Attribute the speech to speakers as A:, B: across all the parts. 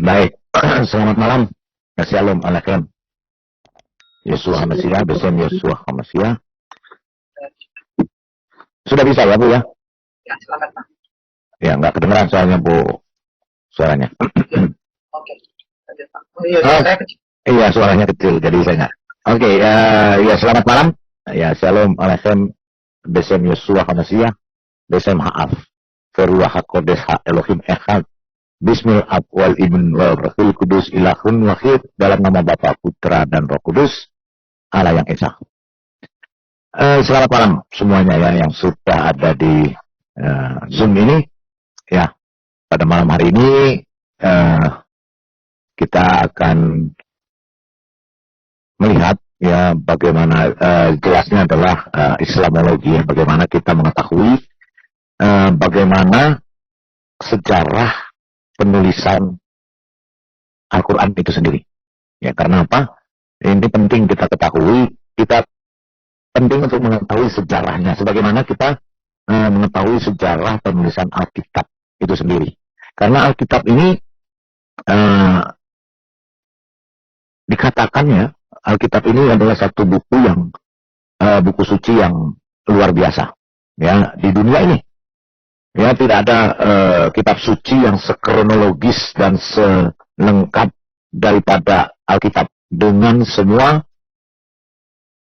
A: Baik, selamat malam. Shalom alaikum. Yesua HaMashiach, Besem Yesua HaMashiach. Sudah bisa ya Bu ya?
B: Ya, silakan Pak.
A: Ya, nggak kedengeran soalnya Bu suaranya.
B: Oke. Lanjut, Pak. Oh iya, saya kecil.
A: Iya, suaranya kecil, jadi saya nggak. Oke, ya selamat malam. Ya, Shalom alaikum. Besem Yesua HaMashiach. Besem Ha'af. Feruah HaKodes Elohim Echad. Bismil Ab wal Ibn wal Rasul Kudus Ilahun Wahid. Dalam nama Bapa, Putra, dan Roh Kudus, Allah yang Esa. Selamat malam semuanya ya yang sudah ada di Zoom ini. Ya, pada malam hari ini kita akan melihat ya bagaimana jelasnya adalah Islamologi, ya, bagaimana kita mengetahui bagaimana sejarah penulisan Al-Quran itu sendiri. Ya, karena apa? Ini penting kita ketahui, kita penting untuk mengetahui sejarahnya, sebagaimana kita mengetahui sejarah penulisan Alkitab itu sendiri. Karena Alkitab ini dikatakannya, Alkitab ini adalah satu buku yang buku suci yang luar biasa ya di dunia ini. Ya, tidak ada kitab suci yang sekronologis dan selengkap daripada Alkitab dengan semua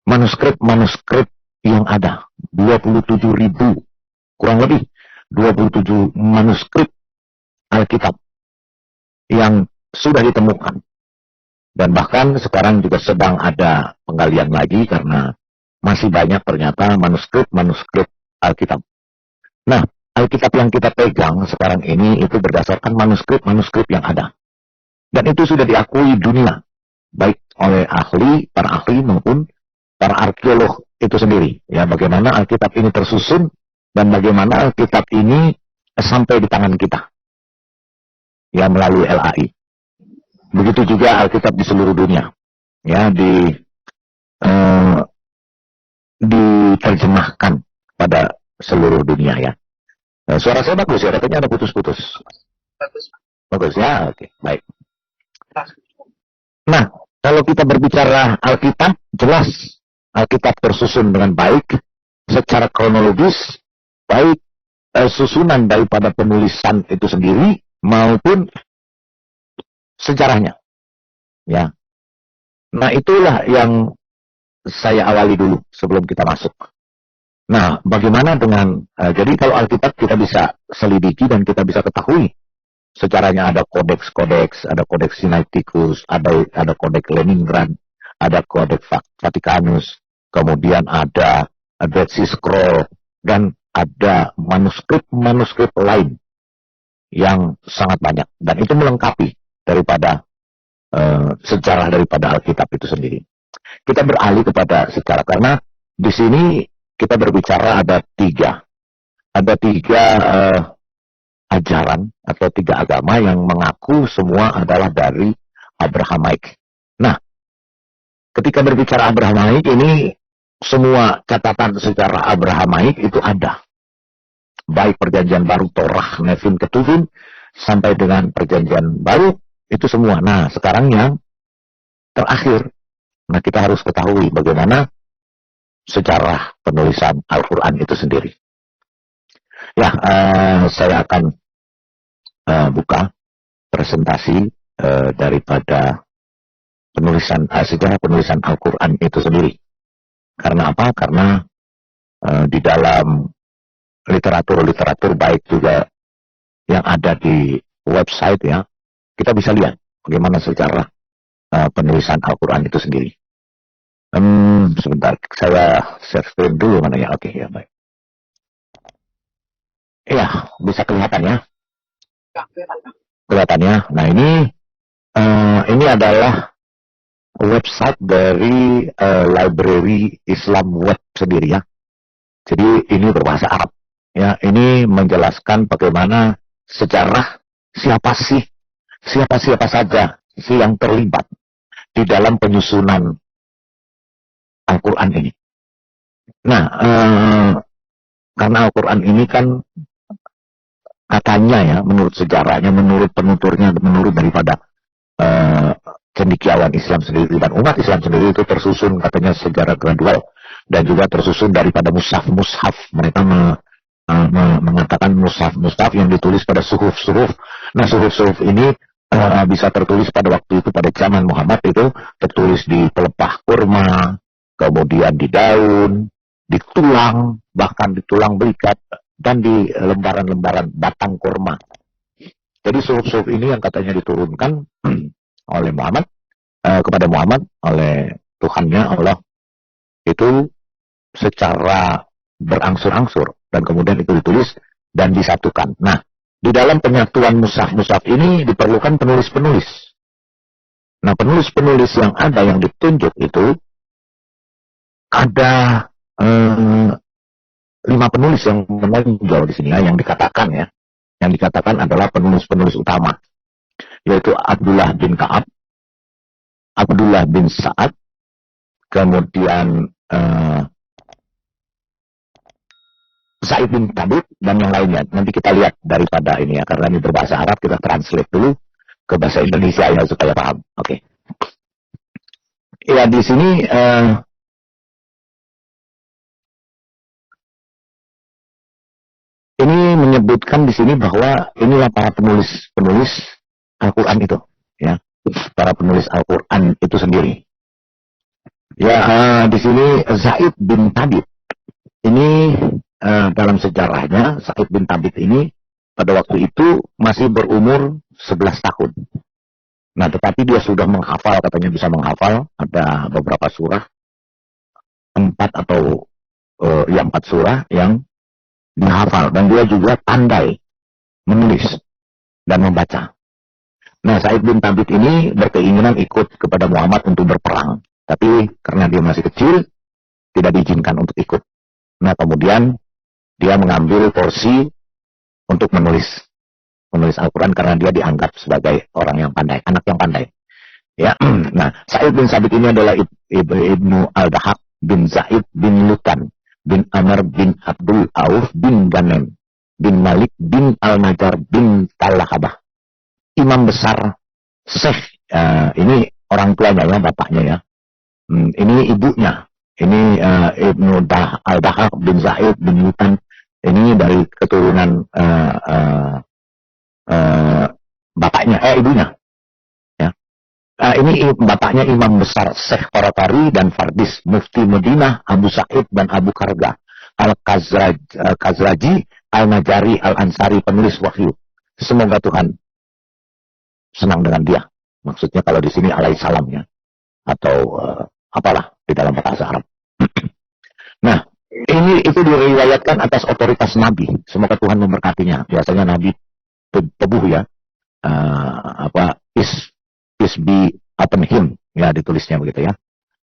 A: manuskrip yang ada. 27.000, kurang lebih 27 manuskrip Alkitab yang sudah ditemukan. Dan bahkan sekarang juga sedang ada penggalian lagi karena masih banyak ternyata manuskrip Alkitab. Nah, Alkitab yang kita pegang sekarang ini itu berdasarkan manuskrip yang ada. Dan itu sudah diakui dunia, baik oleh para ahli maupun para arkeolog itu sendiri. Ya, bagaimana Alkitab ini tersusun dan bagaimana Alkitab ini sampai di tangan kita. Ya, melalui LAI. Begitu juga Alkitab di seluruh dunia. Ya, diterjemahkan pada seluruh dunia ya. Suara saya bagus ya, katanya ada putus-putus. Bagus ya, oke, baik. Nah, kalau kita berbicara Alkitab, jelas Alkitab tersusun dengan baik, secara kronologis, baik susunan daripada penulisan itu sendiri, maupun sejarahnya. Ya. Nah, itulah yang saya awali dulu sebelum kita masuk. Nah, bagaimana dengan, jadi kalau Alkitab kita bisa selidiki dan kita bisa ketahui sejarahnya. Ada kodeks, ada kodeks Sinaiticus, ada kodeks Leningrad, ada kodeks Vatikanus, kemudian ada Dead Sea Scroll, dan ada manuskrip lain yang sangat banyak. Dan itu melengkapi daripada sejarah daripada Alkitab itu sendiri. Kita beralih kepada sejarah, karena di sini kita berbicara ada tiga ajaran atau tiga agama yang mengaku semua adalah dari Abrahamaik. Nah, ketika berbicara Abrahamaik ini, semua catatan sejarah Abrahamaik itu ada. Baik perjanjian baru, Torah, Nevin, Ketuvim, sampai dengan perjanjian baru, itu semua. Nah, sekarang yang terakhir, nah kita harus ketahui bagaimana sejarah penulisan Al-Quran itu sendiri. Ya, saya akan buka presentasi daripada sejarah penulisan Al-Quran itu sendiri. Karena apa? Karena di dalam literatur baik juga yang ada di website ya, kita bisa lihat bagaimana sejarah penulisan Al-Quran itu sendiri. Sebentar, saya share screen dulu mana ya. Oke, ya baik. Ya, bisa kelihatan ya. Kelihatan ya. Nah, ini adalah website dari Library Islam Web sendiri ya. Jadi ini berbahasa Arab. Ya, ini menjelaskan bagaimana sejarah siapa saja sih yang terlibat di dalam penyusunan Al-Quran ini. Nah, karena Al-Quran ini kan katanya ya, menurut sejarahnya, menurut penuturnya, menurut daripada cendekiawan Islam sendiri dan umat Islam sendiri, itu tersusun katanya secara gradual dan juga tersusun daripada mushaf. Mereka mengatakan mushaf yang ditulis pada suhuf. Nah, suhuf ini bisa tertulis pada waktu itu, pada zaman Muhammad itu tertulis di pelepah kurma, kemudian di daun, di tulang, bahkan di tulang belikat, dan di lembaran-lembaran batang kurma. Jadi suhuf ini yang katanya diturunkan oleh Muhammad, kepada Muhammad oleh Tuhannya Allah, itu secara berangsur-angsur, dan kemudian itu ditulis dan disatukan. Nah, di dalam penyatuan mushaf ini diperlukan penulis-penulis. Nah, penulis-penulis yang ada, yang ditunjuk itu ada 5 penulis yang menonjol di sini ya, yang dikatakan adalah penulis-penulis utama, yaitu Abdullah bin Ka'ab, Abdullah bin Sa'ad, kemudian Sa'id bin Tabit, dan yang lainnya. Nanti kita lihat daripada ini ya, karena ini berbahasa Arab, kita translate dulu ke bahasa Indonesia ya, supaya paham. Oke. Ya, di sini ini menyebutkan di sini bahwa inilah para penulis Al-Quran itu, ya, para penulis Al-Quran itu sendiri. Ya, di sini Zaid bin Tabit ini, dalam sejarahnya Zaid bin Tabit ini pada waktu itu masih berumur 11 tahun. Nah, tetapi dia sudah menghafal, katanya bisa menghafal ada beberapa surah, 4 surah yang dihafal, dan dia juga pandai menulis dan membaca. Nah, Zaid bin Tabit ini berkeinginan ikut kepada Muhammad untuk berperang, tapi karena dia masih kecil tidak diizinkan untuk ikut. Nah, kemudian dia mengambil porsi untuk menulis Al-Quran karena dia dianggap sebagai orang yang pandai, anak yang pandai. Ya, nah, Zaid bin Sabit ini adalah Ibnu Al-Dahak bin Zaid bin Lutan bin Amr bin Abdul Auf bin Ghanem bin Malik bin Al-Najar bin Talahabah. Imam besar Syekh, ini orang tuanya ya, bapaknya ya. Ini ibunya. Ini Ibnu Al-Dahak bin Zaid bin Lutan. Ini dari keturunan bapaknya, ibunya. Ya. Ini bapaknya imam besar Syekh Qaratari dan Fardis, Mufti Madinah, Abu Sa'id dan Abu Karga, Al-Khazraji, Al-Najari, Al-Ansari, penulis wahyu. Semoga Tuhan senang dengan dia. Maksudnya kalau di sini alaihissalam ya, atau apalah di dalam bahasa Arab. Nah, ini itu diriwayatkan atas otoritas Nabi. Semoga Tuhan memberkatinya. Biasanya Nabi tebuh ya, peace be upon him, ya ditulisnya begitu ya,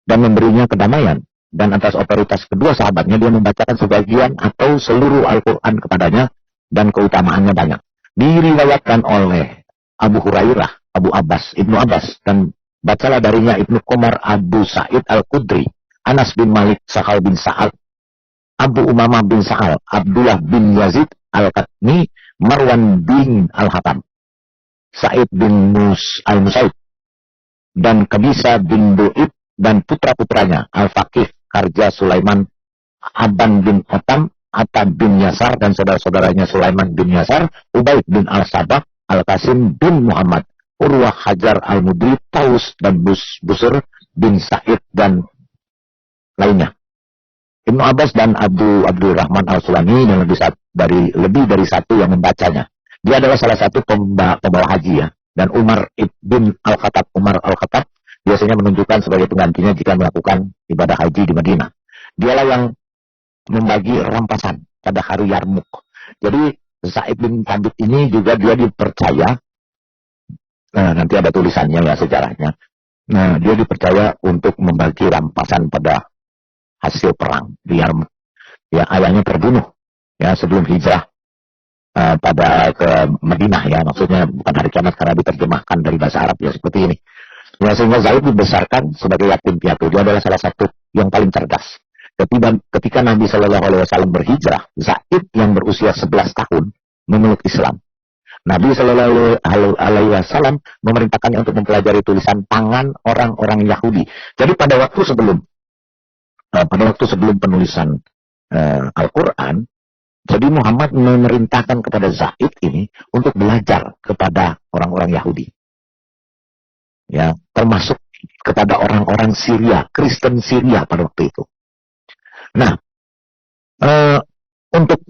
A: dan memberinya kedamaian. Dan atas otoritas kedua sahabatnya dia membacakan sebagian atau seluruh Al-Quran kepadanya, dan keutamaannya banyak. Diriwayatkan oleh Abu Hurairah, Abu Abbas, Ibnu Abbas, dan bacalah darinya Ibnu Qomar, Abu Sa'id Al-Qudri, Anas bin Malik, Sahal bin Sa'al, Abu Umamah bin Sa'al, Abdullah bin Yazid Al-Qatni, Marwan bin Al-Hatam, Sa'id bin Al-Musaid, dan Kabisa bin Du'ib, dan putra-putranya Al-Faqih, Karja Sulaiman, Aban bin Otam, Atta bin Yasar, dan saudara-saudaranya Sulaiman bin Yasar, Ubaid bin Al-Sabah, Al-Qasim bin Muhammad, Urwah Hajar Al-Mudri, Taus, dan Busr bin Sa'id, dan lainnya. Ibnu Abbas dan Abdul Rahman Al-Sulami, dan lebih dari satu yang membacanya. Dia adalah salah satu pembawa haji ya. Dan Umar bin Al-Khattab, biasanya menunjukkan sebagai penggantinya jika melakukan ibadah haji di Madinah. Dialah yang membagi rampasan pada hari Yarmuk. Jadi Zaid bin Thabit ini juga dia dipercaya, nanti ada tulisannya ya sejarahnya. Nah, dia dipercaya untuk membagi rampasan pada hasil perang di Yarmuk. Ya, ayahnya terbunuh ya sebelum hijrah pada ke Madinah ya, maksudnya bukan hari kiamat karena diterjemahkan dari bahasa Arab ya seperti ini. Ya, sehingga Zaid dibesarkan sebagai yatim piatu. Dia adalah salah satu yang paling cerdas. Ketika Nabi Shallallahu Alaihi Wasallam berhijrah, Zaid yang berusia 11 tahun memeluk Islam. Nabi Shallallahu Alaihi Wasallam memerintahkannya untuk mempelajari tulisan tangan orang-orang Yahudi. Jadi pada waktu sebelum penulisan Al-Quran, jadi Muhammad memerintahkan kepada Zaid ini untuk belajar kepada orang-orang Yahudi, ya, termasuk kepada orang-orang Syria, Kristen Syria pada waktu itu. Nah, untuk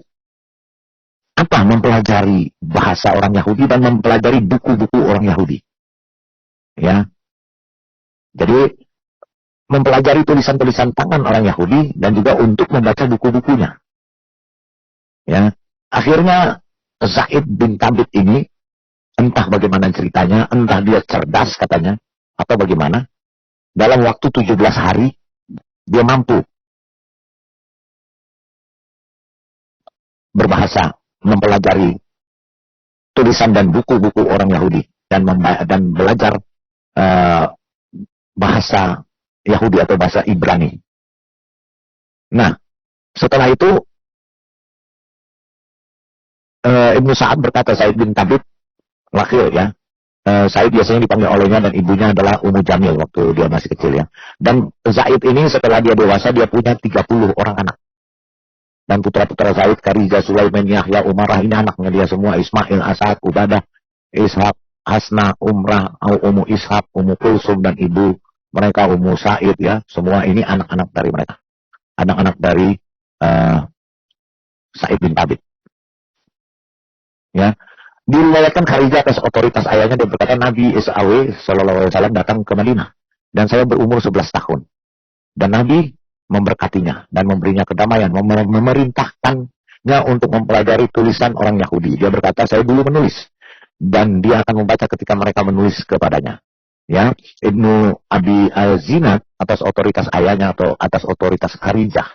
A: apa mempelajari bahasa orang Yahudi dan mempelajari buku-buku orang Yahudi, ya. Jadi mempelajari tulisan-tulisan tangan orang Yahudi dan juga untuk membaca buku-bukunya. Ya, akhirnya Zaid bin Thabit ini entah bagaimana ceritanya, entah dia cerdas katanya atau bagaimana, dalam waktu 17 hari dia mampu berbahasa, mempelajari tulisan dan buku-buku orang Yahudi dan belajar bahasa Yahudi atau bahasa Ibrani. Nah, setelah itu Ibnu Sa'ad berkata, Zaid bin Thabit lahir, ya. Zaid biasanya dipanggil olehnya dan ibunya adalah Ummu Jamil waktu dia masih kecil, ya. Dan Zaid ini setelah dia dewasa dia punya 30 orang anak. Dan putra-putra Zaid, Kharija, Sulaiman, Yahya, Umarah, ini anaknya dia semua, Ismail, Asad, Ubadah, Ishaq, Hasna, Umrah, Ummu Ishaq, Ummu Kulsum, dan ibu mereka Ummu Sa'id, ya. Semua ini anak-anak dari mereka. Anak-anak dari Zaid bin Thabit. Ya, diriwayatkan Kharija atas otoritas ayahnya dan berkata, Nabi SAW Sallallahu Alaihi Wasallam datang ke Madinah dan saya berumur 11 tahun dan Nabi memberkatinya dan memberinya kedamaian, memerintahkannya untuk mempelajari tulisan orang Yahudi. Dia berkata, saya dulu menulis dan dia akan membaca ketika mereka menulis kepadanya. Ya, Ibnu Abi Al-Zinad atas otoritas ayahnya atau atas otoritas Kharijah,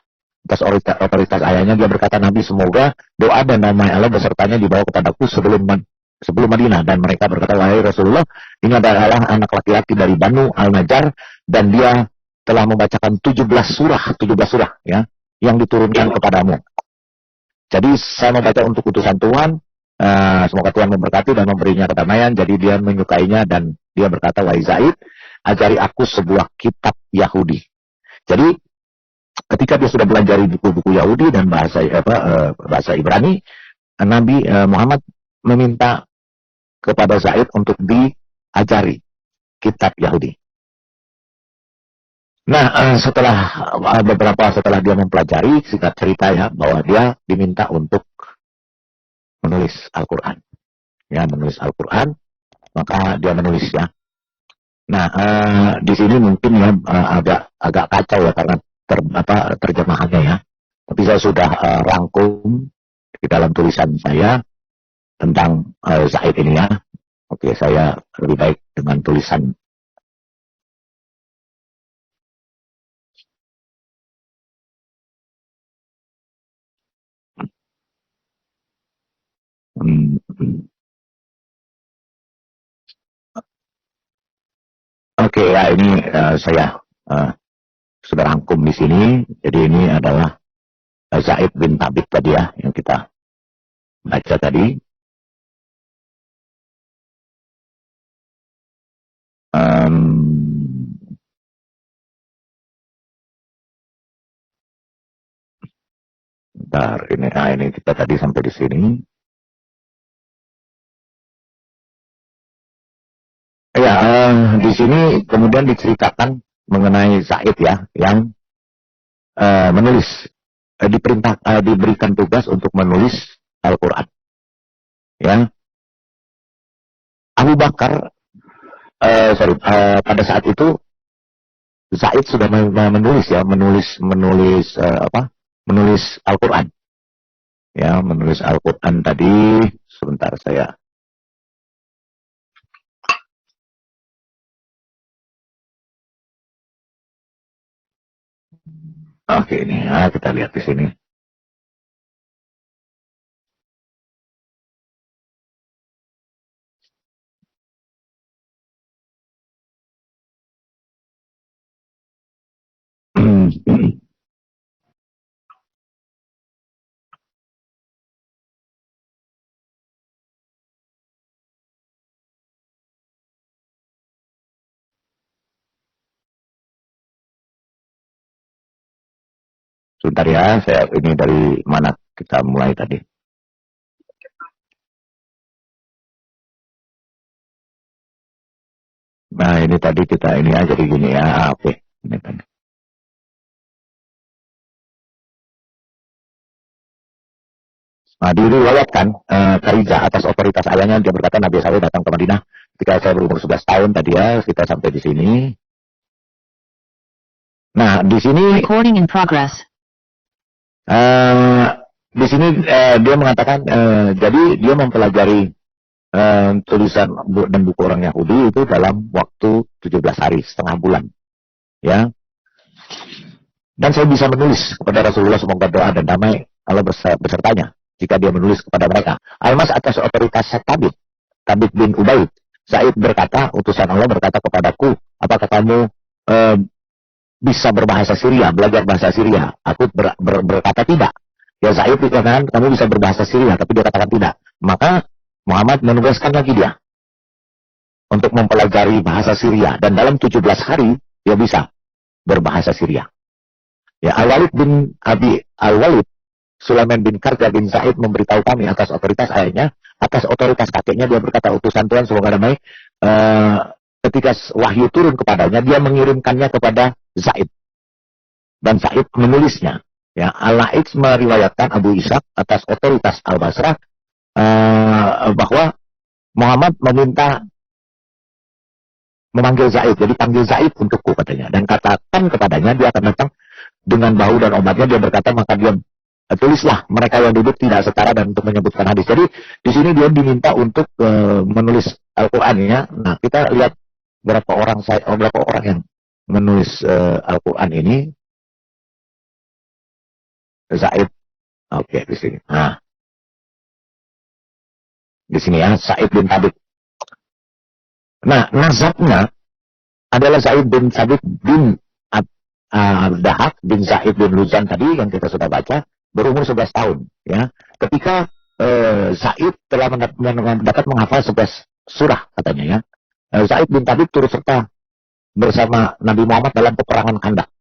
A: atas otoritas ayahnya, dia berkata, Nabi semoga doa dan nama Allah besertanya dibawa kepadaku sebelum Madinah. Dan mereka berkata, wahai Rasulullah, ini adalah anak laki-laki dari Banu Al-Najjar dan dia telah membacakan 17 surah, ya, yang diturunkan kepadamu. Jadi saya membaca untuk utusan Tuhan, semoga Tuhan memberkati dan memberinya kedamaian. Jadi dia menyukainya dan dia berkata, wahai Zaid, ajari aku sebuah kitab Yahudi. Jadi ketika dia sudah belajar buku-buku Yahudi dan bahasa Ibrani, Nabi Muhammad meminta kepada Zaid untuk diajari kitab Yahudi. Nah, setelah dia mempelajari, singkat cerita, ya, bahwa dia diminta untuk menulis Al-Quran. Ya, menulis Al-Quran, maka dia menulis, ya. Nah, di sini mungkin, ya, agak kacau, ya, karena terjemahannya, ya. Tapi saya sudah rangkum di dalam tulisan saya tentang Zaid ini, ya. Oke, saya lebih baik dengan tulisan. Oke, ya, ini saya sudah rangkum di sini. Jadi ini adalah Zaid bin Thabit tadi, ya, yang kita baca tadi. Bentar, ini kita tadi sampai di sini. Ya, di sini kemudian diceritakan mengenai Zaid, ya, yang menulis, diberikan tugas untuk menulis Al-Quran. Ya, Abu Bakar, pada saat itu Zaid sudah menulis, ya, menulis Al-Quran. Ya, menulis Al-Quran tadi. Sebentar saya. Oke, ini, ya, kita lihat di sini. Sebentar ya, saya ini dari mana kita mulai tadi. Nah, ini tadi kita ini aja jadi gini ya. Oke. Ini kan. Nah, diriwayatkan Khadijah atas otoritas ayahnya, dia berkata Nabi SAW datang ke Madinah ketika saya berumur 11 tahun tadi ya, kita sampai di sini. Nah, di sini
C: Recording in progress.
A: di sini dia mengatakan jadi dia mempelajari tulisan dan buku orang Yahudi itu dalam waktu 17 hari, setengah bulan. Ya. Dan saya bisa menulis kepada Rasulullah semoga doa dan damai Allah besertanya jika dia menulis kepada mereka. Almas atas otoritas Tabit bin Ubaid. Said berkata, utusan Allah berkata kepadaku, apakah kamu bisa berbahasa Syria, belajar bahasa Syria? Aku berkata tidak. Ya Said dikatakan kamu bisa berbahasa Syria, tapi dia katakan tidak. Maka Muhammad menugaskan lagi dia untuk mempelajari bahasa Syria, dan dalam 17 hari dia bisa berbahasa Syria. Ya, Al-Walid bin Abi Al-Walid Sulaiman bin Karja bin Said memberitahu kami atas otoritas ayahnya, atas otoritas kakeknya, dia berkata utusan Tuhan semoga damai ketika wahyu turun kepadanya, dia mengirimkannya kepada Zaid dan Zaid menulisnya. Ya, Al-La'id meriwayatkan Abu Ishaq atas otoritas Al-Basrah bahwa Muhammad memanggil Zaid, jadi panggil Zaid untukku katanya, dan katakan kepadanya dia akan datang dengan bahu dan obatnya. Dia berkata maka dia tulislah mereka yang duduk tidak setara dan untuk menyebutkan hadis. Jadi di sini dia diminta untuk menulis Al-Quran ya. Nah kita lihat berapa orang yang menulis Al-Quran ini. Zaid, oke di sini. Nah di sini ya, Said bin Tabit. Nah nasabnya adalah Said bin Tabit bin Dahak bin Zaid bin Luzan tadi yang kita sudah baca, berumur 11 tahun ya. Ketika Zaid telah dapat menghafal 11 surah katanya ya. Zaid bin Tabit turut serta bersama Nabi Muhammad dalam peperangan Khandak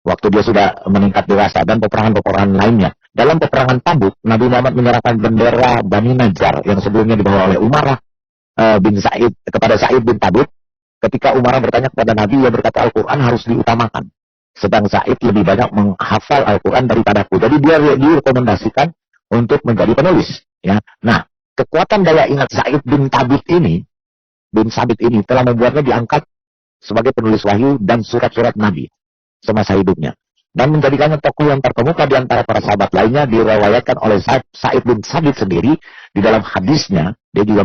A: waktu dia sudah meningkat dewasa, dan peperangan-peperangan lainnya. Dalam peperangan Tabuk, Nabi Muhammad menyerahkan bendera Bani Najjar yang sebelumnya dibawa oleh Umarah bin Zaid kepada Zaid bin Tabit. Ketika Umarah bertanya kepada Nabi, ia berkata Al-Quran harus diutamakan, sedang Zaid lebih banyak menghafal Al-Quran daripadaku. Jadi dia direkomendasikan untuk menjadi penulis. Ya. Nah, kekuatan daya ingat Zaid bin Sabit ini telah membuatnya diangkat sebagai penulis wahyu dan surat-surat Nabi semasa hidupnya, dan menjadikannya tokoh yang terkemuka di antara para sahabat lainnya. Diriwayatkan oleh Zaid bin Sabit sendiri di dalam hadisnya, dia juga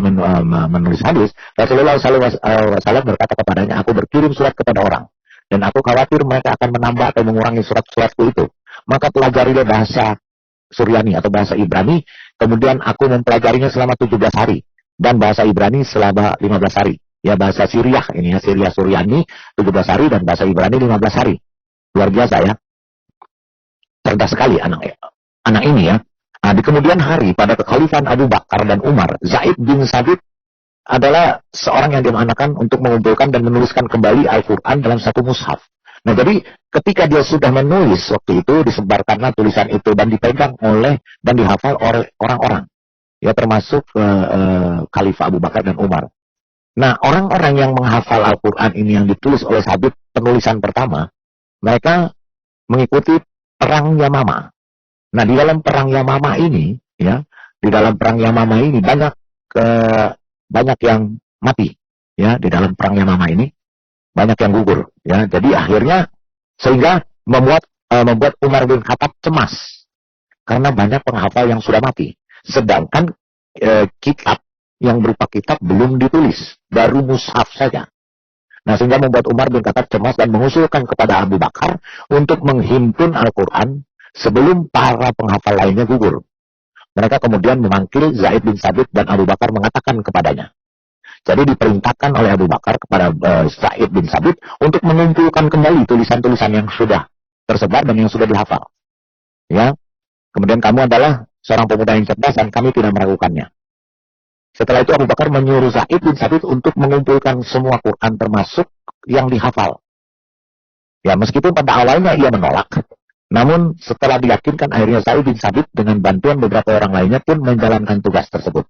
A: menulis hadis. Rasulullah SAW berkata kepadanya, aku berkirim surat kepada orang, dan aku khawatir mereka akan menambah atau mengurangi surat-suratku itu. Maka pelajarilah bahasa Suryani atau bahasa Ibrani, kemudian aku mempelajarinya selama 17 hari, dan bahasa Ibrani selama 15 hari. Ya bahasa Syriah ini ya, Syria Suryani 17 hari dan bahasa Ibrani 15 hari. Luar biasa ya. Cerdas sekali anak ini ya. Nah, di kemudian hari pada kekhalifahan Abu Bakar dan Umar, Zaid bin Sabit adalah seorang yang dimanakan untuk mengumpulkan dan menuliskan kembali Al-Quran dalam satu mushaf. Nah, jadi ketika dia sudah menulis waktu itu, disebarkanlah tulisan itu dan dipegang oleh dan dihafal oleh orang-orang. Ya, termasuk Khalifah Abu Bakar dan Umar. Nah, orang-orang yang menghafal Al-Quran ini yang ditulis oleh Sabit, penulisan pertama, mereka mengikuti perang Yamama. Nah, di dalam perang Yamama ini, ya, banyak yang mati, ya, di dalam perang Yamama ini banyak yang gugur, ya. Jadi akhirnya sehingga membuat Umar bin Khattab cemas karena banyak penghafal yang sudah mati. Sedangkan kitab yang berupa kitab belum ditulis, baru mushaf saja. Nah, sehingga membuat Umar bin Khattab cemas dan mengusulkan kepada Abu Bakar untuk menghimpun Al-Quran sebelum para penghafal lainnya gugur. Mereka kemudian memanggil Zaid bin Sabit dan Abu Bakar mengatakan kepadanya. Jadi diperintahkan oleh Abu Bakar kepada Zaid bin Sabit untuk mengumpulkan kembali tulisan-tulisan yang sudah tersebar dan yang sudah dihafal. Ya, kemudian kamu adalah seorang pemuda yang cerdas dan kami tidak meragukannya. Setelah itu Abu Bakar menyuruh Zaid bin Sabit untuk mengumpulkan semua Quran termasuk yang dihafal. Ya, meskipun pada awalnya ia menolak, Namun setelah diyakinkan, akhirnya Zaid bin Sabit dengan bantuan beberapa orang lainnya pun menjalankan tugas tersebut.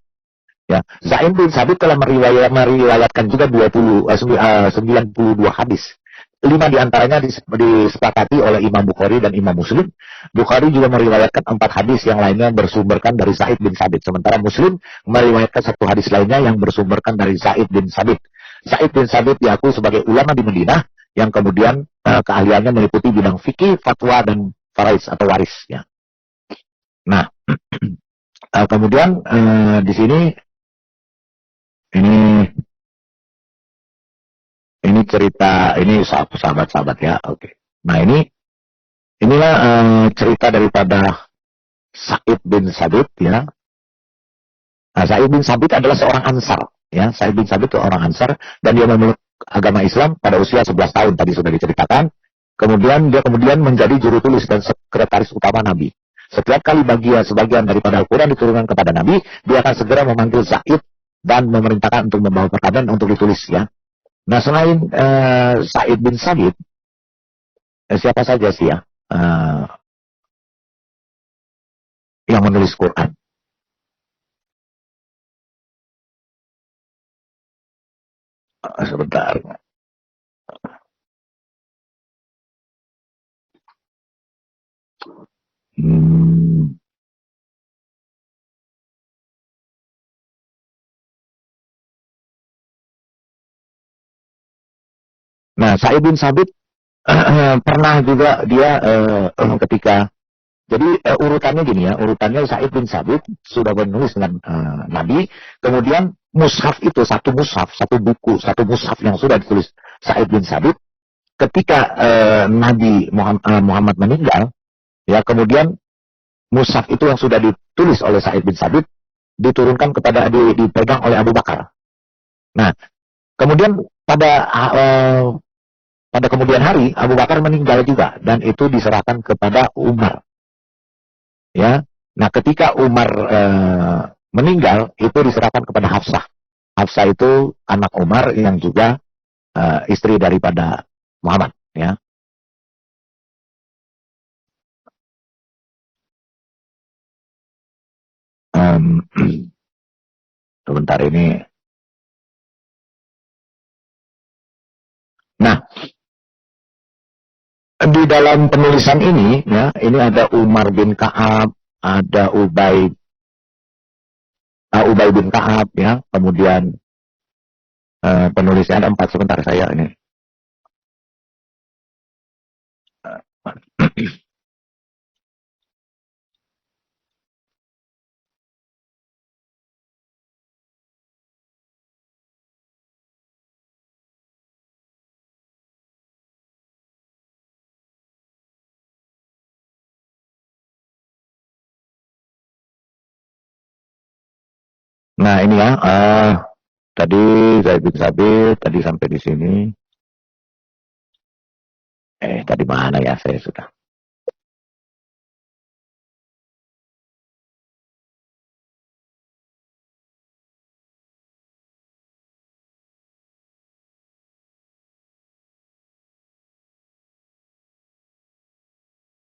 A: Ya, Zaid bin Sabit telah meriwayatkan juga 92 hadis. 5 diantaranya disepakati oleh Imam Bukhari dan Imam Muslim. Bukhari juga meriwayatkan 4 hadis yang lainnya bersumberkan dari Zaid bin Sabit. Sementara Muslim meriwayatkan 1 hadis lainnya yang bersumberkan dari Zaid bin Sabit. Zaid bin Sabit diakui sebagai ulama di Madinah yang kemudian keahliannya meliputi bidang fikih, fatwa, dan farais atau waris. Ya. Nah, kemudian di sini ini cerita, ini sahabat-sahabat ya, oke. Nah inilah cerita daripada Sa'id bin Sabit ya. Nah, Sa'id bin Sabit adalah seorang Ansar ya. Sa'id bin Sabit itu orang Ansar dan dia memeluk agama Islam pada usia 11 tahun tadi sudah diceritakan. Kemudian dia menjadi juru tulis dan sekretaris utama Nabi. Setiap kali sebagian daripada Al-Quran diturunkan kepada Nabi, dia akan segera memanggil Sa'id dan memerintahkan untuk membawa perkataan untuk ditulis ya. Nah, selain Sa'id bin Sabit, siapa saja sih ya yang menulis Quran? Sebentar. Nah, Sa'id bin Sabit pernah juga dia ketika jadi urutannya gini ya, urutannya Sa'id bin Sabit sudah menulis dengan Nabi, kemudian mushaf itu satu buku, satu mushaf yang sudah ditulis Sa'id bin Sabit ketika Nabi Muhammad meninggal, ya kemudian mushaf itu yang sudah ditulis oleh Sa'id bin Sabit diturunkan dipegang oleh Abu Bakar. Nah, kemudian pada kemudian hari Abu Bakar meninggal juga dan itu diserahkan kepada Umar. Ya. Nah, ketika Umar meninggal itu diserahkan kepada Hafsah. Hafsah itu anak Umar yang juga istri daripada Muhammad, ya. Sebentar ini. Nah, di dalam penulisan ini, ya, ini ada Umar bin Ka'ab, ada Ubay bin Ka'ab, ya, kemudian penulisnya ada 4, sebentar saya ini. Nah, ini ya, tadi Zaid bin Sabit, tadi sampai di sini. Tadi mana ya saya sudah.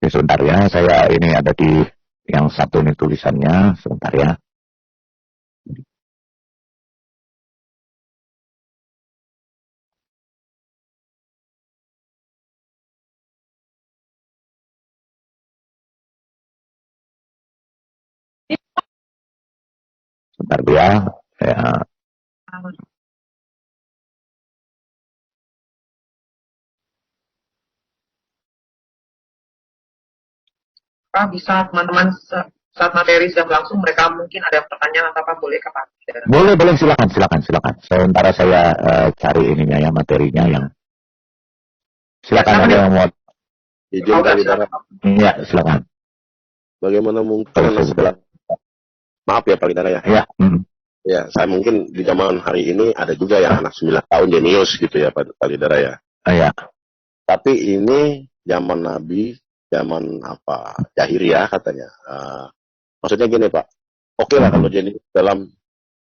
A: Sebentar ya, saya ini ada di yang satu nih tulisannya, sebentar ya. Sebentar ya, saya
B: bisa teman-teman saat materi sedang berlangsung mereka mungkin ada pertanyaan atau apa boleh Pak?
A: Boleh, silakan. Sementara saya cari ininya ya, materinya yang silakan ada yang mau.
C: Izin kali
A: Ya, silakan.
C: Bagaimana mungkin anak sebelah? Maaf ya Pak Lidara ya.
A: Ya.
C: Ya, saya mungkin di zaman hari ini ada juga yang anak 9 tahun jenius gitu ya Pak Lidara ya.
A: Ya.
C: Tapi ini zaman Nabi, zaman apa? Jahiliyah katanya. Maksudnya gini Pak. Oke lah kalau jenius dalam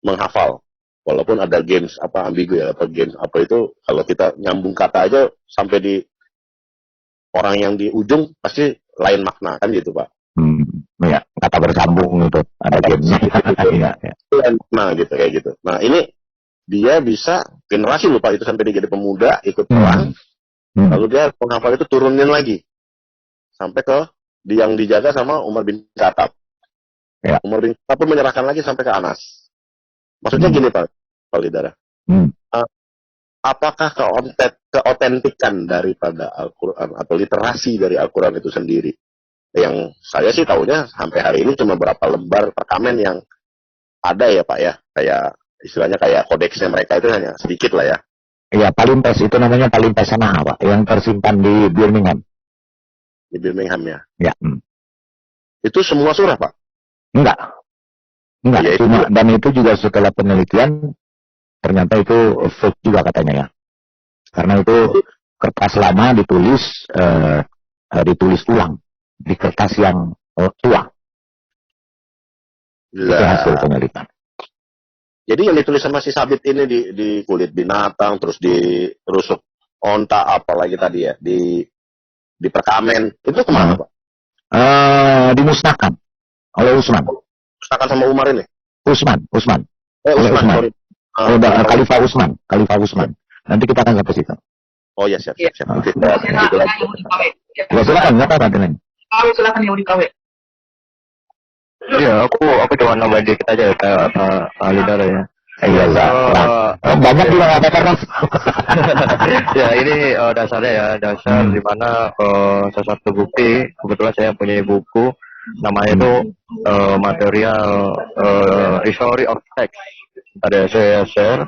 C: menghafal. Walaupun ada games apa ambigu ya, apa games apa itu kalau kita nyambung kata aja sampai di orang yang di ujung pasti lain makna kan gitu Pak.
A: Ya, kata bersambung itu ada gamenya. Iya, ya.
C: Lain makna gitu kayak gitu. Nah ini dia bisa generasi lupa itu sampai dia jadi pemuda ikut perang, lalu dia penghafal itu turunin lagi sampai ke yang dijaga sama Umar bin Khattab.
A: Ya.
C: Umar bin Khattab pun menyerahkan lagi sampai ke Anas. Maksudnya gini Pak Lidara, apakah keotentikan daripada Al-Quran atau literasi dari Al-Quran itu sendiri? Yang saya sih tahunya sampai hari ini cuma berapa lembar perkamen yang ada ya Pak ya, kayak istilahnya kayak kodeksnya mereka itu hanya sedikit lah ya.
A: Iya, Palimpes itu namanya Palimpes Sana'a Pak, yang tersimpan di Birmingham.
C: Di Birmingham ya.
A: Ya.
C: Itu semua surah Pak?
A: Enggak, ya, cuma dan itu juga setelah penelitian ternyata itu fake juga katanya ya, karena itu kertas lama ditulis ulang di kertas yang tua. Itu hasil penelitian.
C: Jadi yang ditulis sama si Sabit ini di kulit binatang, terus dirusuk onta, apalagi tadi ya, di perkamen, itu kemana Pak?
A: Dimusnahkan oleh Utsman.
C: Musnahkan sama Umar ini?
A: Utsman.
C: Utsman.
A: Sorry. Khalifah Utsman. Nanti kita akan sampai situ.
C: Oh ya, siap.
B: Silakan Yahudi KW.
A: Ya, silakan.
B: Silakan Yahudi KW.
D: Iya, aku cuma nambahin dikit aja ya, Pak Lidara ya.
A: Iya, banyak juga nggak apa-apa.
D: Ya, ini dasarnya ya, di mana salah satu bukti, kebetulan saya punya buku, namanya itu material history of text. Ada saya share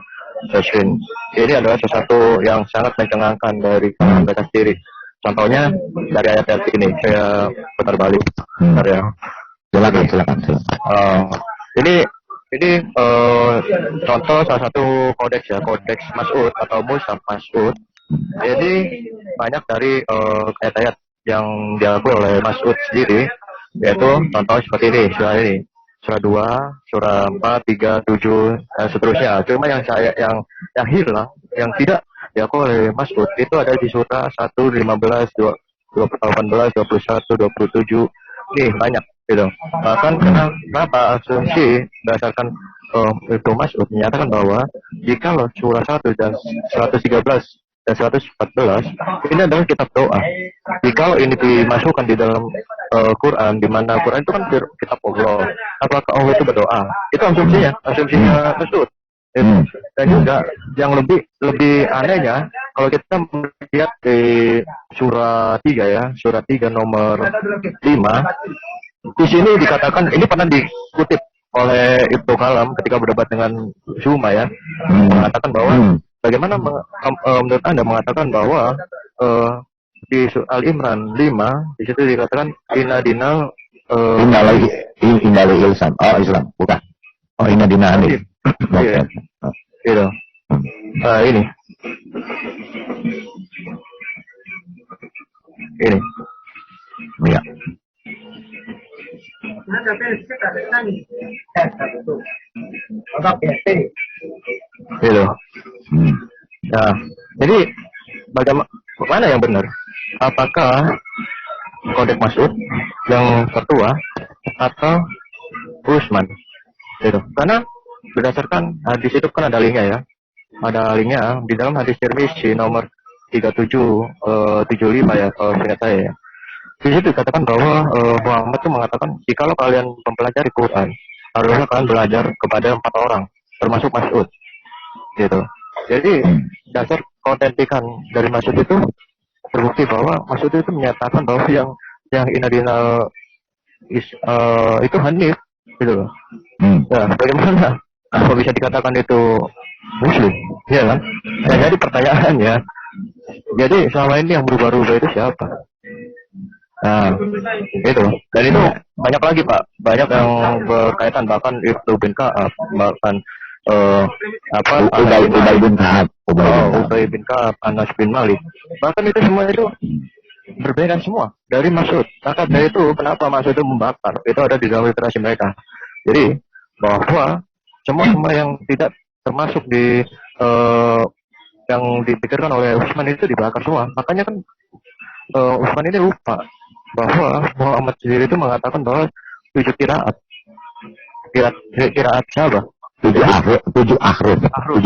D: session. Ini adalah sesuatu yang sangat mencengangkan dari mereka sendiri. Contohnya dari ayat-ayat ini, saya putar balik. Bentar ya.
A: Silakan.
D: Ini contoh salah satu kodeks ya, kodeks Mas'ud atau Mushaf Mas'ud. Jadi banyak dari ayat-ayat yang diakui oleh Mas'ud sendiri, yaitu contoh seperti ini, surah 2, surah 4, 3, 7 dan seterusnya. Cuma yang hilang, yang tidak diakui oleh Mas'ud itu ada di surah 1, 15, 18, 21, 27. Nih banyak gitu. Bahkan kenapa asumsi berdasarkan itu Mas'ud menyatakan bahwa jika surah 1 dan 113 dan 114 ini adalah kitab doa. Jika ini dimasukkan di dalam Quran, di mana Quran itu kan kitab Allah, apakah Allah itu berdoa? Itu asumsinya Mas'ud. Dan juga yang lebih anehnya, kalau kita melihat di surah 3 ya, surah 3 nomor 5, di sini dikatakan, ini pernah dikutip oleh Ibnu Kalam ketika berdebat dengan Zuma ya, mengatakan bahwa bagaimana menurut Anda mengatakan bahwa di Al-Imran 5 di situ dikatakan inadinal
A: Indalai Islam. Oh, Islam, bukan. Oh, inadina Hanif.
D: Iya. Gitu. Ini.
A: Iya.
D: Gitu. Nah, jadi bagaimana yang benar? Apakah kodek Mas'ud yang tertua atau Utsman? Gitu. Karena berdasarkan hadis itu kan ada linknya ya. Ada linknya di dalam hadis Tirmizi nomor 3775 ya, kalau ingat saya ya. Di situ dikatakan bahwa Muhammad itu mengatakan, jikalau kalian mempelajari Quran, harusnya kalian belajar kepada 4 orang, termasuk Mas'ud. Gitu. Jadi dasar keautentikan dari Mas'ud itu terbukti bahwa Mas'ud itu menyatakan bahwa yang inadinal itu Hanif, gitu loh. Nah, bagaimana? Apa bisa dikatakan itu Muslim? Ya kan? Nah, jadi pertanyaannya, jadi selama ini yang berubah-ubah itu siapa? Nah, itu. Dan itu banyak lagi Pak, banyak yang berkaitan, bahkan Ibnu bin Ka'ab, bahkan Ubay bin Ka'ab, Anas bin Malik, bahkan itu semua itu berbeda semua dari Mas'ud. Maka dari itu kenapa Mas'ud itu membakar? Itu ada di dalam literasi mereka. Jadi bahwa semua yang tidak termasuk di yang dipikirkan oleh Utsman itu dibakar semua. Makanya kan Utsman ini lupa bahwa Muhammad sendiri itu mengatakan bahwa 7 kiraat. Kiraat siapa?
A: 7 ahruf, 7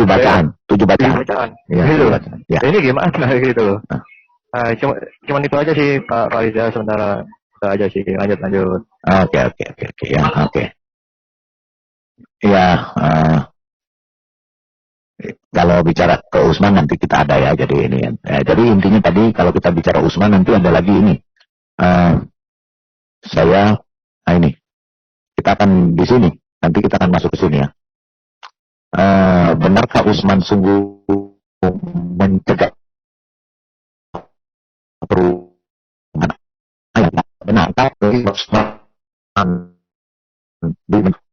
A: bacaan, 7 bacaan.
D: 7 bacaan.
A: Ya,
D: Gitu.
A: 7 bacaan. Ya.
D: Ini gimana gitu loh.
A: Nah.
D: Cuman itu aja sih Pak Riza, sementara itu aja sih, lanjut.
A: Oke. Ya, oke. Ya, kalau bicara ke Usman nanti kita ada ya, jadi ini ya. Jadi intinya tadi kalau kita bicara Usman nanti ada lagi ini. Ini kita akan di sini, nanti kita akan masuk ke sini ya. Benarkah Usman sungguh mencegah perubahan ayat? Benarkah Usman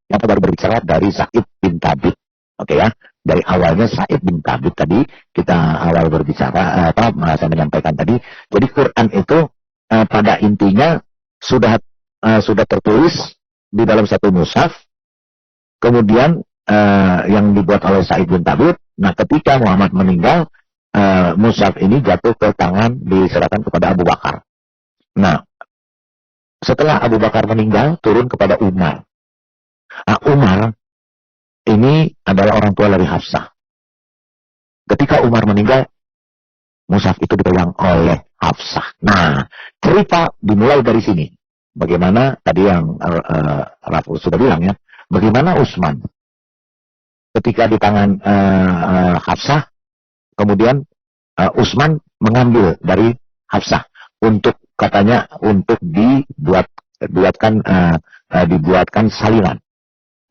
A: yang baru berbicara dari Sa'id bin Thabit? Oke ya, dari awalnya Sa'id bin Thabit tadi kita awal berbicara saya menyampaikan tadi. Jadi Quran itu pada intinya sudah tertulis di dalam satu mushaf, kemudian yang dibuat oleh Sa'id bin Thabit. Nah, ketika Muhammad meninggal, mushaf ini jatuh ke tangan, diserahkan kepada Abu Bakar. Nah, setelah Abu Bakar meninggal, turun kepada Umar. Nah, Umar ini adalah orang tua dari Hafsah. Ketika Umar meninggal, mushaf itu dipegang oleh Hafsah. Nah, cerita dimulai dari sini. Bagaimana tadi yang Raful sudah bilang ya, bagaimana Utsman ketika di tangan Hafsah, kemudian Utsman mengambil dari Hafsah untuk katanya untuk dibuatkan salinan,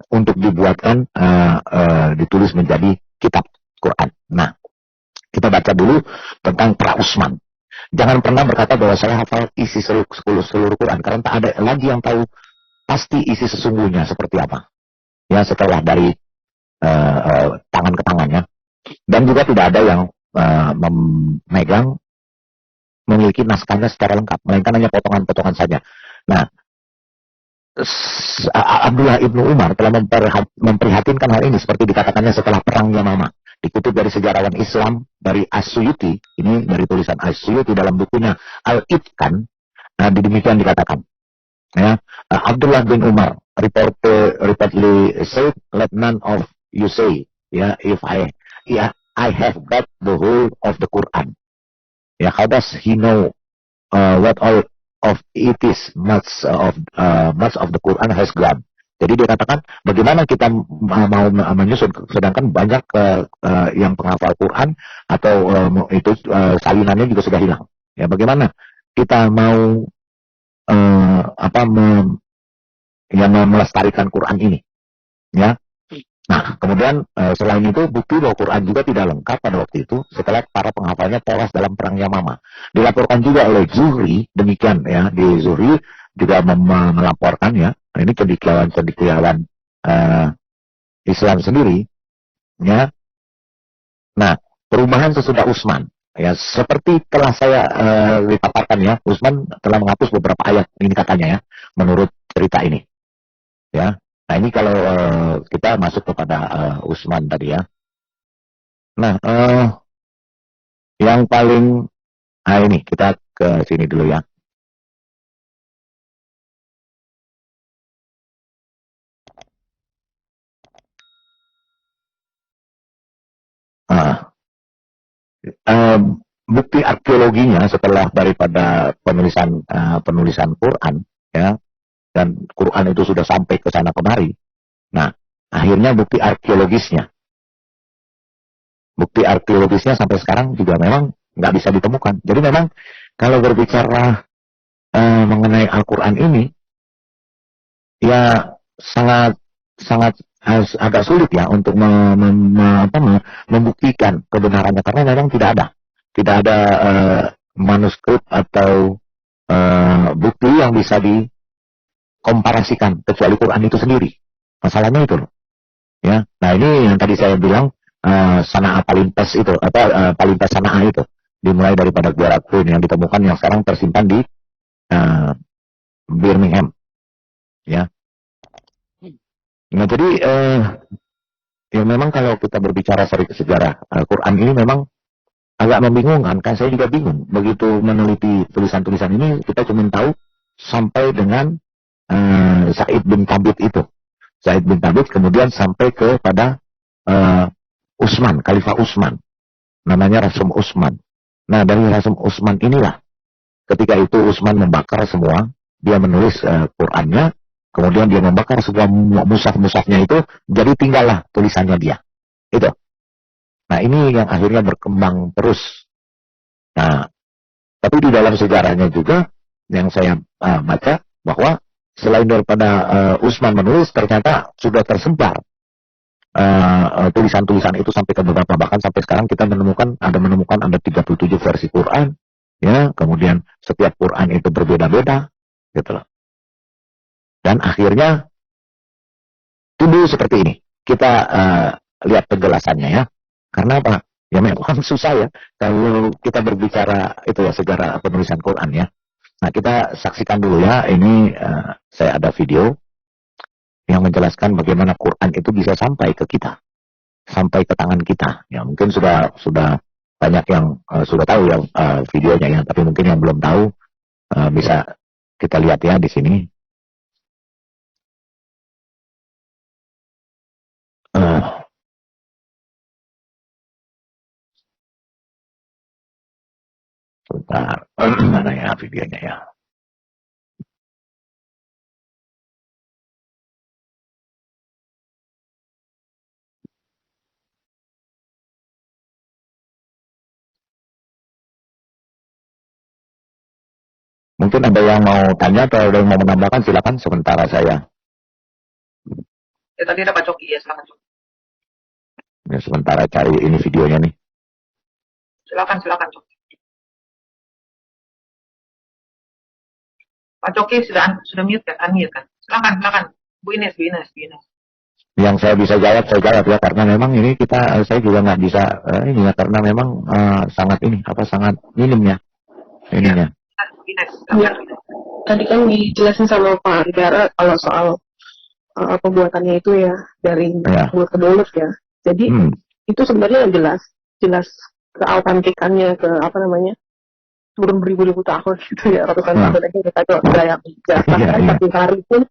A: untuk dibuatkan ditulis menjadi kitab Quran. Nah, kita baca dulu tentang pra Utsman. Jangan pernah berkata bahwa saya hafal isi seluruh Quran, karena tak ada lagi yang tahu pasti isi sesungguhnya seperti apa. Ya, setelah dari tangan ke tangannya. Dan juga tidak ada yang memiliki naskahnya secara lengkap, melainkan hanya potongan-potongan saja. Nah, Abdullah ibnu Umar telah memprihatinkan hal ini seperti dikatakannya setelah perang Yamamah. Dikutip dari sejarawan Islam dari As-Suyuti, ini dari tulisan As-Suyuti dalam bukunya Al-Itqan. Nah, demikian dikatakan. Ya, Abdullah bin Umar reportedly said, "Let none of you say, if I have got the whole of the Quran. How does he know what all of it is? Much of the Quran has gone." Jadi dia katakan, bagaimana kita mau menyusun, sedangkan banyak yang penghafal Quran atau itu salinannya juga sudah hilang. Ya, bagaimana kita mau melestarikan Quran ini? Ya. Nah, kemudian selain itu bukti bahwa Quran juga tidak lengkap pada waktu itu setelah para penghafalnya tewas dalam perang Yamamah. Dilaporkan juga oleh Zuhri, demikian ya, di Zuhri juga melaporkan ya, ini cendekiawan Islam sendiri ya. Nah, perubahan sesudah Utsman ya, seperti telah saya dipaparkan ya, Utsman telah menghapus beberapa ayat ini katanya ya, menurut cerita ini ya. Nah, ini kalau kita masuk kepada Utsman tadi ya. Nah, yang paling ini kita ke sini dulu ya. Bukti arkeologinya setelah daripada penulisan Quran ya, dan Quran itu sudah sampai ke sana kemari. Nah, akhirnya bukti arkeologisnya sampai sekarang juga memang nggak bisa ditemukan. Jadi memang kalau berbicara mengenai Al-Quran ini ya sangat agak sulit ya untuk membuktikan kebenarannya, karena memang tidak ada manuskrip atau bukti yang bisa dikomparasikan kecuali Quran itu sendiri. Masalahnya itu loh. Ya. Nah, ini yang tadi saya bilang Sana'a Palintas itu, Palintas Sana'a itu dimulai daripada Gua Queen yang ditemukan yang sekarang tersimpan di Birmingham. Ya. Nah, jadi ya memang kalau kita berbicara sejarah Quran ini memang agak membingungkan, kan saya juga bingung. Begitu meneliti tulisan-tulisan ini, kita cuma tahu sampai dengan Said bin Thabit itu. Said bin Thabit kemudian sampai kepada Utsman, Khalifah Utsman. Namanya Rasum Utsman. Nah, dari Rasum Utsman inilah ketika itu Utsman membakar semua, dia menulis Qur'annya, kemudian dia membakar semua mushaf-mushafnya itu, jadi tinggallah tulisannya dia. Itu. Nah, ini yang akhirnya berkembang terus. Nah, tapi di dalam sejarahnya juga yang saya baca bahwa selain daripada Utsman menulis, ternyata sudah tersebar tulisan-tulisan itu sampai ke beberapa, bahkan sampai sekarang kita menemukan ada 37 versi Quran, ya, kemudian setiap Quran itu berbeda-beda, gitu loh. Dan akhirnya timbul seperti ini. Kita lihat penjelasannya ya. Karena apa? Ya memang susah ya kalau kita berbicara itu ya sejarah penulisan Quran ya. Nah, kita saksikan dulu ya. Ini saya ada video yang menjelaskan bagaimana Quran itu bisa sampai ke kita, sampai ke tangan kita. Ya mungkin sudah banyak yang sudah tahu ya videonya ya, tapi mungkin yang belum tahu bisa kita lihat ya di sini. Sebentar, mana ya videonya ya? Mungkin ada yang mau tanya atau ada yang mau menambahkan, silakan sementara saya.
B: Ya tadi ada Pak Coki, ya silakan Coki.
A: Ya, sementara cari ini videonya nih.
B: Silakan Coki. Pak Coki sudah mute kan? Unmute kan? Silakan. Bu Ines.
A: Yang saya bisa jawab, saya jawab ya, karena memang ini saya juga nggak bisa ini ya, karena memang sangat minim ya ininya.
E: Ya, tadi kan dijelasin sama Pak Rigara kalau soal pembuatannya itu ya dari mulut ke mulut ya. Jadi itu sebenarnya jelas keautentikannya, ke apa namanya, turun beribu-ribu tahun gitu ya, ratusan tahun aja kita kayak bahkan satu hari pun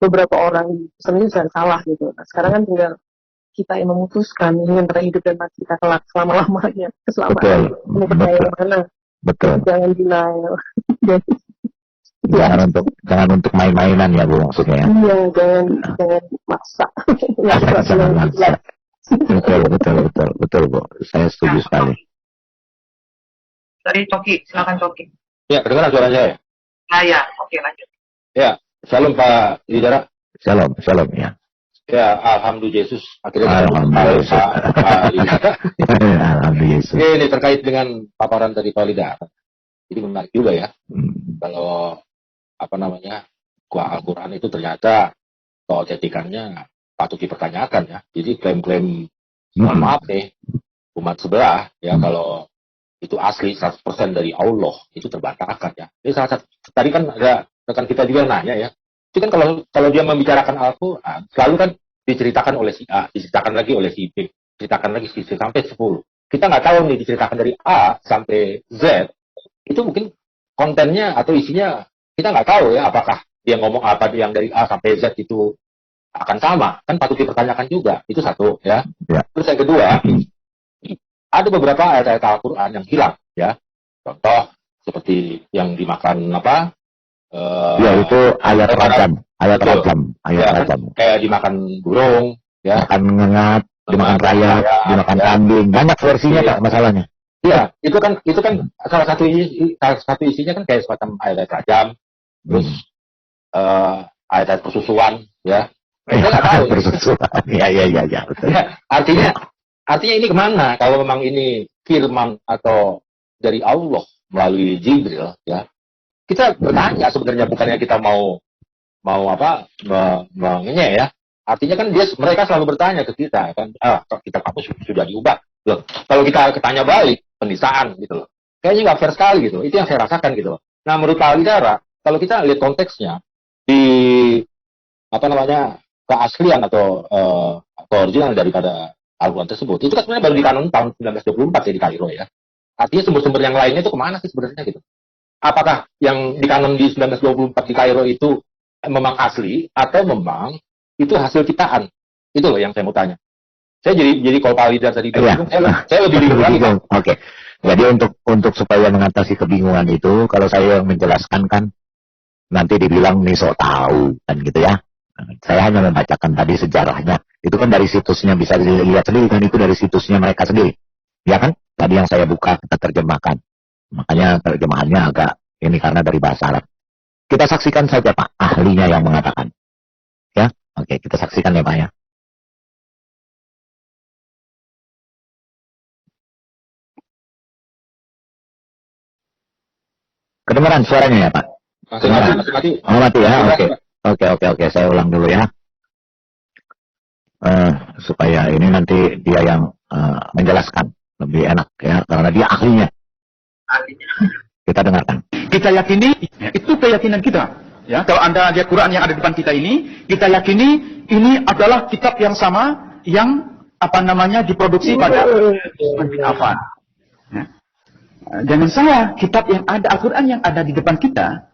E: beberapa orang sebenarnya bisa salah gitu. Nah, sekarang kan tinggal kita yang memutuskan ingin hidup dan mati kita kelak selama-lamanya, keselamatan mau percaya yang mana.
A: Betul.
E: Jangan denial.
A: Jangan untuk main-mainan ya Bu maksudnya ya.
E: Iya, jangan maksa.
A: Jangan maksa. Betul Bu. Saya setuju sekali.
B: Dari Coki, silakan Coki.
C: Ya, kedengaran suara saya?
B: Ya, oke lanjut.
C: Ya, shalom Pak Lidara.
A: Shalom ya.
C: Ya, alhamdulillah Yesus. Akhirnya
A: Alhamdulillah
C: Pak Lidara.
A: Alhamdulillah Yesus.
C: Ini terkait dengan paparan tadi Pak Lidara. Jadi menarik juga ya. Kalau Al-Quran itu ternyata keautentikannya patut dipertanyakan ya. Jadi klaim-klaim mohon maaf nih umat sebelah ya, kalau itu asli 100% dari Allah itu terbantahkan ya. Ini salah satu, tadi kan ada rekan kita juga nanya ya. Itu kan kalau dia membicarakan Al-Quran selalu kan diceritakan oleh si A, diceritakan lagi oleh si B, diceritakan lagi si C sampai 10. Kita nggak tahu nih diceritakan dari A sampai Z. Itu mungkin kontennya atau isinya kita nggak tahu ya, apakah dia ngomong apa yang dari A sampai Z itu akan sama, kan patut dipertanyakan juga. Itu satu ya. Terus yang kedua, ada beberapa ayat-ayat Al-Quran yang hilang ya. Contoh seperti yang dimakan
A: ya itu ayat rajam. Kayak
C: dimakan burung ya,
A: makan ngengat, dimakan rayap, dimakan kambing, banyak versinya Pak masalahnya.
C: Iya, itu kan salah satu isinya kan kayak semacam ayat rajam, terus ayat persusuan, ya. Kita nggak tahu.
A: Persusuan, ya.
C: Artinya ini kemana? Kalau memang ini firman atau dari Allah melalui Jibril, ya. Kita bertanya sebenarnya, bukannya kita mau mengenye ya. Artinya kan mereka selalu bertanya ke kita kan, kita kamu sudah diubah. Loh, kalau kita ketanya balik, penistaan gitu loh. Kayaknya nggak fair sekali gitu. Itu yang saya rasakan gitu loh. Nah, menurut Pak Lidara, kalau kita lihat konteksnya di keaslian atau original daripada Al-Quran tersebut, itu kan sebenarnya baru di kanon tahun 1924 ya di Kairo ya. Artinya sumber-sumber yang lainnya itu kemana sih sebenarnya gitu?
F: apakah yang ditanam di 1924 di Kairo itu memang asli atau memang itu hasil ciptaan? Itu loh yang saya mau tanya. Saya jadi kalau Pak Lidar tadi bingung, saya lebih bingung lagi.
A: Oke. Jadi untuk supaya mengatasi kebingungan itu, kalau saya menjelaskan kan nanti dibilang nih sok tahu kan gitu ya. Saya hanya membacakan tadi sejarahnya. Itu kan dari situsnya bisa dilihat sendiri kan, itu dari situsnya mereka sendiri. Ya kan? Tadi yang saya buka kita terjemahkan. Makanya terjemahannya agak ini karena dari bahasa Arab. Kita saksikan saja Pak, ahlinya yang mengatakan. Ya, oke, kita saksikan ya Pak ya. Kedengeran suaranya ya Pak?
F: Mati.
A: Oh mati ya, oke. Saya ulang dulu ya. Supaya ini nanti dia yang menjelaskan lebih enak ya, karena dia ahlinya. Kita dengarkan.
G: Kita yakini, itu keyakinan kita. Ya, kalau Anda lihat Quran yang ada di depan kita ini, kita yakini ini adalah kitab yang sama yang diproduksi pada bin Affan. Ya. Jangan salah, kitab yang ada, Al-Quran yang ada di depan kita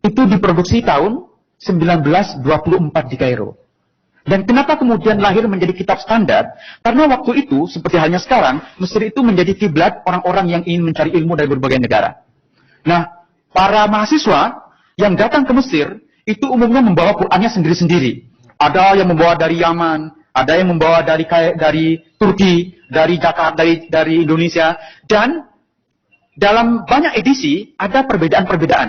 G: itu diproduksi tahun 1924 di Kairo. Dan kenapa kemudian lahir menjadi kitab standar? Karena waktu itu, seperti halnya sekarang, Mesir itu menjadi kiblat orang-orang yang ingin mencari ilmu dari berbagai negara. Nah, para mahasiswa yang datang ke Mesir, itu umumnya membawa Qurannya sendiri-sendiri. Ada yang membawa dari Yaman, ada yang membawa dari Turki, dari Jakarta, dari Indonesia. Dan dalam banyak edisi, ada perbedaan-perbedaan.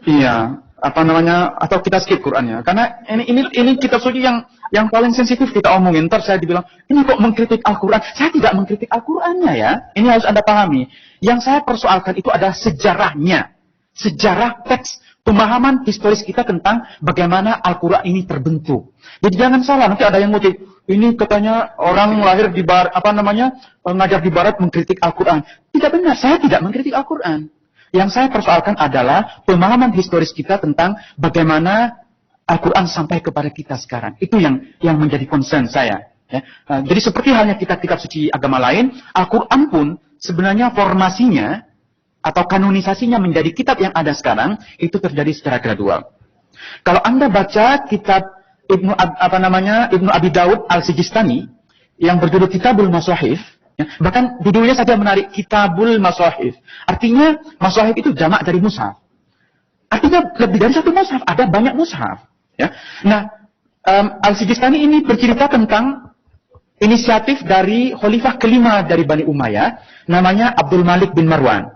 G: Iya. Atau kita skip Qurannya, karena ini kitab suci yang paling sensitif kita omongin. Ntar saya dibilang ini kok mengkritik Al-Quran. Saya tidak mengkritik Al-Qurannya ya, ini harus Anda pahami. Yang saya persoalkan itu adalah sejarahnya, sejarah teks, pemahaman historis kita tentang bagaimana Al-Quran ini terbentuk. Jadi jangan salah, nanti ada yang ngutip ini katanya orang lahir di barat, ngajar di barat mengkritik Al-Quran. Tidak benar, saya tidak mengkritik Al-Quran. Yang saya persoalkan adalah pemahaman historis kita tentang bagaimana Al-Quran sampai kepada kita sekarang. Itu yang menjadi concern saya. Ya. Jadi seperti halnya kitab-kitab suci agama lain, Al-Quran pun sebenarnya formasinya atau kanonisasinya menjadi kitab yang ada sekarang, itu terjadi secara gradual. Kalau Anda baca kitab Ibnu Abi Daud Al-Sijistani, yang berjudul Kitabul Masahif, ya, bahkan judulnya saja menarik, Kitabul Masahif. Artinya, Masahif itu jamak dari mushaf. Artinya lebih dari satu mushaf, ada banyak mushaf. Ya. Nah, Al-Sijistani ini bercerita tentang inisiatif dari khalifah kelima dari Bani Umayyah, namanya Abdul Malik bin Marwan.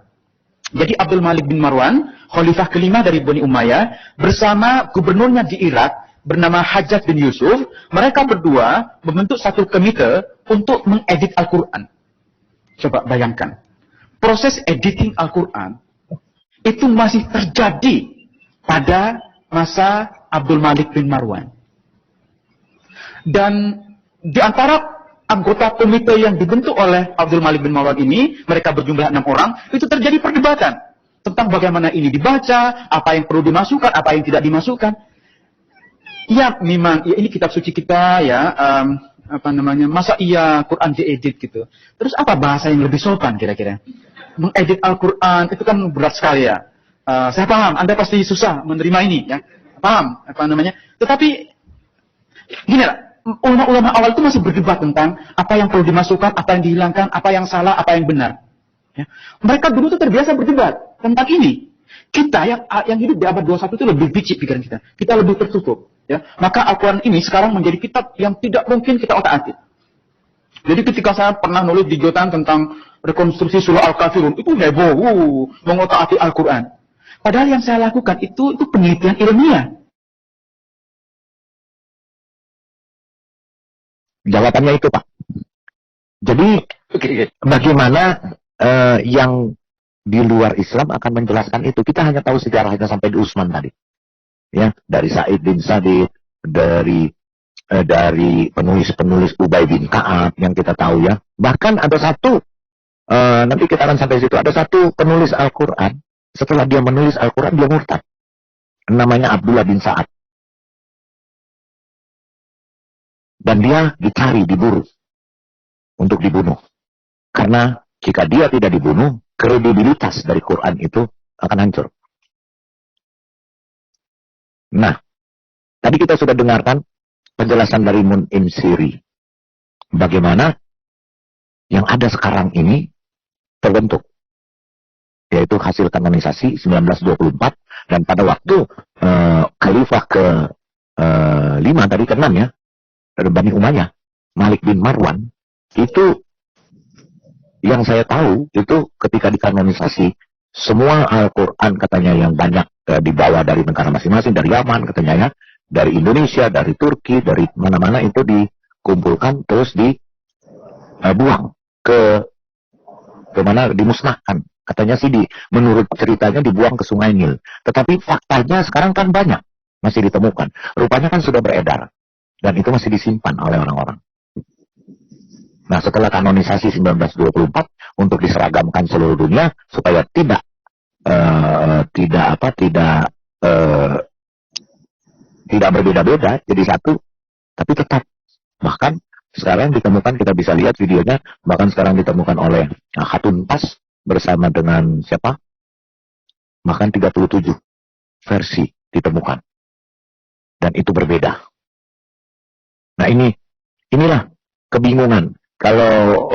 G: Jadi Abdul Malik bin Marwan, khalifah kelima dari Bani Umayyah, bersama gubernurnya di Irak, bernama Hajjaj bin Yusuf, mereka berdua membentuk satu komite untuk mengedit Al-Quran. Coba bayangkan, proses editing Al-Quran itu masih terjadi pada masa Abdul Malik bin Marwan. Dan di antara anggota komite yang dibentuk oleh Abdul Malik bin Marwan ini, mereka berjumlah 6 orang, itu terjadi perdebatan tentang bagaimana ini dibaca, apa yang perlu dimasukkan, apa yang tidak dimasukkan. Ya, memang ya, ini kitab suci kita ya, masa iya Quran diedit gitu. Terus apa bahasa yang lebih sopan kira-kira? Mengedit Al-Quran itu kan berat sekali ya. Saya paham, Anda pasti susah menerima ini ya. Paham Tetapi gini lah, ulama-ulama awal itu masih berdebat tentang apa yang perlu dimasukkan, apa yang dihilangkan, apa yang salah, apa yang benar. Ya. Mereka dulu tuh terbiasa berdebat tentang ini. Kita yang hidup di abad 21 itu lebih bicik pikiran kita. Kita lebih tertutup. Ya. Maka Al-Quran ini sekarang menjadi kitab yang tidak mungkin kita otak-atik. Jadi ketika saya pernah nulis di Jotan tentang rekonstruksi surah Al-Kafirun, itu heboh, mengotak-atik Al-Quran. Padahal yang saya lakukan itu penelitian ilmiah.
A: Jawabannya itu Pak. Jadi bagaimana yang di luar Islam akan menjelaskan itu? Kita hanya tahu sejarahnya sampai di Utsman tadi. Ya, dari Said bin Sabit, dari penulis-penulis Ubay bin Ka'ab yang kita tahu ya. Bahkan ada satu, nanti kita akan sampai situ, ada satu penulis Al-Quran, setelah dia menulis Al-Quran, dia murtad. Namanya Abdullah bin Sa'ad. Dan dia dicari, diburu untuk dibunuh. Karena jika dia tidak dibunuh, kredibilitas dari Quran itu akan hancur. Nah, tadi kita sudah dengarkan penjelasan dari Mun'im Siri. Bagaimana yang ada sekarang ini terbentuk. Yaitu hasil kanonisasi 1924. Dan pada waktu Khalifah ke-5 tadi ke-6 ya, dari Bani Umayyah, Malik bin Marwan, itu yang saya tahu itu ketika dikanonisasi, semua Al-Quran katanya yang banyak dibawa dari negara masing-masing, dari Yaman katanya ya, dari Indonesia, dari Turki, dari mana-mana itu dikumpulkan terus dibuang ke mana, dimusnahkan. Katanya sih menurut ceritanya dibuang ke Sungai Nil. Tetapi faktanya sekarang kan banyak masih ditemukan. Rupanya kan sudah beredar dan itu masih disimpan oleh orang-orang. Nah, setelah kanonisasi 1924 untuk diseragamkan seluruh dunia supaya tidak berbeda-beda jadi satu, tapi tetap bahkan sekarang ditemukan, kita bisa lihat videonya, bahkan sekarang ditemukan oleh Khatun Tas bersama dengan siapa? Bahkan 37 versi ditemukan. Dan itu berbeda. Nah, inilah kebingungan. Kalau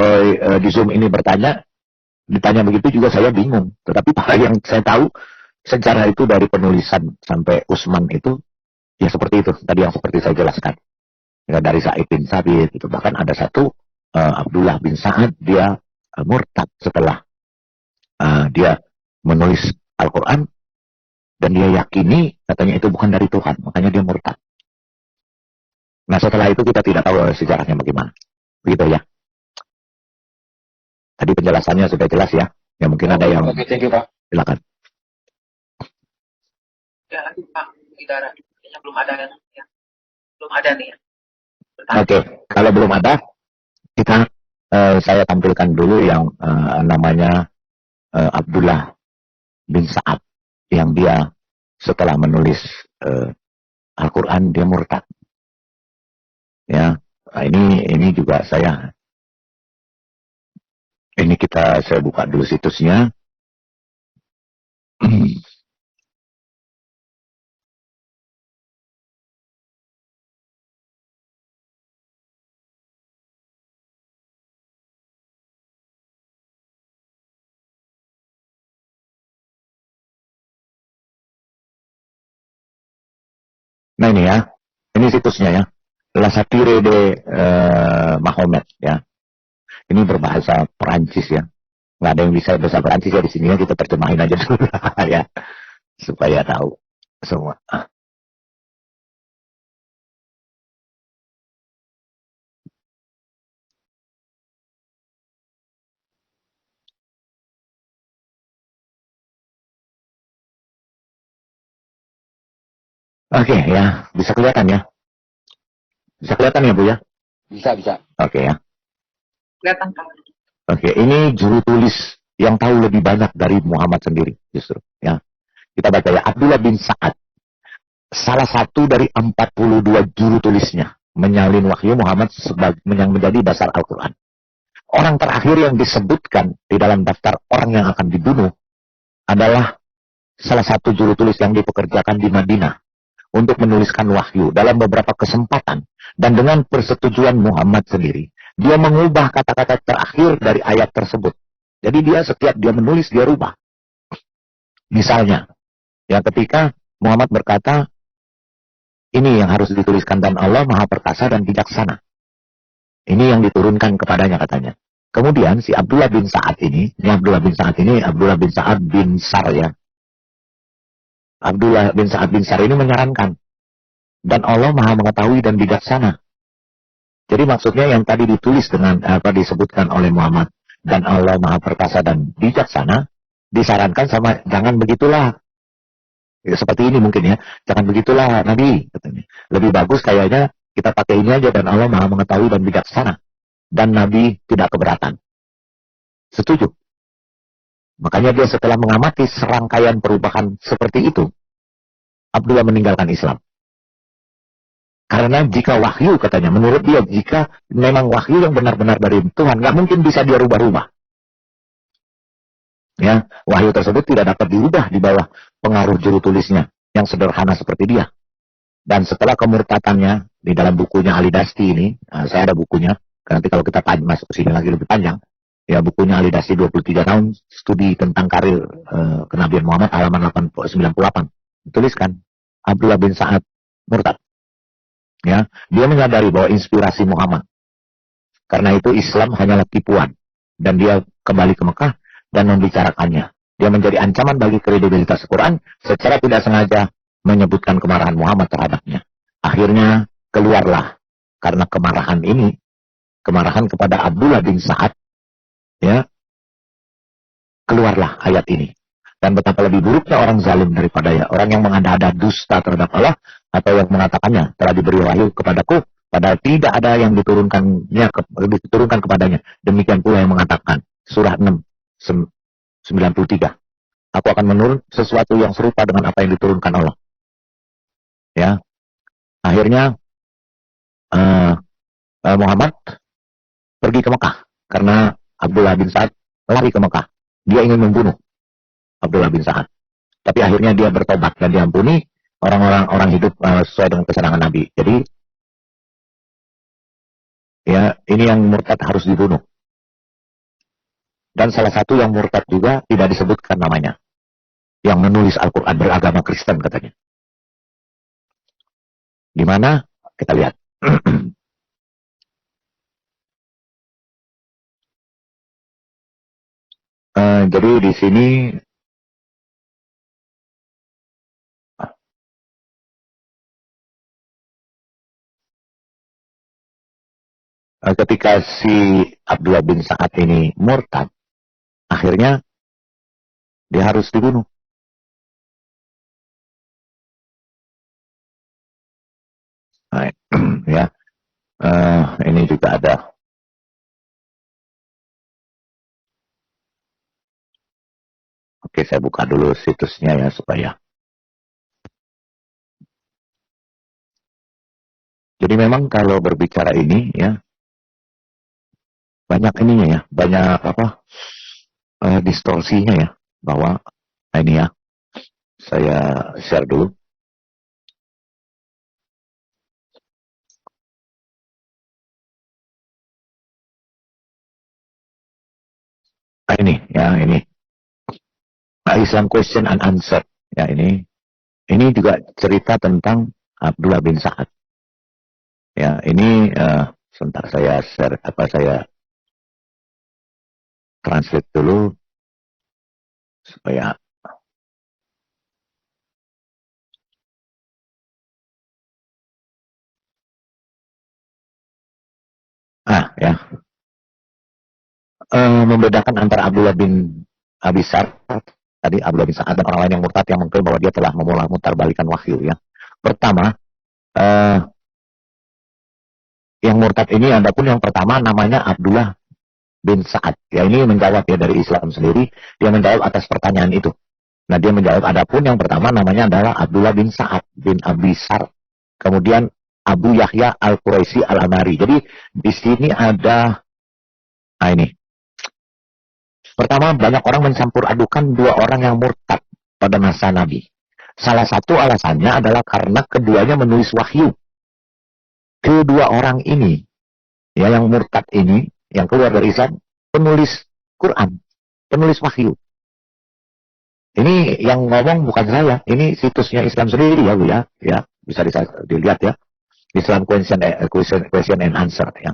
A: di Zoom ini ditanya begitu juga saya bingung. Tetapi yang saya tahu sejarah itu dari penulisan sampai Utsman itu ya seperti itu. Tadi yang seperti saya jelaskan. Ya, dari Sa'id bin Sabit itu, bahkan ada satu Abdullah bin Sa'ad, dia murtad setelah dia menulis Al-Quran dan dia yakini katanya itu bukan dari Tuhan, makanya dia murtad. Nah, setelah itu kita tidak tahu sejarahnya bagaimana. Begitu ya. Tadi penjelasannya sudah jelas ya. Ya mungkin ada yang
F: thank you, Pak.
A: Silakan.
B: Ya lagi Pak, tidak ada. Kayaknya belum ada ya. Belum ada nih ya.
A: Oke, kalau belum ada, saya tampilkan dulu yang namanya Abdullah bin Sa'ad, yang dia setelah menulis Al-Quran dia murtad. Ya, nah ini juga saya buka dulu situsnya. Nah ini ya, ini situsnya ya, La Satire de Mahomet ya. Ini berbahasa Perancis ya. Nggak ada yang bisa bahasa Perancis ya di sini ya, kita terjemahin aja dulu ya, supaya tahu semua. Oke ya, bisa kelihatan ya. Bisa kelihatan ya Bu ya?
F: Bisa.
A: Oke ya.
B: Kelihatan Pak.
A: Oke, ini juru tulis yang tahu lebih banyak dari Muhammad sendiri justru ya. Kita baca ya, Abdullah bin Sa'ad, salah satu dari 42 juru tulisnya, menyalin wahyu Muhammad yang menjadi dasar Al-Quran. Orang terakhir yang disebutkan di dalam daftar orang yang akan dibunuh adalah salah satu juru tulis yang dipekerjakan di Madinah untuk menuliskan wahyu dalam beberapa kesempatan, dan dengan persetujuan Muhammad sendiri, dia mengubah kata-kata terakhir dari ayat tersebut. Jadi setiap dia menulis, dia rubah. Misalnya, ya ketika Muhammad berkata, ini yang harus dituliskan, dan Allah Maha Perkasa dan Bijaksana. Ini yang diturunkan kepadanya katanya. Kemudian si Abdullah bin Sa'ad ini Abdullah bin Sa'ad bin Sar ya. Abdullah bin Sa'ad bin Sar ini menyarankan, dan Allah Maha Mengetahui dan Bijaksana. Jadi maksudnya yang tadi ditulis dengan disebutkan oleh Muhammad, dan Allah Maha Perkasa dan Bijaksana, disarankan sama jangan begitulah. Ya, seperti ini mungkin ya, jangan begitulah Nabi katanya. Lebih bagus kayaknya kita pakai ini aja, dan Allah Maha Mengetahui dan Bijaksana. Dan Nabi tidak keberatan. Setuju. Makanya dia setelah mengamati serangkaian perubahan seperti itu, Abdullah meninggalkan Islam. Karena jika wahyu, katanya, menurut dia, jika memang wahyu yang benar-benar dari Tuhan, nggak mungkin bisa dia rubah-rubah. Ya, wahyu tersebut tidak dapat diubah di bawah pengaruh juru tulisnya yang sederhana seperti dia. Dan setelah kemurtadannya di dalam bukunya Ali Dasti ini, saya ada bukunya. Nanti kalau kita masuk ke sini lagi lebih panjang, ya bukunya Ali Dasti 23 tahun studi tentang karir kenabian Muhammad halaman 98. Tuliskan Abdullah bin Sa'ad murtad. Ya, dia menyadari bahwa inspirasi Muhammad. Karena itu Islam hanyalah tipuan dan dia kembali ke Mekah dan membicarakannya. Dia menjadi ancaman bagi kredibilitas Quran secara tidak sengaja menyebutkan kemarahan Muhammad terhadapnya. Akhirnya keluarlah karena kemarahan ini, kemarahan kepada Abdullah bin Sa'ad, ya, keluarlah ayat ini. Dan betapa lebih buruknya orang zalim daripada ya orang yang mengada-ada dusta terhadap Allah atau yang mengatakannya telah diberi wahyu kepadaku padahal tidak ada yang diturunkan kepadanya. Demikian pula yang mengatakan surah 6:93. Aku akan menurun sesuatu yang serupa dengan apa yang diturunkan Allah. Ya. Akhirnya Muhammad pergi ke Mekah karena Abdullah bin Sa'ad lari ke Mekah. Dia ingin membunuh Abdullah bin Sa'ad. Tapi akhirnya dia bertobat dan diampuni orang hidup sesuai dengan kesenangan Nabi. Jadi ya, ini yang murtad harus dibunuh. Dan salah satu yang murtad juga tidak disebutkan namanya. Yang menulis Al-Quran beragama Kristen katanya. Di mana? Kita lihat. Jadi di sini ketika si Abdullah bin Sa'ad ini murtad, akhirnya dia harus dibunuh. Nah, ya, ini juga ada. Oke, saya buka dulu situsnya ya supaya. Jadi memang kalau berbicara ini ya banyak ininya ya, banyak distorsinya ya, bahwa ini ya, saya share dulu. Ini ya, ini Islam Question and Answer ya, ini juga cerita tentang Abdullah bin Sa'ad ya. Ini sebentar saya share, saya translate dulu supaya ya, membedakan antara Abdullah bin Abi Sa'ad tadi, Abdullah bin Sa'ad dan orang lain yang murtad yang mengklaim bahwa dia telah memutar-balikan wahyu ya. Pertama, yang murtad ini adapun yang pertama namanya Abdullah bin Sa'ad. Ya, ini menjawab ya dari Islam sendiri, dia menjawab atas pertanyaan itu. Nah, dia menjawab adapun yang pertama namanya adalah Abdullah bin Sa'ad bin Abi Sar. Kemudian Abu Yahya Al-Quraisy Al-Amari. Jadi di sini ada ini. Pertama, banyak orang mencampur adukan dua orang yang murtad pada masa Nabi. Salah satu alasannya adalah karena keduanya menulis wahyu. Kedua orang ini, ya, yang murtad ini, yang keluar dari Islam, penulis Quran, penulis wahyu. Ini yang ngomong bukan saya, ini situsnya Islam sendiri ya, Bu ya, bisa dilihat ya, Islam Question and Answer ya.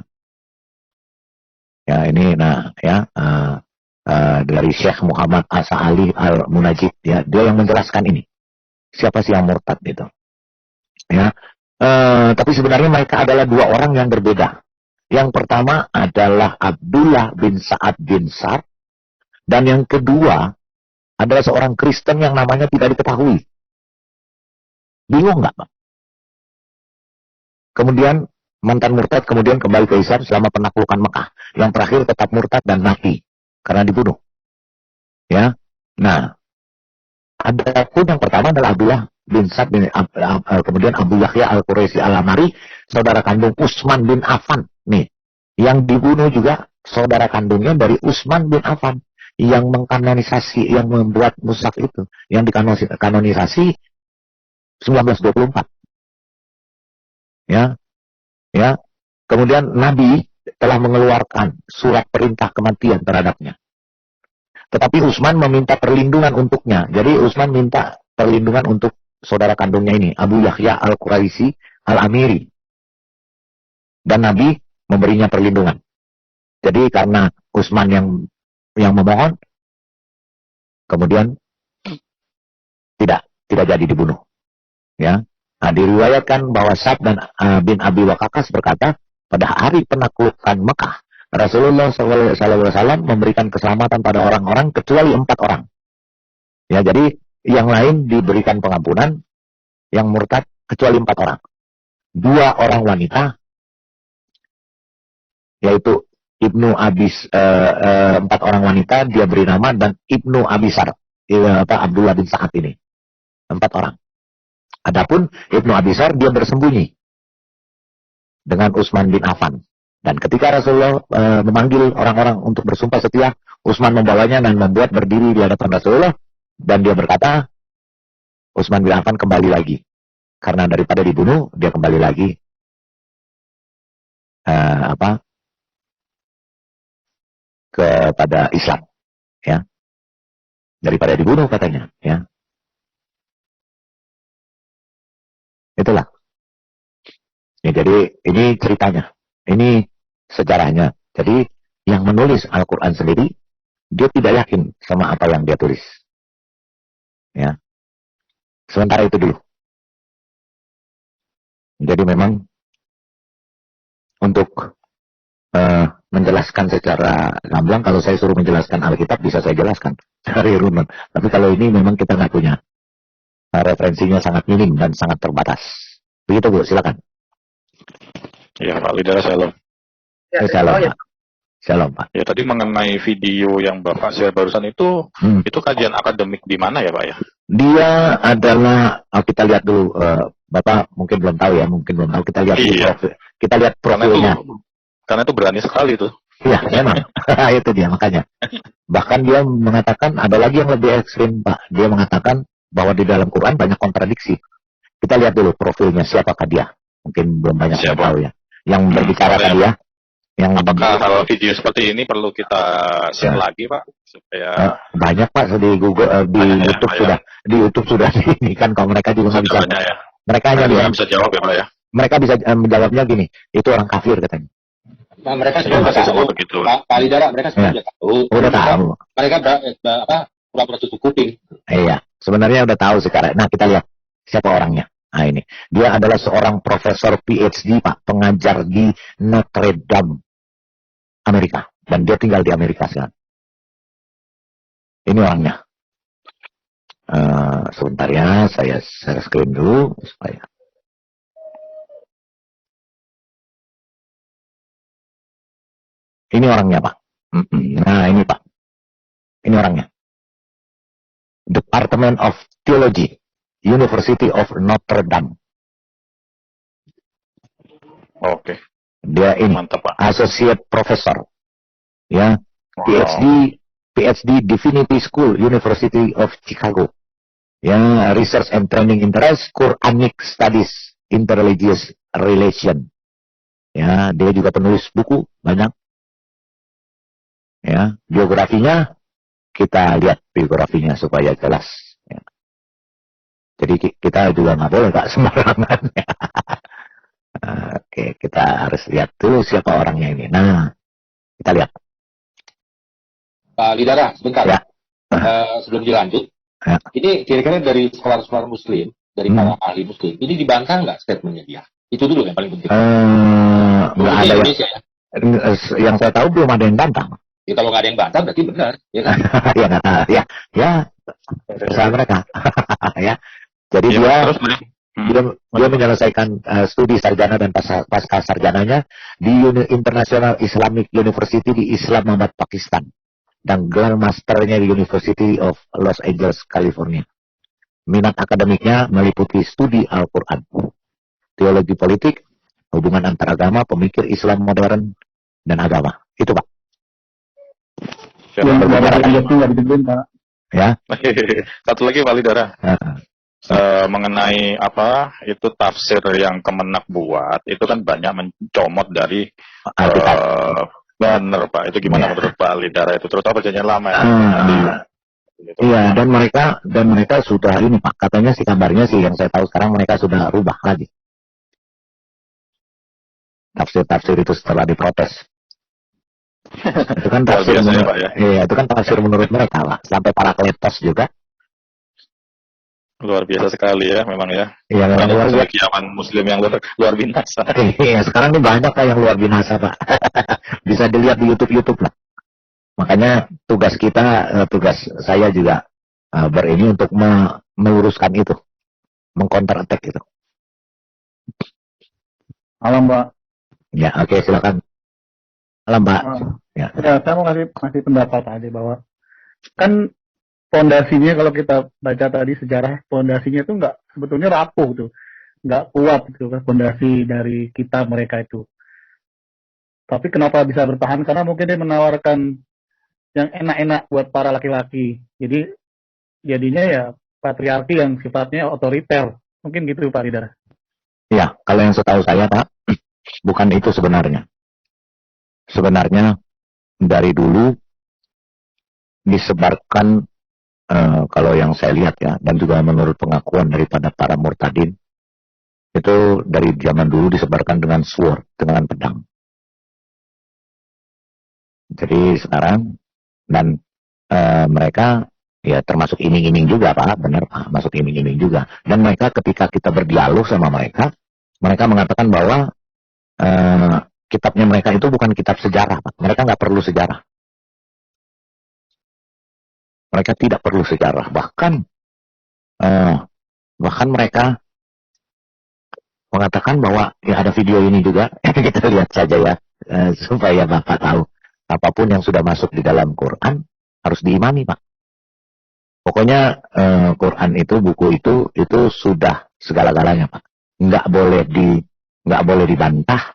A: Ya, ini dari Syekh Muhammad As-Sa'ali Al-Munajid ya, dia yang menjelaskan ini. Siapa sih yang murtad itu? Ya. Tapi sebenarnya mereka adalah dua orang yang berbeda. Yang pertama adalah Abdullah bin Sa'ad bin Sa'ad, dan yang kedua adalah seorang Kristen yang namanya tidak diketahui. Bingung nggak, Pak? Kemudian mantan murtad, kemudian kembali ke Islam selama penaklukan Mekah. Yang terakhir tetap murtad dan mati karena dibunuh. Ya, nah, ada pun yang pertama adalah Abdullah bin Sa'ad bin kemudian Abu Yahya Al-Quraisy Al-Amari, saudara kandung Utsman bin Affan. Nih, yang dibunuh juga saudara kandungnya dari Utsman bin Affan. yang mengkanonisasi, yang membuat mushaf itu, yang dikanonisasi 1924. Ya, ya. Kemudian Nabi telah mengeluarkan surat perintah kematian terhadapnya. Tetapi Utsman meminta perlindungan untuknya. Jadi Utsman minta perlindungan untuk saudara kandungnya ini, Abu Yahya Al-Quraisi Al-Amiri. Dan Nabi memberinya perlindungan. Jadi karena Utsman yang memohon, kemudian tidak jadi dibunuh. Ya. Nah, diriwayatkan bahwa Sa'd bin Abi Waqqas berkata, pada hari penaklukan Mekah, Rasulullah SAW memberikan keselamatan pada orang-orang kecuali 4 orang. Ya, jadi yang lain diberikan pengampunan, yang murtad kecuali 4 orang. 2 orang wanita, yaitu Ibnu Abis, 4 orang wanita dia beri nama, dan Ibnu Abisar, Abdullah bin Sa'ad ini. 4 orang. Adapun Ibnu Abisar dia bersembunyi dengan Utsman bin Affan. Dan ketika Rasulullah memanggil orang-orang untuk bersumpah setia, Utsman membawanya dan membuat berdiri di hadapan Rasulullah, dan dia berkata, Utsman bin Affan kembali lagi. Karena daripada dibunuh, dia kembali lagi kepada Islam, ya. Daripada dibunuh katanya, ya. Itulah. Ya, jadi ini ceritanya. Ini sejarahnya. Jadi yang menulis Al-Quran sendiri, dia tidak yakin sama apa yang dia tulis. Ya. Sementara itu dulu. Jadi memang untuk menjelaskan secara gamblang, kalau saya suruh menjelaskan Alkitab bisa saya jelaskan dari runut. Tapi kalau ini memang kita nggak punya. Referensinya sangat minim dan sangat terbatas. Begitu Bu, silakan.
H: Ya Pak Lidara, shalom.
B: Ya,
A: Shalom,
B: ya.
A: Pak. Shalom, Pak.
H: Ya tadi mengenai video yang Bapak share barusan itu kajian akademik di mana ya Pak ya?
A: Dia adalah, kita lihat dulu, Bapak mungkin belum tahu ya, kita lihat profil, kita lihat profilnya.
H: Karena itu berani sekali tuh.
A: Iya, memang. Itu dia, makanya. Bahkan dia mengatakan, ada lagi yang lebih ekstrim, Pak. Dia mengatakan bahwa di dalam Quran banyak kontradiksi. Kita lihat dulu profilnya, siapakah dia. Mungkin belum banyak yang tahu ya. Yang berbicara tadi ya.
H: Apakah hal video seperti ini perlu kita share lagi Pak? Supaya
A: banyak Pak, di Google, di YouTube sudah. Di YouTube sudah ini kan, kalau mereka juga nggak bisa.
H: Ya.
A: Mereka hanya
H: bisa jawab ya Pak ya.
A: Mereka bisa menjawabnya gini, itu orang kafir katanya.
F: Nah, mereka sudah tahu begitu. Pak Lidara, mereka sudah tahu.
A: Udah tahu.
F: Mereka pura-pura tutup kuping.
A: Iya, sebenarnya udah tahu sekarang. Nah, kita lihat siapa orangnya. Nah, ini. Dia adalah seorang profesor PhD, Pak, pengajar di Notre Dame, Amerika. Dan dia tinggal di Amerika sekarang. Ini orangnya. Sebentar ya, saya share screen dulu supaya. Ini orangnya, Pak. Nah, ini, Pak. Ini orangnya. Department of Theology, University of Notre Dame.
H: Oke.
A: Dia ini,
H: mantap, Pak.
A: Associate Professor. Ya, PhD Divinity School, University of Chicago. Ya, Research and Training Interest, Quranic Studies, Interreligious Relation. Ya, dia juga penulis buku banyak. Ya, biografinya kita lihat biografinya supaya jelas. Ya. Jadi kita juga nggak boleh nggak sembarangan. Ya. Oke, kita harus lihat dulu siapa orangnya ini. Nah, kita lihat.
F: Pak Lidara, sebentar.
A: Ya.
F: Sebelum dilanjut,
A: ya.
F: Ini kira-kira dari sekolah-sekolah Muslim, dari para ahli Muslim, ini dibantah nggak statementnya dia? Itu dulu yang paling penting.
A: Nggak ada
F: Indonesia,
A: yang saya tahu belum ada yang bantah.
F: Ya, kalau nggak ada yang bantah berarti benar, ya kan?
A: ya, usaha mereka, ya. Jadi
H: Ya,
A: dia menyelesaikan studi sarjana dan pasca sarjananya di International Islamic University di Islamabad, Pakistan, dan gelar masternya di University of Los Angeles, California. Minat akademiknya meliputi studi Al-Quran, teologi politik, hubungan antaragama, pemikir Islam modern, dan agama. Itu, Pak.
H: Siapa
G: Yang
H: berbicara?
G: nggak ada ayatnya nggak ditungguin Pak.
A: Ya.
H: Satu lagi Pak Lidara. Mengenai apa itu tafsir yang Kemenak buat itu kan banyak mencomot dari benar Pak, itu gimana menurut Pak Lidara itu terutama perjanjian lama ya? Iya,
A: dan mereka sudah ini Pak, katanya sih kabarnya sih yang saya tahu sekarang mereka sudah rubah lagi tafsir itu setelah diprotes. Itu kan tafsir menurut,
H: Pak, ya?
A: Iya, itu kan tafsir menurut mereka Pak, sampai para kletos juga.
H: Luar biasa sekali ya, memang ya.
A: Iya, memang luar biasa.
H: Kiaman Muslim yang luar binasa.
A: Iya, sekarang ini banyak Pak yang luar binasa Pak. Bisa dilihat di YouTube lah. Makanya tugas saya juga berini untuk meluruskan itu, mengcounter attack itu.
G: Malam Pak.
A: Ya, oke, silakan. Malam Pak.
G: Ya, saya mau kasih pendapat tadi bahwa kan fondasinya kalau kita baca tadi sejarah fondasinya itu nggak sebetulnya rapuh tuh, nggak kuat gitu kan fondasi dari kita mereka itu. Tapi kenapa bisa bertahan? Karena mungkin dia menawarkan yang enak-enak buat para laki-laki. Jadi jadinya ya patriarki yang sifatnya otoriter. Mungkin gitu Pak Lidara.
A: Ya, kalau yang setahu saya Pak, bukan itu sebenarnya. Sebenarnya dari dulu disebarkan kalau yang saya lihat ya, dan juga menurut pengakuan daripada para murtadin, itu dari zaman dulu disebarkan dengan sword, dengan pedang. Jadi sekarang, dan mereka ya termasuk iming-iming juga Pak, benar Pak, masuk iming-iming juga. Dan mereka ketika kita berdialog sama mereka mengatakan bahwa kitabnya mereka itu bukan kitab sejarah Pak. Mereka nggak perlu sejarah. Mereka tidak perlu sejarah, bahkan mereka mengatakan bahwa ya ada video ini juga, kita lihat saja ya, supaya Bapak tahu, apapun yang sudah masuk di dalam Quran harus diimani Pak. Pokoknya Quran itu, buku itu sudah segala-galanya Pak. Nggak boleh dibantah,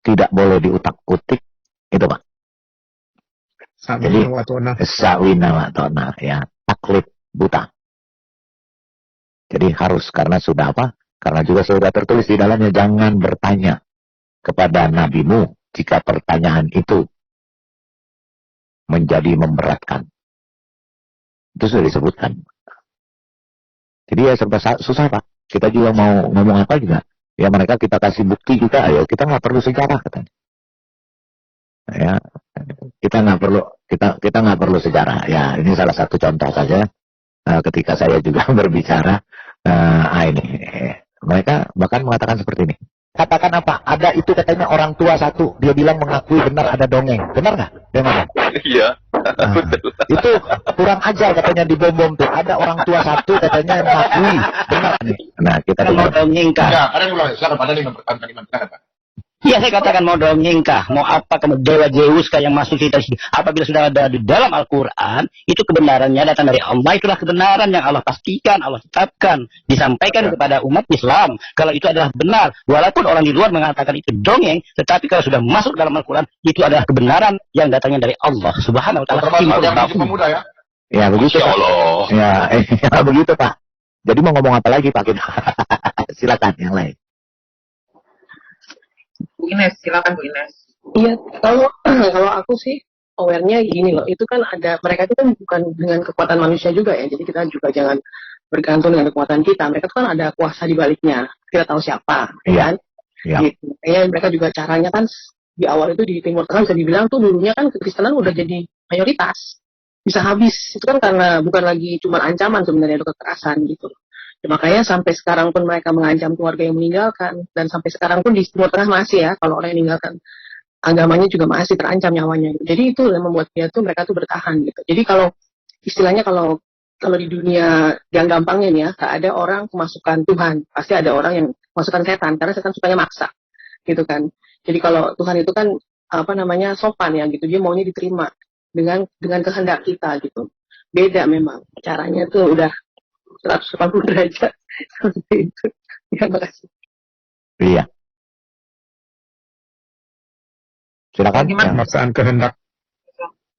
A: tidak boleh diutak-utik, itu Pak. Jadi sawina watona ya, taklid buta. Jadi harus, karena sudah apa? Karena juga sudah tertulis di dalamnya, jangan bertanya kepada nabimu jika pertanyaan itu menjadi memberatkan. Itu sudah disebutkan. Jadi ya serba susah Pak. Kita juga mau ngomong apa juga, ya mereka kita kasih bukti juga, ayo kita nggak perlu sejarah katanya. Ya, kita nggak perlu sejarah. Ya, ini salah satu contoh saja. Ketika saya juga berbicara, ini mereka bahkan mengatakan seperti ini. Katakan apa? Ada itu katanya orang tua satu, dia bilang mengakui benar ada dongeng. Benar nggak? Dengar?
H: Iya.
A: Itu kurang ajar katanya di bom tuh. Ada orang tua satu katanya mengakui benar nih. Nah, kita
I: mau dongeng kah?
F: Ya, karena ulang, silakan pada lima pertanyaan Pak.
I: Iya, saya katakan mau dongeng kah? Mau apa? Dewa Zeus kah yang masuk kita? Apabila sudah ada di dalam Al-Quran, itu kebenarannya datang dari Allah. Itulah kebenaran yang Allah pastikan, Allah tetapkan, disampaikan kepada umat Islam. Kalau itu adalah benar, walaupun orang di luar mengatakan itu dongeng, tetapi kalau sudah masuk dalam Al-Quran, itu adalah kebenaran yang datangnya dari Allah Subhanahu Wa Taala.
F: Pemuda ya?
A: Ya begitu Pak. Ya begitu Pak. Jadi mau ngomong apa lagi Pak kita? Silakan yang lain.
B: Bu Ines, silakan Bu Ines.
E: Iya, kalau aku sih aware-nya gini loh, itu kan ada, mereka itu kan bukan dengan kekuatan manusia juga ya, jadi kita juga jangan bergantung dengan kekuatan kita. Mereka itu kan ada kuasa di baliknya, kita tahu siapa, kan? Iya. Gitu. Kayaknya mereka juga caranya kan di awal itu di Timur Tengah bisa dibilang tuh dulunya kan kekristenan udah jadi mayoritas, bisa habis. Itu kan karena bukan lagi cuma ancaman sebenarnya, itu kekerasan gitu. Ya, makanya sampai sekarang pun mereka mengancam keluarga yang meninggalkan, dan sampai sekarang pun di Timur Tengah masih ya, kalau orang yang meninggalkan agamanya juga masih terancam nyawanya. Jadi itu yang membuat mereka tuh bertahan gitu. Jadi kalau istilahnya kalau di dunia yang gampangnya nih ya, tak ada orang kemasukan Tuhan, pasti ada orang yang kemasukan setan, karena setan sukanya maksa, gitu kan. Jadi kalau Tuhan itu kan sopan ya gitu, dia maunya diterima dengan kehendak kita gitu. Beda memang caranya tuh udah 180 derajat seperti itu. Ya, makasih.
A: Iya. Silakan.
B: Gimana?
J: Pemaksaan kehendak.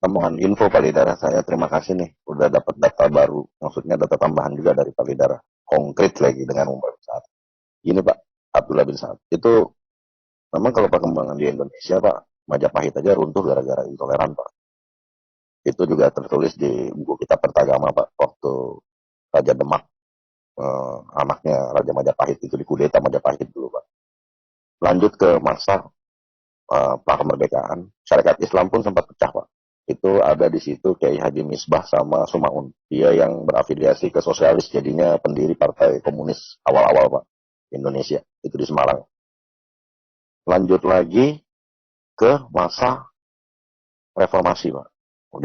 C: tambahan info Pak Lidara, saya terima kasih nih udah dapat data baru, maksudnya data tambahan juga dari Pak Lidara, konkret lagi dengan Umar bin Saad. Gini Pak, Abdullah bin Saad itu memang kalau perkembangan di Indonesia Pak, Majapahit aja runtuh gara-gara intoleran Pak. Itu juga tertulis di buku kitab Pertagama Pak, waktu Raja Demak, anaknya Raja Majapahit itu dikudeta Majapahit dulu Pak. Lanjut ke masa pra kemerdekaan, syarikat Islam pun sempat pecah Pak. Itu ada di situ Kiai Haji Misbah sama Sumaun. Dia yang berafiliasi ke sosialis, jadinya pendiri Partai Komunis awal-awal Pak, Indonesia. Itu di Semarang. Lanjut lagi ke masa reformasi Pak.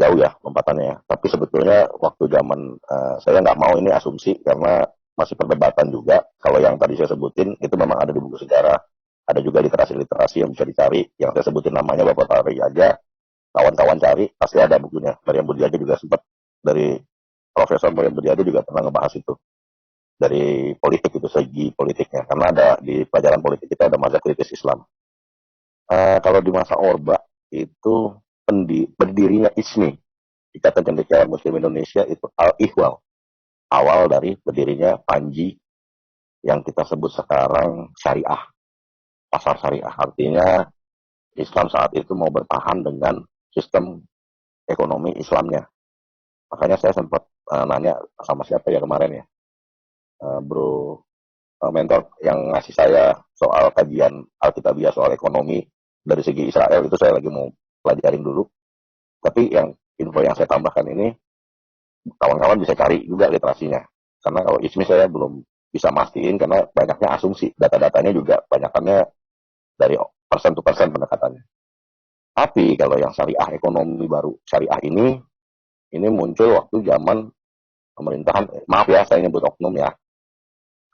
C: Jauh ya lompatannya ya. Tapi sebetulnya waktu zaman, saya nggak mau ini asumsi karena masih perdebatan juga. Kalau yang tadi saya sebutin itu memang ada di buku sejarah. Ada juga literasi-literasi yang bisa dicari. Yang saya sebutin namanya Bapak Tari aja. Kawan-kawan cari, pasti ada bukunya. Maryam Budiaja juga sempat, dari Profesor Maryam Budiaja juga pernah ngebahas itu. Dari politik itu, segi politiknya. Karena ada di pelajaran politik kita ada mazhab kritis Islam. Kalau di masa Orba, itu berdirinya ISMI, Ikatan Cendekiawan Muslim Indonesia, itu Al-Ihwal. Awal dari berdirinya Panji, yang kita sebut sekarang syariah. Pasar syariah. Artinya, Islam saat itu mau bertahan dengan sistem ekonomi Islamnya. Makanya saya sempat nanya sama siapa ya kemarin ya, bro mentor yang ngasih saya soal kajian Alkitabiah soal ekonomi dari segi Israel, itu saya lagi mau pelajarin dulu. Tapi yang info yang saya tambahkan ini, kawan-kawan bisa cari juga literasinya. Karena kalau ISMI saya belum bisa mastiin karena banyaknya asumsi. Data-datanya juga banyakannya dari persen to persen pendekatannya. Tapi kalau yang syariah ekonomi baru syariah ini muncul waktu zaman pemerintahan, maaf ya saya nyebut oknum ya.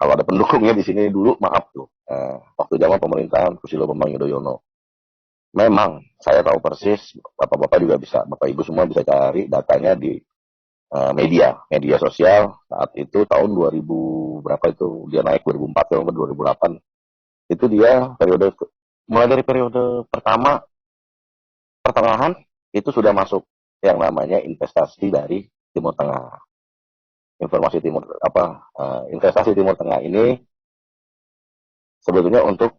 C: Kalau ada pendukungnya di sini dulu, maaf tuh. Waktu zaman pemerintahan Susilo Bambang Yudhoyono. Memang saya tahu persis, bapak-bapak juga bisa, bapak ibu semua bisa cari datanya di media sosial. Saat itu tahun 2000 berapa itu dia naik 2004 ke 2008. Itu dia mulai dari periode pertama pertengahan itu sudah masuk yang namanya investasi dari Timur Tengah. Investasi Timur Tengah ini sebetulnya untuk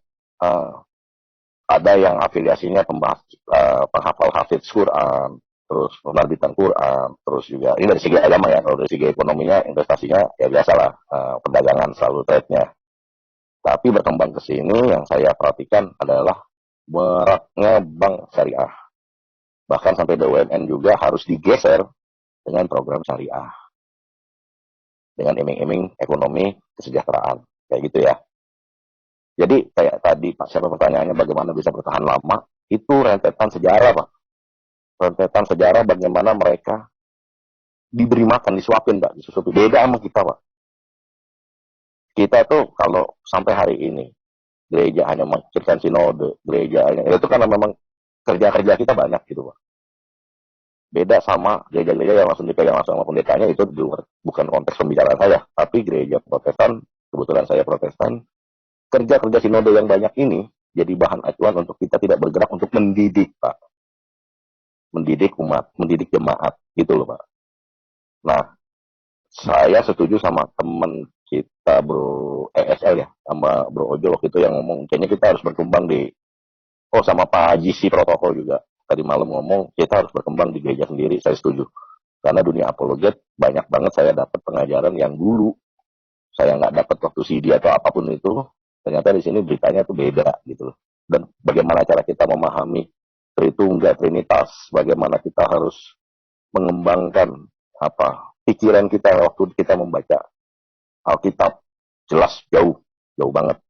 C: ada yang afiliasinya penghafal hafidz Quran, terus penerbitan Quran, terus juga ini dari segi agama ya. Kalau dari segi ekonominya investasinya ya biasalah, perdagangan selalu trade-nya. Tapi berkembang ke sini yang saya perhatikan adalah meraknya bank syariah. Bahkan sampai BUMN juga harus digeser dengan program syariah. Dengan iming-iming ekonomi kesejahteraan. Kayak gitu ya. Jadi kayak tadi Pak, siapa pertanyaannya bagaimana bisa bertahan lama, itu rentetan sejarah Pak. Rentetan sejarah bagaimana mereka diberi makan, disuapin Pak, disusupi. Beda sama kita Pak. Kita tuh kalau sampai hari ini, gereja hanya mengakhirkan sinode, gereja hanya, itu karena memang kerja-kerja kita banyak gitu Pak. Beda sama gereja-gereja yang langsung dipegang langsung sama pendetanya, itu di luar, bukan konteks pembicaraan saya. Tapi gereja Protestan, kebetulan saya Protestan, kerja-kerja sinode yang banyak ini jadi bahan acuan untuk kita tidak bergerak untuk mendidik Pak. Mendidik umat, mendidik jemaat, gitu loh Pak. Nah, saya setuju sama teman kita Bro ESL ya, sama Bro Ojo waktu itu yang ngomong, kayaknya kita harus berkembang sama Pak Haji si protokol juga. Tadi malam ngomong, kita harus berkembang di gereja sendiri, saya setuju. Karena dunia apologet, banyak banget saya dapat pengajaran yang dulu saya nggak dapat waktu CD atau apapun itu, ternyata di sini beritanya tuh beda gitu. Dan bagaimana cara kita memahami Tritunggal, Trinitas, bagaimana kita harus mengembangkan pikiran kita waktu kita membaca Alkitab, jelas jauh banget.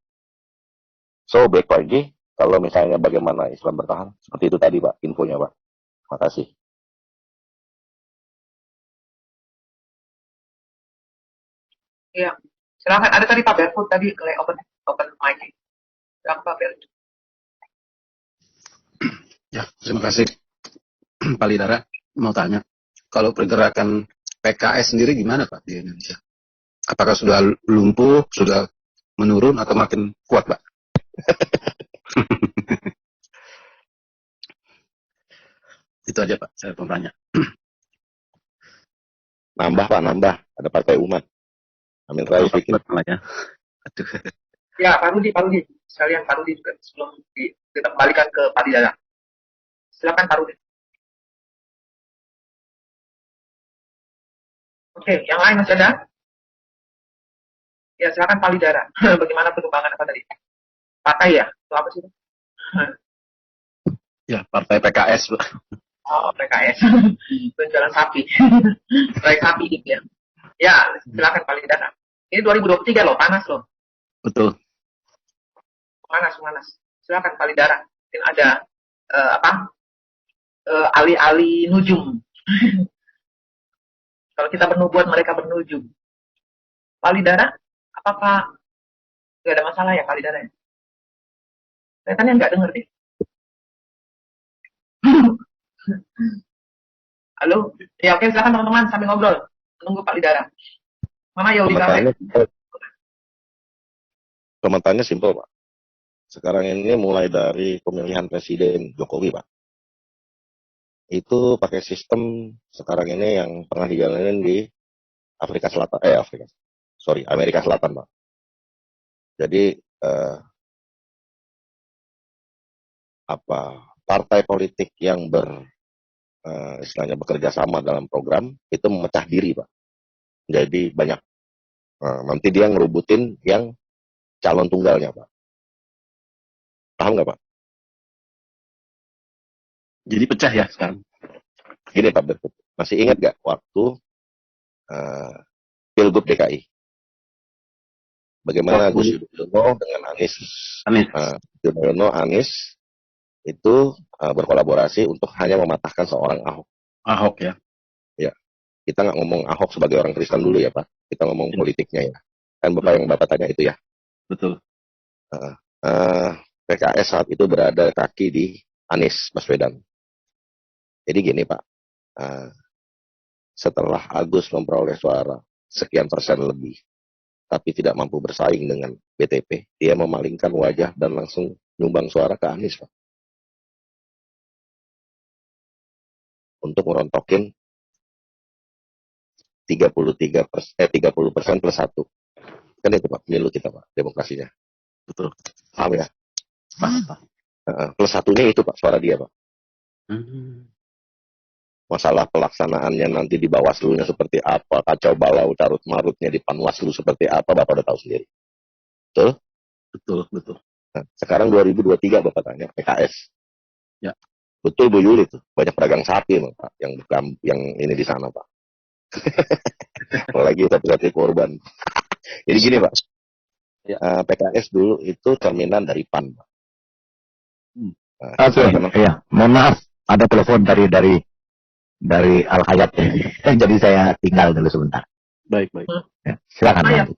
C: So, baik lagi, kalau misalnya bagaimana Islam bertahan, seperti itu tadi Pak, infonya Pak. Makasih.
B: Iya, silakan. Ada tadi Pak Berfut tadi open mic. Silakan Pak Berfut.
J: Ya, terima kasih Pak Lidara. Mau tanya, kalau pergerakan PKS sendiri gimana Pak di Indonesia? Apakah sudah lumpuh, sudah menurun atau makin kuat Pak? Itu aja Pak, saya mau tanya.
C: Nambah Pak, nambah. Ada Partai Umat. Amin Rais bikin.
J: Ya. Aduh.
B: Ya, Pak Rudi. Sekalian Pak Rudi juga sebelum kita kembalikan ke Pak Didara. Silakan Pak Rudi. Oke, yang lain masih ada? Ya, silakan Pak Didara. Bagaimana perkembangan apa tadi? Partai ya? Itu apa sih?
J: Ya, Partai PKS, Pak.
B: Oh, PKS. Penjualan sapi. Proyek sapi gitu ya. Ya, silakan Pak Didara. Ini 2023 loh, panas loh.
J: Betul.
B: Panas. Silakan Pak Didara. Mungkin ada alih-alih nujum. Kalau kita bernubuat, mereka bernujum. Pak Didara, apakah nggak ada masalah ya Pak Didara? Kelihatannya nggak denger deh. Halo? Ya oke, silakan teman-teman sambil ngobrol. Menunggu Pak Didara. Mana Yodi Kafe?
C: Komentarnya simpel, Pak. Sekarang ini mulai dari pemilihan Presiden Jokowi, Pak. Itu pakai sistem sekarang ini yang pernah dijalanin di Amerika Selatan, Pak. Jadi partai politik yang istilahnya bekerja sama dalam program itu memecah diri, Pak. Jadi banyak nanti dia ngerubutin yang calon tunggalnya, Pak. Paham nggak, Pak?
J: Jadi pecah ya sekarang.
C: Gini Pak Berkut, masih ingat nggak waktu Pilgub DKI? Bagaimana Gus Yudhoyono dengan Anies itu berkolaborasi untuk hanya mematahkan seorang Ahok.
J: Ahok ya.
C: Ya, kita nggak ngomong Ahok sebagai orang Kristen dulu ya Pak. Kita ngomong politiknya ya. Kan Bapak tanya itu ya.
J: Betul.
C: PKS saat itu berada kaki di Anies Baswedan. Jadi gini Pak, setelah Agus memperoleh suara sekian persen lebih, tapi tidak mampu bersaing dengan BTP, dia memalingkan wajah dan langsung nyumbang suara ke Anies Pak. Untuk merontokin 30% plus 1. Kan itu Pak, pemilu kita Pak, demokrasinya.
J: Betul.
C: Paham ya?
J: Paham.
C: Plus 1-nya itu Pak, suara dia Pak. Masalah pelaksanaannya nanti di Bawaslu-nya seperti apa, kacau balau carut marutnya di Panwaslu seperti apa, Bapak udah tahu sendiri. Betul?
J: Betul.
C: Nah, sekarang 2023 Bapak tanya PKS.
J: Ya.
C: Betul Bu Yuli tuh, banyak pedagang sapi Pak yang ini di sana Pak. Apalagi satu-satu korban. Jadi gini Pak, PKS dulu itu cerminan dari PAN Pak.
A: Oke, iya. Mohon maaf, ada telepon dari Al Hayat. Jadi saya tinggal dulu sebentar.
J: Baik.
A: Ya, silakan.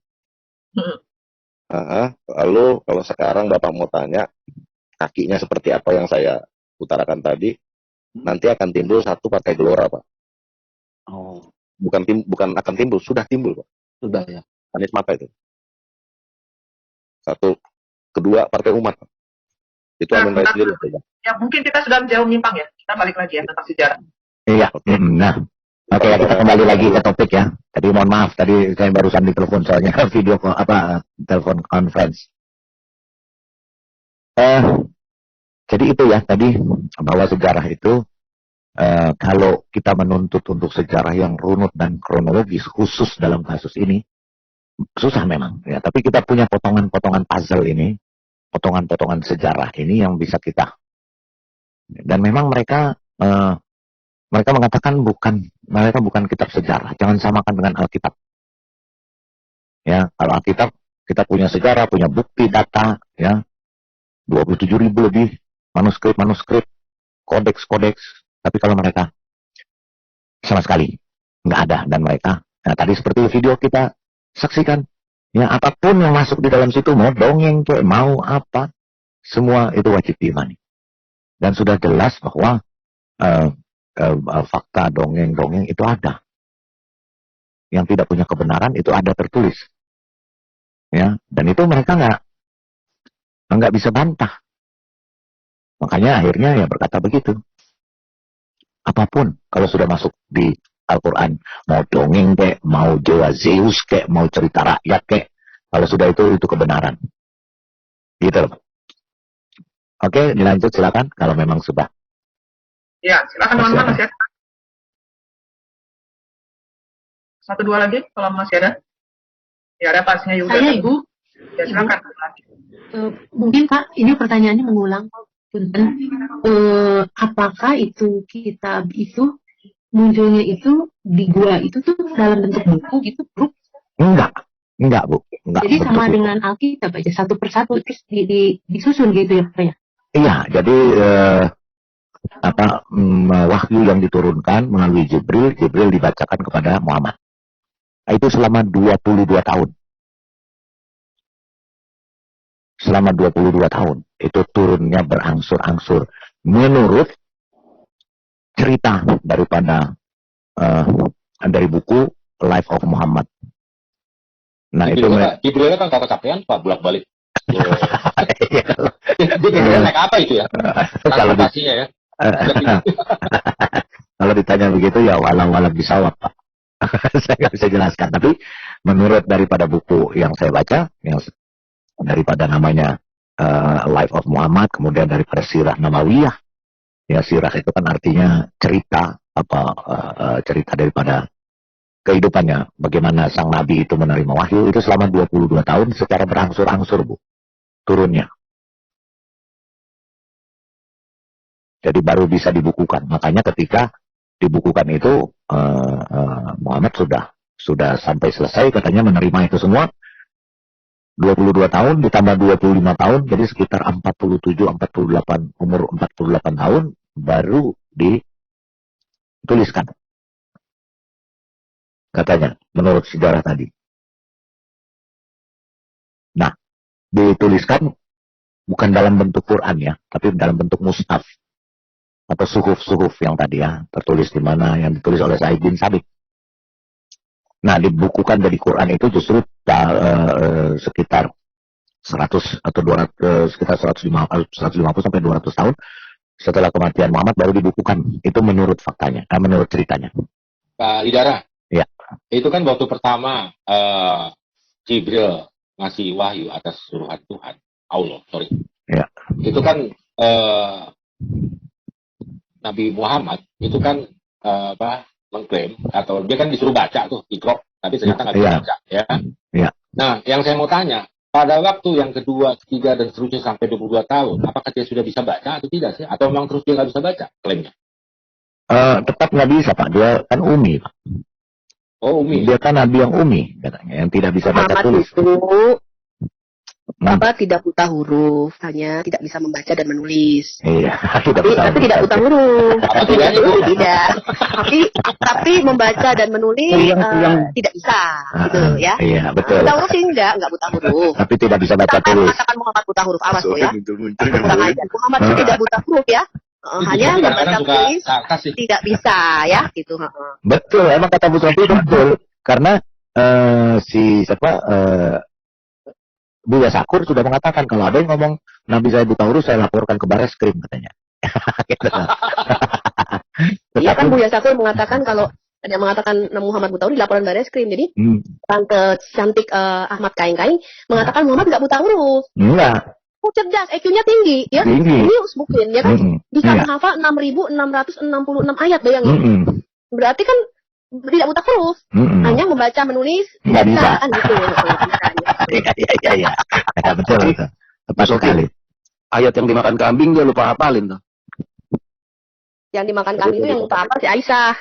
C: Lalu kalau sekarang Bapak mau tanya kakinya seperti apa yang saya utarakan tadi, nanti akan timbul satu partai gelora Pak.
J: Oh.
C: Bukan akan timbul, sudah timbul Pak.
J: Sudah ya.
C: Anies mata itu. Satu, kedua partai umat. Itu Amin Rais sendiri.
B: Ya mungkin kita sudah jauh menyimpang ya. Kita balik lagi ya tentang sejarah.
A: Iya. Nah, oke kita kembali lagi ke topik ya. Tadi mohon maaf, tadi saya barusan ditelepon soalnya telepon conference. Jadi itu ya tadi bahwa sejarah itu kalau kita menuntut untuk sejarah yang runut dan kronologis khusus dalam kasus ini susah memang ya. Tapi kita punya potongan-potongan puzzle ini, potongan-potongan sejarah ini yang bisa kita. Dan memang mereka mengatakan mereka bukan kitab sejarah. Jangan samakan dengan Alkitab. Ya, kalau Alkitab kita punya sejarah, punya bukti, data, ya, 27.000 lebih manuskrip, kodeks. Tapi kalau mereka sama sekali nggak ada, dan mereka, nah tadi seperti video kita saksikan, ya apapun yang masuk di dalam situ, mau dongeng kayak mau apa, semua itu wajib diimani. Dan sudah jelas bahwa fakta dongeng itu ada. Yang tidak punya kebenaran itu ada tertulis. Ya, dan itu mereka nggak bisa bantah. Makanya akhirnya ya berkata begitu. apapun kalau sudah masuk di Al-Quran, mau dongeng kek, mau Dewa Zeus kek, mau cerita rakyat kek, kalau sudah itu kebenaran. Gitu loh. Oke, dilanjut silakan kalau memang sudah.
B: Ya, silakan teman-teman masih ada. 1, 2 lagi kalau masih ada. Ya, ada pasnya Yuda.
K: Saya Ibu.
B: Ya, silakan.
K: Mungkin Pak, ini pertanyaannya mengulang. Apakah itu kitab itu munculnya itu di gua itu tuh dalam bentuk buku gitu, bro?
A: Enggak Bu. Enggak.
K: Jadi sama dengan Alkitab aja satu persatu terus disusun gitu ya Pak ya?
A: Iya, jadi wahyu yang diturunkan melalui Jibril dibacakan kepada Muhammad. Itu selama 22 tahun. Selama 22 tahun. Itu turunnya berangsur-angsur. Menurut cerita daripada dari buku Life of Muhammad. Nah,
F: Jibril kan kalau kecapean Pak bolak-balik. Dia naik apa itu ya? Transportasinya ya.
A: Kalau ditanya begitu ya walau bisawab Pak. Saya nggak bisa jelaskan. Tapi menurut daripada buku yang saya baca, yang daripada namanya Life of Muhammad, kemudian daripada Sirah Nabawiyah. Ya, sirah itu kan artinya cerita cerita daripada kehidupannya, bagaimana sang nabi itu menerima wahyu, itu selama 22 tahun secara berangsur-angsur Bu turunnya. Jadi baru bisa dibukukan. Makanya ketika dibukukan itu Muhammad sudah sampai selesai katanya menerima itu semua. 22 tahun ditambah 25 tahun jadi sekitar 47 48 umur 48 tahun baru dituliskan. Katanya menurut sejarah tadi. Nah, dituliskan bukan dalam bentuk Quran ya, tapi dalam bentuk mushaf atau suhuf-suhuf yang tadi ya, tertulis di mana yang ditulis oleh Said bin Sabit. Nah, dibukukan dari Quran itu justru sekitar 100 atau 200, sekitar 150 sampai 200 tahun setelah kematian Muhammad baru dibukukan. Itu menurut faktanya, menurut ceritanya.
F: Pak Lidara.
A: Ya.
F: Itu kan waktu pertama Jibril ngasih wahyu atas suruhan Tuhan, Allah, sorry.
A: Ya.
F: Itu kan Nabi Muhammad itu kan mengklaim atau dia kan disuruh baca tuh Iqra, tapi ternyata nggak bisa baca ya.
A: Ya.
F: Nah, yang saya mau tanya, pada waktu yang kedua, ketiga dan seterusnya sampai 22 tahun, apakah dia sudah bisa baca atau tidak sih? Atau memang terus dia nggak bisa baca klaimnya?
A: Tetap nggak bisa Pak, dia kan umi Pak.
F: Oh, umi.
A: Dia kan nabi yang umi katanya, yang tidak bisa baca tulis.
L: Tidak buta huruf, hanya tidak bisa membaca dan menulis.
A: Iya,
L: tapi tidak buta huruf. Tidak. Tapi membaca dan menulis tidak bisa, gitu ya.
A: Iya, betul.
L: Buta huruf sih enggak buta huruf.
A: Tapi tidak bisa baca tulis.
L: Mengatakan Muhammad buta huruf, awas tuh ya. Muhammad itu tidak buta huruf ya. Hanya membaca tulis tidak bisa ya, gitu.
A: Betul, emang kata Bu Sofi betul. Karena Buya Sakur sudah mengatakan kalau ada yang ngomong Nabi saya buta huruf saya laporkan ke Bareskrim katanya.
L: Iya kan Buya Sakur mengatakan kalau ada yang mengatakan Muhammad buta huruf dilaporkan Bareskrim. Jadi tante cantik Ahmad Kain-Kain mengatakan Muhammad nggak buta huruf.
A: Enggak.
L: Cerdas, IQ-nya tinggi ya. Jenius mungkin ya kan. Bisa menghafal 6.666 ayat bayangin. Berarti kan tidak buta huruf, hanya membaca menulis
A: nggak bisa
L: kan gitu.
A: Iya betul. Tepat sekali.
J: Ayat yang dimakan kambing dia lupa hafalin tuh.
L: Yang dimakan kambing itu yang lupa apa si Aisyah.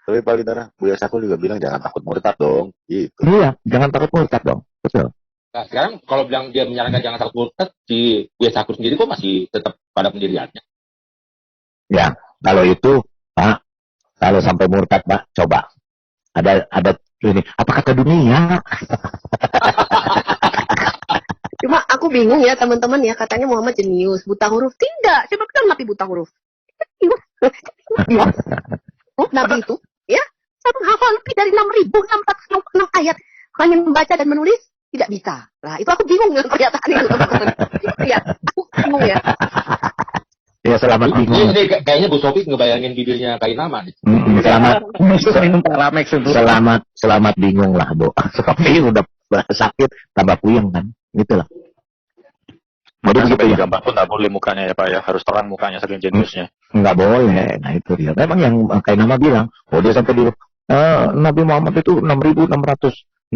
C: Tapi Pak Lidara, Buya Sakur juga bilang jangan takut murtad dong. Gitu.
A: Iya, jangan takut murtad dong. Betul.
F: Nah, sekarang kalau bilang dia menyarankan jangan takut murtad, si Buya Sakur sendiri kok masih tetap pada pendiriannya?
A: Ya, kalau itu Pak, kalau sampai murtad Pak, coba ada ini apa kata dunia?
L: Cuma aku bingung ya teman-teman ya, katanya Muhammad jenius, buta huruf. Tidak, siapa bilang Nabi buta huruf? Nabi itu ya satu hafal lebih dari 6.666 ayat, hanya membaca dan menulis tidak bisa. Nah itu aku bingung dengan pernyataan itu teman-teman. Ya, aku bingung ya.
A: Ya Ya selamat bingung.
F: Ini kayaknya Bu Sofi ngebayangin bibirnya Kainama nih.
A: Selamat bingung lah, Bu. Sofi udah sakit tambah puyeng kan, gitu lah.
H: Jadi sampai gambar pun nggak boleh mukanya ya Pak ya, harus terang mukanya saking jeniusnya.
A: Nggak boleh, nah itu dia. Memang yang Kainama bilang, dia sampai di Nabi Muhammad itu 6.666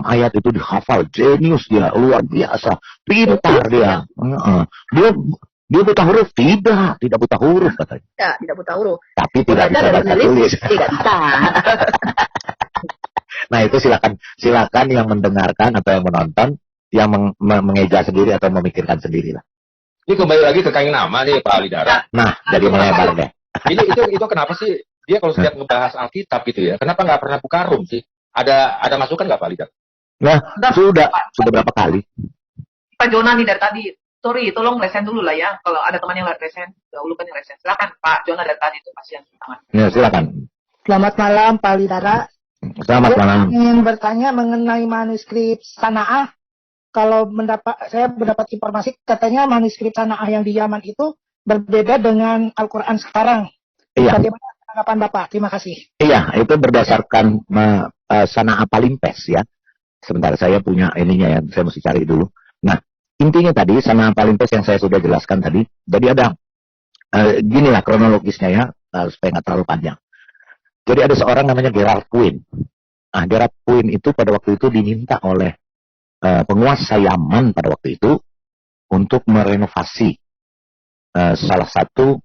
A: ayat itu dihafal, jenius dia, luar biasa, pintar dia. Dia buta huruf? Tidak buta huruf katanya.
L: Ya, tidak buta huruf.
A: Tapi tidak bisa baca tulis.
L: Tidak bisa.
A: Nah itu silakan yang mendengarkan atau yang menonton, yang mengeja sendiri atau memikirkan sendiri lah.
F: Ini kembali lagi ke Kainama nih Pak Alidara.
A: Nah, jadi melebar deh.
F: Itu kenapa sih dia kalau setiap ngebahas Alkitab gitu ya, kenapa nggak pernah buka rum sih? Ada masukan nggak Pak Alidara?
A: Nah, sudah berapa kali?
B: Pak Jona nih dari tadi. Sorry, tolong resen dulu lah ya. Kalau ada teman yang resen, dahulukan yang resen. Silakan Pak Jona dari tadi itu pasien tangan.
A: Ya, silakan.
M: Selamat malam Pak Lidara.
A: Selamat malam.
M: Saya ingin bertanya mengenai manuskrip Sana'ah. Kalau saya mendapat informasi katanya manuskrip Sana'ah yang di Yaman itu berbeda dengan Al-Quran sekarang.
A: Iya.
M: Bagaimana tanggapan Bapak? Terima kasih.
A: Iya, itu berdasarkan Sana'ah Palimpes ya. Sebentar, saya punya ininya ya, saya mesti cari dulu. Nah, intinya tadi Sana'ah Palimpes yang saya sudah jelaskan tadi. Jadi ada ginilah kronologisnya ya, supaya nggak terlalu panjang. Jadi ada seorang namanya Gerard Puin. Nah, Gerard Puin itu pada waktu itu diminta oleh penguasa Yaman pada waktu itu untuk merenovasi salah satu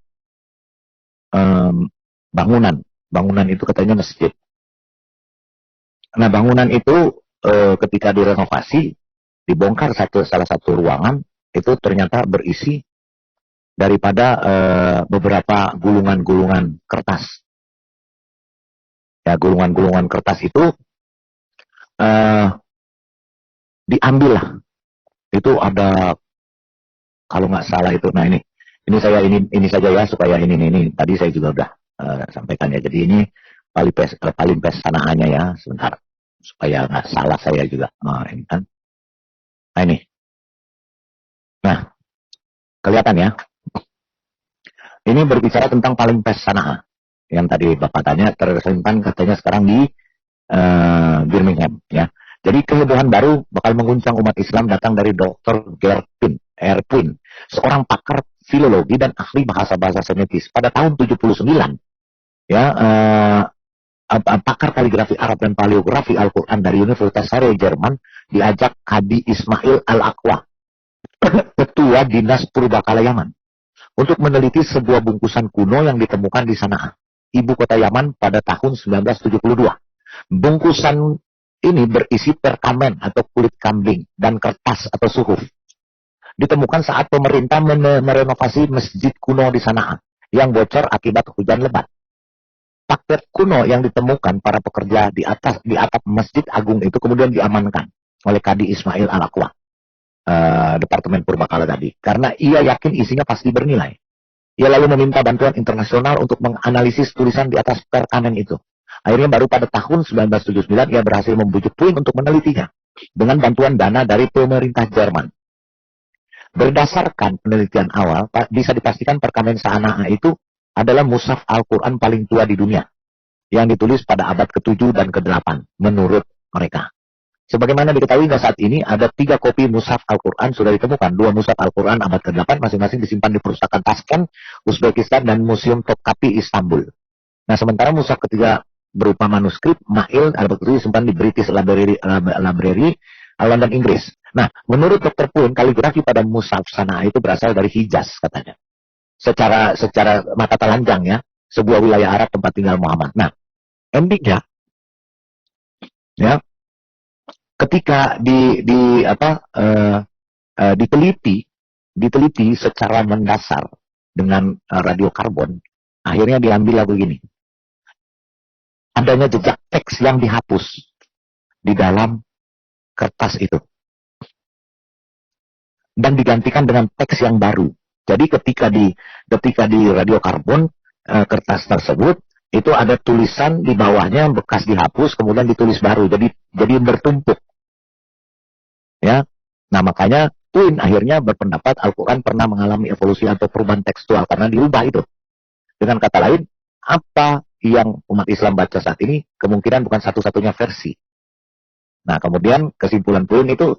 A: bangunan. Bangunan itu katanya masjid. Nah, bangunan itu ketika direnovasi, dibongkar salah satu ruangan, itu ternyata berisi daripada beberapa gulungan-gulungan kertas. Ya, gulungan-gulungan kertas itu diambil lah. Itu ada, kalau nggak salah itu, nah ini saja ya, supaya ini tadi saya juga udah sampaikan ya. Jadi ini Palimpes Sana'ahnya ya, sebentar, supaya nggak salah saya juga. Nah, ini kan. Nah ini. Nah, kelihatan ya. Ini berbicara tentang Palimpes Sana'ah. Yang tadi Bapak tanya, tersimpan katanya sekarang di Birmingham ya. Jadi kehebohan baru bakal mengguncang umat Islam datang dari Dr. Erwin, seorang pakar filologi dan ahli bahasa-bahasa Semitis pada tahun 79. Ya, pakar kaligrafi Arab dan paleografi Al-Quran dari Universitas Sarai Jerman diajak Hadi Ismail Al-Aqwa, ketua Dinas Purbakala Yaman, untuk meneliti sebuah bungkusan kuno yang ditemukan di Sana'ah, ibu kota Yaman pada tahun 1972. Bungkusan ini berisi perkamen atau kulit kambing dan kertas atau suhuf. Ditemukan saat pemerintah merenovasi masjid kuno di Sana'ah yang bocor akibat hujan lebat. Paket kuno yang ditemukan para pekerja di atap Masjid Agung itu kemudian diamankan oleh Kadi Ismail Al-Aqwa, Departemen Purbakala tadi, karena ia yakin isinya pasti bernilai. Ia lalu meminta bantuan internasional untuk menganalisis tulisan di atas perkamen itu. Akhirnya baru pada tahun 1979 ia berhasil membujuk Puin untuk menelitinya dengan bantuan dana dari pemerintah Jerman. Berdasarkan penelitian awal, bisa dipastikan perkamen Sana'ah itu adalah mushaf Al-Quran paling tua di dunia, yang ditulis pada abad ke-7 dan ke-8 menurut mereka. Sebagaimana diketahui saat ini ada 3 kopi mushaf Al-Quran sudah ditemukan. 2 mushaf Al-Quran abad ke-8 masing-masing disimpan di Perpustakaan Tashkent, Uzbekistan, dan Museum Topkapi, Istanbul. Nah, sementara mushaf ketiga berupa manuskrip Mail abad ke-7 disimpan di British Library London, Inggris. Nah, menurut Dr. Puin, kaligrafi pada mushaf Sana'ah itu berasal dari Hijaz katanya. Secara mata telanjang ya, sebuah wilayah Arab tempat tinggal Muhammad. Nah, endingnya ya, ketika diteliti secara mendasar dengan radiokarbon, akhirnya diambil begini. Adanya jejak teks yang dihapus di dalam kertas itu dan digantikan dengan teks yang baru. Jadi ketika di radiokarbon kertas tersebut itu ada tulisan di bawahnya yang bekas dihapus kemudian ditulis baru. Jadi bertumpuk. Ya. Nah, makanya Puin akhirnya berpendapat Al-Quran pernah mengalami evolusi atau perubahan tekstual karena diubah itu. Dengan kata lain, apa yang umat Islam baca saat ini kemungkinan bukan satu-satunya versi. Nah, kemudian kesimpulan Puin itu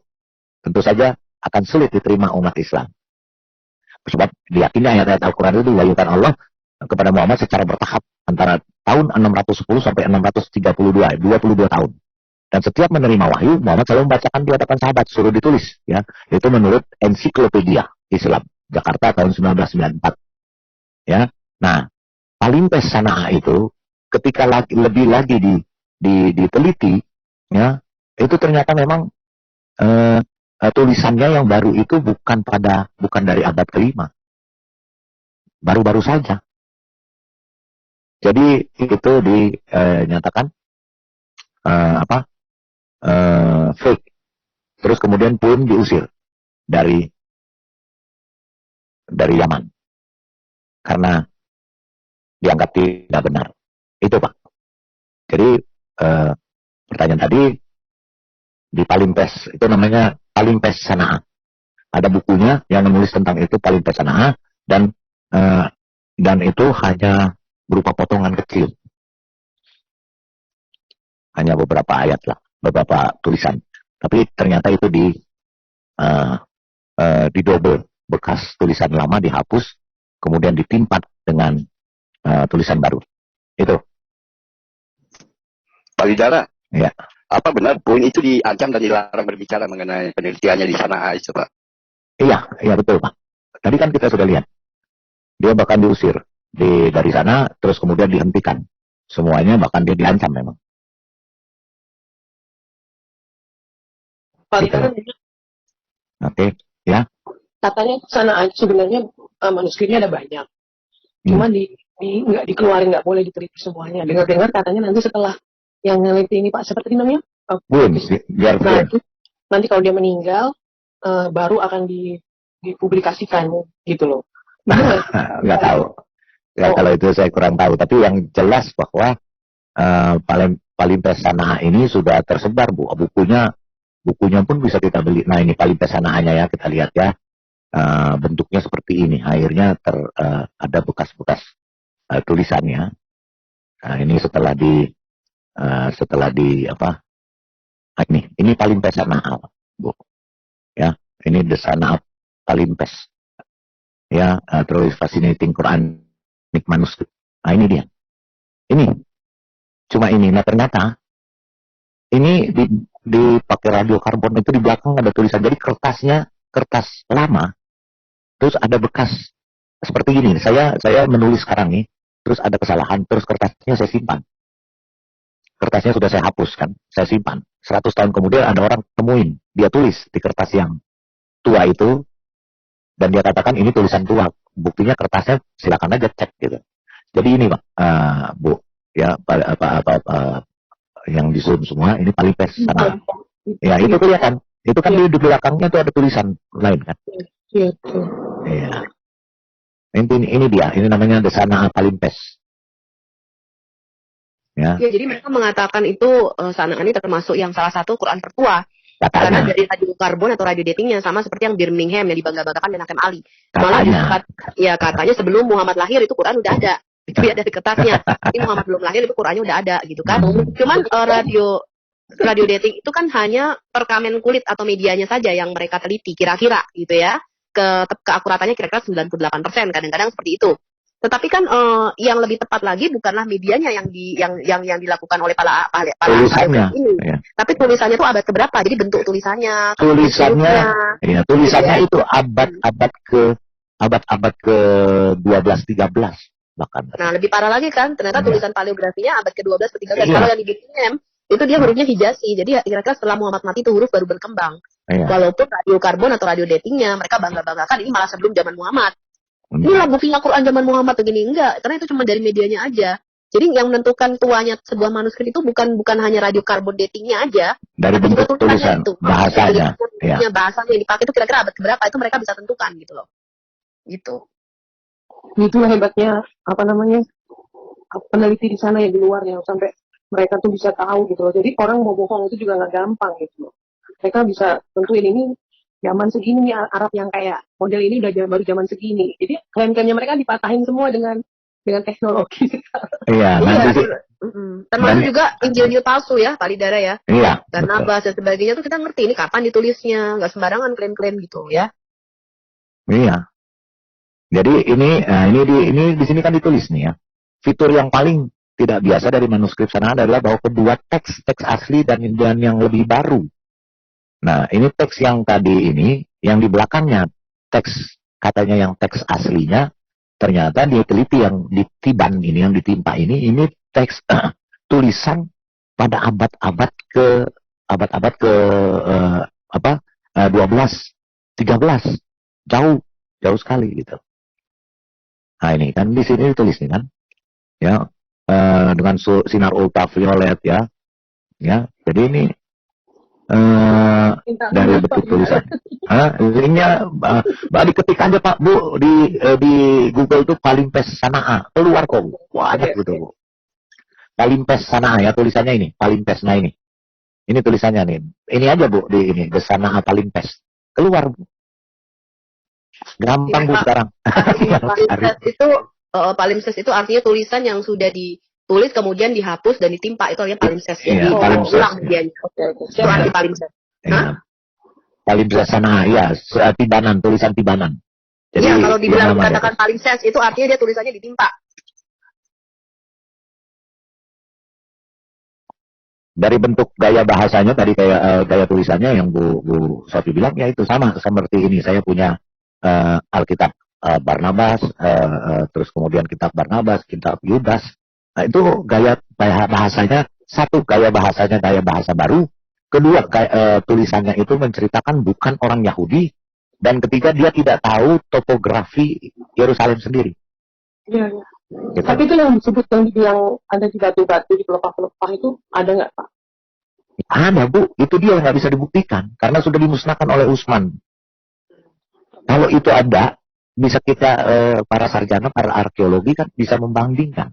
A: tentu saja akan sulit diterima umat Islam. Sebab diyakini ayat-ayat Al-Quran itu diwahyukan Allah kepada Muhammad secara bertahap antara tahun 610 sampai 632, 22 tahun. Dan setiap menerima wahyu, Muhammad selalu membacakan di hadapan sahabat, suruh ditulis. Ya, itu menurut Ensiklopedia Islam, Jakarta tahun 1994. Ya, nah, Palimpes Sana'a itu, ketika lebih lagi diteliti, ya, itu ternyata memang tulisannya yang baru itu bukan dari abad ke-5. Baru-baru saja. Jadi itu dinyatakan fake. Terus kemudian Puin diusir dari Yaman karena dianggap tidak benar. Itu Pak. Jadi pertanyaan tadi di Palimpes itu namanya Palimpes Sana'a. Ada bukunya yang menulis tentang itu, Palimpes Sana'a, dan itu hanya berupa potongan kecil. Hanya beberapa ayat lah, beberapa tulisan. Tapi ternyata itu didobel, bekas tulisan lama dihapus, kemudian ditimpat dengan tulisan baru. Itu.
I: Pak Widara,
A: ya.
I: Apa benar Puin itu diancam dan dilarang berbicara mengenai penelitiannya di sana itu, Pak?
A: Iya betul Pak. Tadi kan kita sudah lihat, dia bahkan diusir dari sana, terus kemudian dihentikan semuanya, bahkan dia diancam memang.
E: Pak
A: Gitu. Oke, ya.
E: Katanya sana sebenarnya manuskripnya ada banyak. Cuma nggak dikeluarin, nggak boleh diteliti semuanya. Dengar-dengar katanya nanti setelah yang neliti ini Pak, seperti namanya? Nah, itu nanti kalau dia meninggal, baru akan dipublikasikan gitu loh.
A: Nggak tahu. Ya, kalau itu saya kurang tahu. Tapi yang jelas bahwa Palimpes Sana'a ini sudah tersebar, Bu. Bukunya pun bisa kita beli. Nah, ini Palimpes Sana'anya ya, kita lihat ya. Bentuknya seperti ini. Akhirnya ada bekas-bekas tulisannya. Nah, ini setelah ini Palimpes Sana'a, Bu. Ya, ini The Sana'a Palimpes. Ya, terus Fascinating Quranic Manuscript. Nah, ini dia. Cuma ini. Nah, ternyata ini dipakai radiokarbon itu di belakang ada tulisan. Jadi kertas lama. Terus ada bekas seperti ini. Saya menulis sekarang nih. Terus ada kesalahan. Terus kertasnya saya simpan. Kertasnya sudah saya hapus kan. Saya simpan. 100 tahun kemudian ada orang temuin. Dia tulis di kertas yang tua itu. Dan dia katakan ini tulisan tua. Buktinya kertasnya silakan aja cek gitu. Jadi ini Pak, Bu. Ya, yang di zoom semua. Ini Palimpes Sana'a. Ya, itu kelihatan. Itu kan di belakangnya tuh ada tulisan lain kan. Iya. Ini dia. Ini namanya The Sana'a Palimpes. Ya,
L: jadi mereka mengatakan itu Sana'a ini termasuk yang salah satu Quran tertua. Karena dari radiokarbon atau radio datingnya sama seperti yang Birmingham yang dibangga-banggakan dan Hakim Ali. Malah katanya sebelum Muhammad lahir itu Quran udah ada. Itu ya dari kertasnya. Tapi Muhammad belum lahir itu Qurannya udah ada gitu kan. Cuman radio dating itu kan hanya perkamen kulit atau medianya saja yang mereka teliti kira-kira gitu ya. Keakuratannya kira-kira 98%, kadang-kadang seperti itu. Tetapi kan yang lebih tepat lagi bukanlah medianya yang dilakukan oleh para
A: tulisannya
L: ini. Ya. Tapi tulisannya itu abad keberapa? Jadi bentuk tulisannya.
A: Tulisannya itu abad ke 12 13 bahkan.
L: Nah, lebih parah lagi kan, ternyata tulisan paleografinya abad ke-12 ke 13. Kalau yang di Birmingham itu dia hurufnya Hijazi. Jadi kira-kira setelah Muhammad mati itu huruf baru berkembang. Walaupun radiokarbon atau radio datingnya mereka bangga-banggakan ini malah sebelum zaman Muhammad. Inilah buktinya Quran zaman Muhammad begini, enggak, karena itu cuma dari medianya aja. Jadi yang menentukan tuanya sebuah manuskrip itu bukan hanya radiokarbon datingnya aja,
A: dari bentuk tulisan, bahasanya.
L: Bahasanya yang dipakai itu kira-kira abad keberapa itu mereka bisa tentukan gitu loh. Gitu.
E: Itulah hebatnya peneliti di sana yang di luar yang sampai mereka tuh bisa tahu gitu loh. Jadi orang mau bohong itu juga nggak gampang gitu loh. Mereka bisa tentuin ini zaman segini nih Arab yang kayak model ini udah baru zaman segini. Jadi klaim-klaimnya mereka dipatahin semua dengan teknologi.
A: Iya, nanti
L: termasuk juga Injil palsu ya, Pak Lidara ya.
A: Iya.
L: Karena bahasa sebagainya tuh kita ngerti ini kapan ditulisnya, nggak sembarangan klaim-klaim gitu ya.
A: Iya. Jadi ini di sini kan ditulis nih ya. Fitur yang paling tidak biasa dari manuskrip sana adalah bahwa kedua teks asli dan yang lebih baru. Nah, ini teks yang tadi ini, yang di belakangnya teks katanya yang teks aslinya, ternyata diteliti yang ditiban ini, yang ditimpa ini teks tulisan pada abad-abad ke 12, 13, jauh sekali gitu. Nah ini kan di sini ditulis nih kan, ya dengan sinar ultraviolet ya. Jadi ini dari bentuk tulisan. Linknya diketik aja Pak Bu di Google tuh Palimpsest Sanaa, keluar kok Bu. Banyak gitu Bu. Palimpsest Sanaa ya tulisannya ini, Palimpsest. Nah ini tulisannya nih. Ini aja Bu di ini The Sanaa Palimpsest. Keluar Bu. Gampang Bu sekarang.
L: Palimpsest itu artinya tulisan yang sudah ditulis kemudian dihapus dan ditimpa, itu artinya palimpsest.
A: Iya,
L: ulang dia. Itu arti palimpsest.
A: Palimpsest Sanaa ya, tibanan, tulisan tibanan. Jadi
L: ya, kalau dibilang dikatakan palimpsest itu artinya dia tulisannya ditimpa.
A: Dari bentuk gaya bahasanya tadi kayak gaya tulisannya yang Bu Sofi bilang ya itu sama seperti ini. Saya punya Alkitab Barnabas, terus kemudian kitab Barnabas, kitab Yudas. Nah itu gaya bahasanya, satu gaya bahasanya gaya bahasa baru, kedua tulisannya itu menceritakan bukan orang Yahudi, dan ketiga dia tidak tahu topografi Yerusalem sendiri.
E: Iya.
A: Gitu.
E: Tapi itu yang disebut yang dibilang ada di batu-batu di pelepah-pelepah itu ada nggak Pak?
A: Ada Bu, itu dia nggak bisa dibuktikan karena sudah dimusnahkan oleh Utsman. Kalau itu ada, bisa kita para sarjana, para arkeologi kan bisa membandingkan.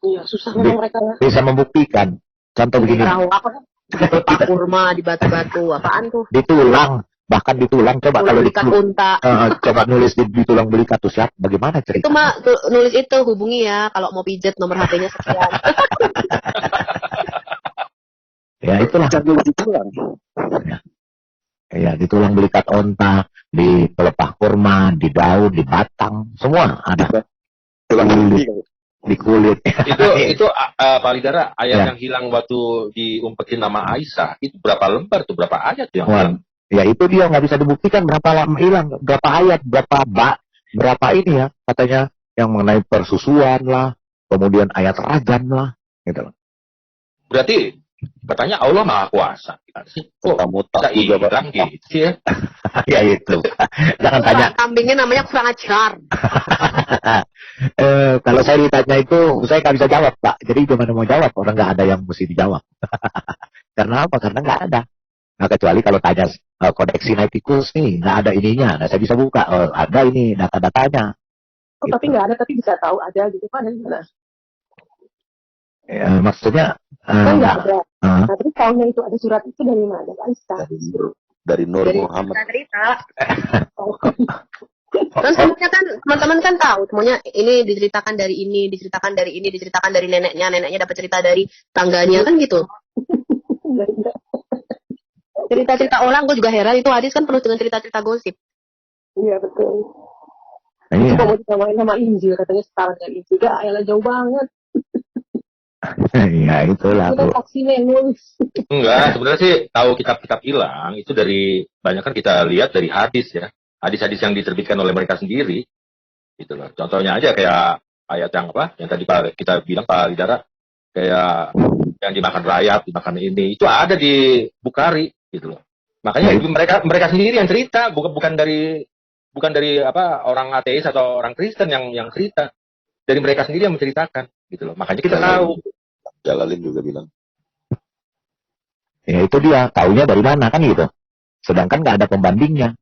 E: Iya, susah memang mereka.
A: Bisa membuktikan. Contoh begini.
L: Pelepah kurma di batu-batu, apaan tuh?
A: Di tulang, bahkan di tulang. Coba kalau coba nulis di tulang belikat tuh siap, bagaimana cerita?
L: Itu mah nulis itu hubungi ya, kalau mau pijet nomor HP-nya sekian.
A: Ya itulah.
C: Di tulang.
A: Ya, di tulang belikat onta, di pelepah kurma, di daun, di batang, semua ada.
C: Tulang
A: di kulit.
F: Itu Pak Lidara, ayat yang hilang waktu diumpetin nama Aisyah, itu berapa lembar tuh, berapa ayat yang hilang?
A: Ya itu dia nggak bisa dibuktikan berapa lama hilang, berapa ayat, berapa ini ya katanya yang mengenai persusuan lah, kemudian ayat rajam lah, gitu.
F: Berarti katanya Allah Maha Kuasa. Kok bisa hilang gitu ya?
A: Ya itu. Jangan tanya.
L: Kambingnya namanya kurang ajar.
A: Kalau saya ditanya itu, saya nggak bisa jawab Pak. Jadi gimana mau jawab? Orang nggak ada yang mesti dijawab. Karena apa? Karena nggak ada. Nah kecuali kalau tanya Kodeks Sinaiticus nih, nggak ada ininya. Nah saya bisa buka. Ada ini data-datanya.
E: Gitu. Tapi nggak ada, tapi bisa tahu ada gitu Pak. Nah.
A: Ya, maksudnya
E: kan nggak ada. Nah, tapi tahunya itu ada surat itu dari mana?
C: Dari Nur Muhammad.
L: Cerita. Kan semuanya kan teman-teman kan tahu semuanya ini diceritakan dari ini, diceritakan dari ini, diceritakan dari neneknya dapat cerita dari tangganya kan gitu. Cerita-cerita orang, gue juga heran itu hadis kan penuh dengan cerita-cerita gosip.
E: Iya betul.
A: Iya.
E: Itu mau disamain sama Injil katanya setara dengan Injil, gak ayatnya jauh banget.
A: Ya itulah Bu.
E: Vaksinnya yang nulis.
F: Enggak, sebenarnya sih tahu kitab-kitab hilang itu dari banyak kan kita lihat dari hadis ya, hadis-hadis yang diterbitkan oleh mereka sendiri, gitu loh. Contohnya aja kayak ayat yang apa, yang tadi kita bilang Pak Lidara, kayak yang dimakan rakyat, dimakan ini, itu ada di Bukhari, gitu loh. Makanya mereka sendiri yang cerita, bukan dari apa orang ateis atau orang Kristen yang cerita, dari mereka sendiri yang menceritakan, gitu loh. Makanya kita tahu.
C: Jalalin juga bilang.
A: Ya itu dia, taunya dari mana kan gitu. Sedangkan nggak ada pembandingnya.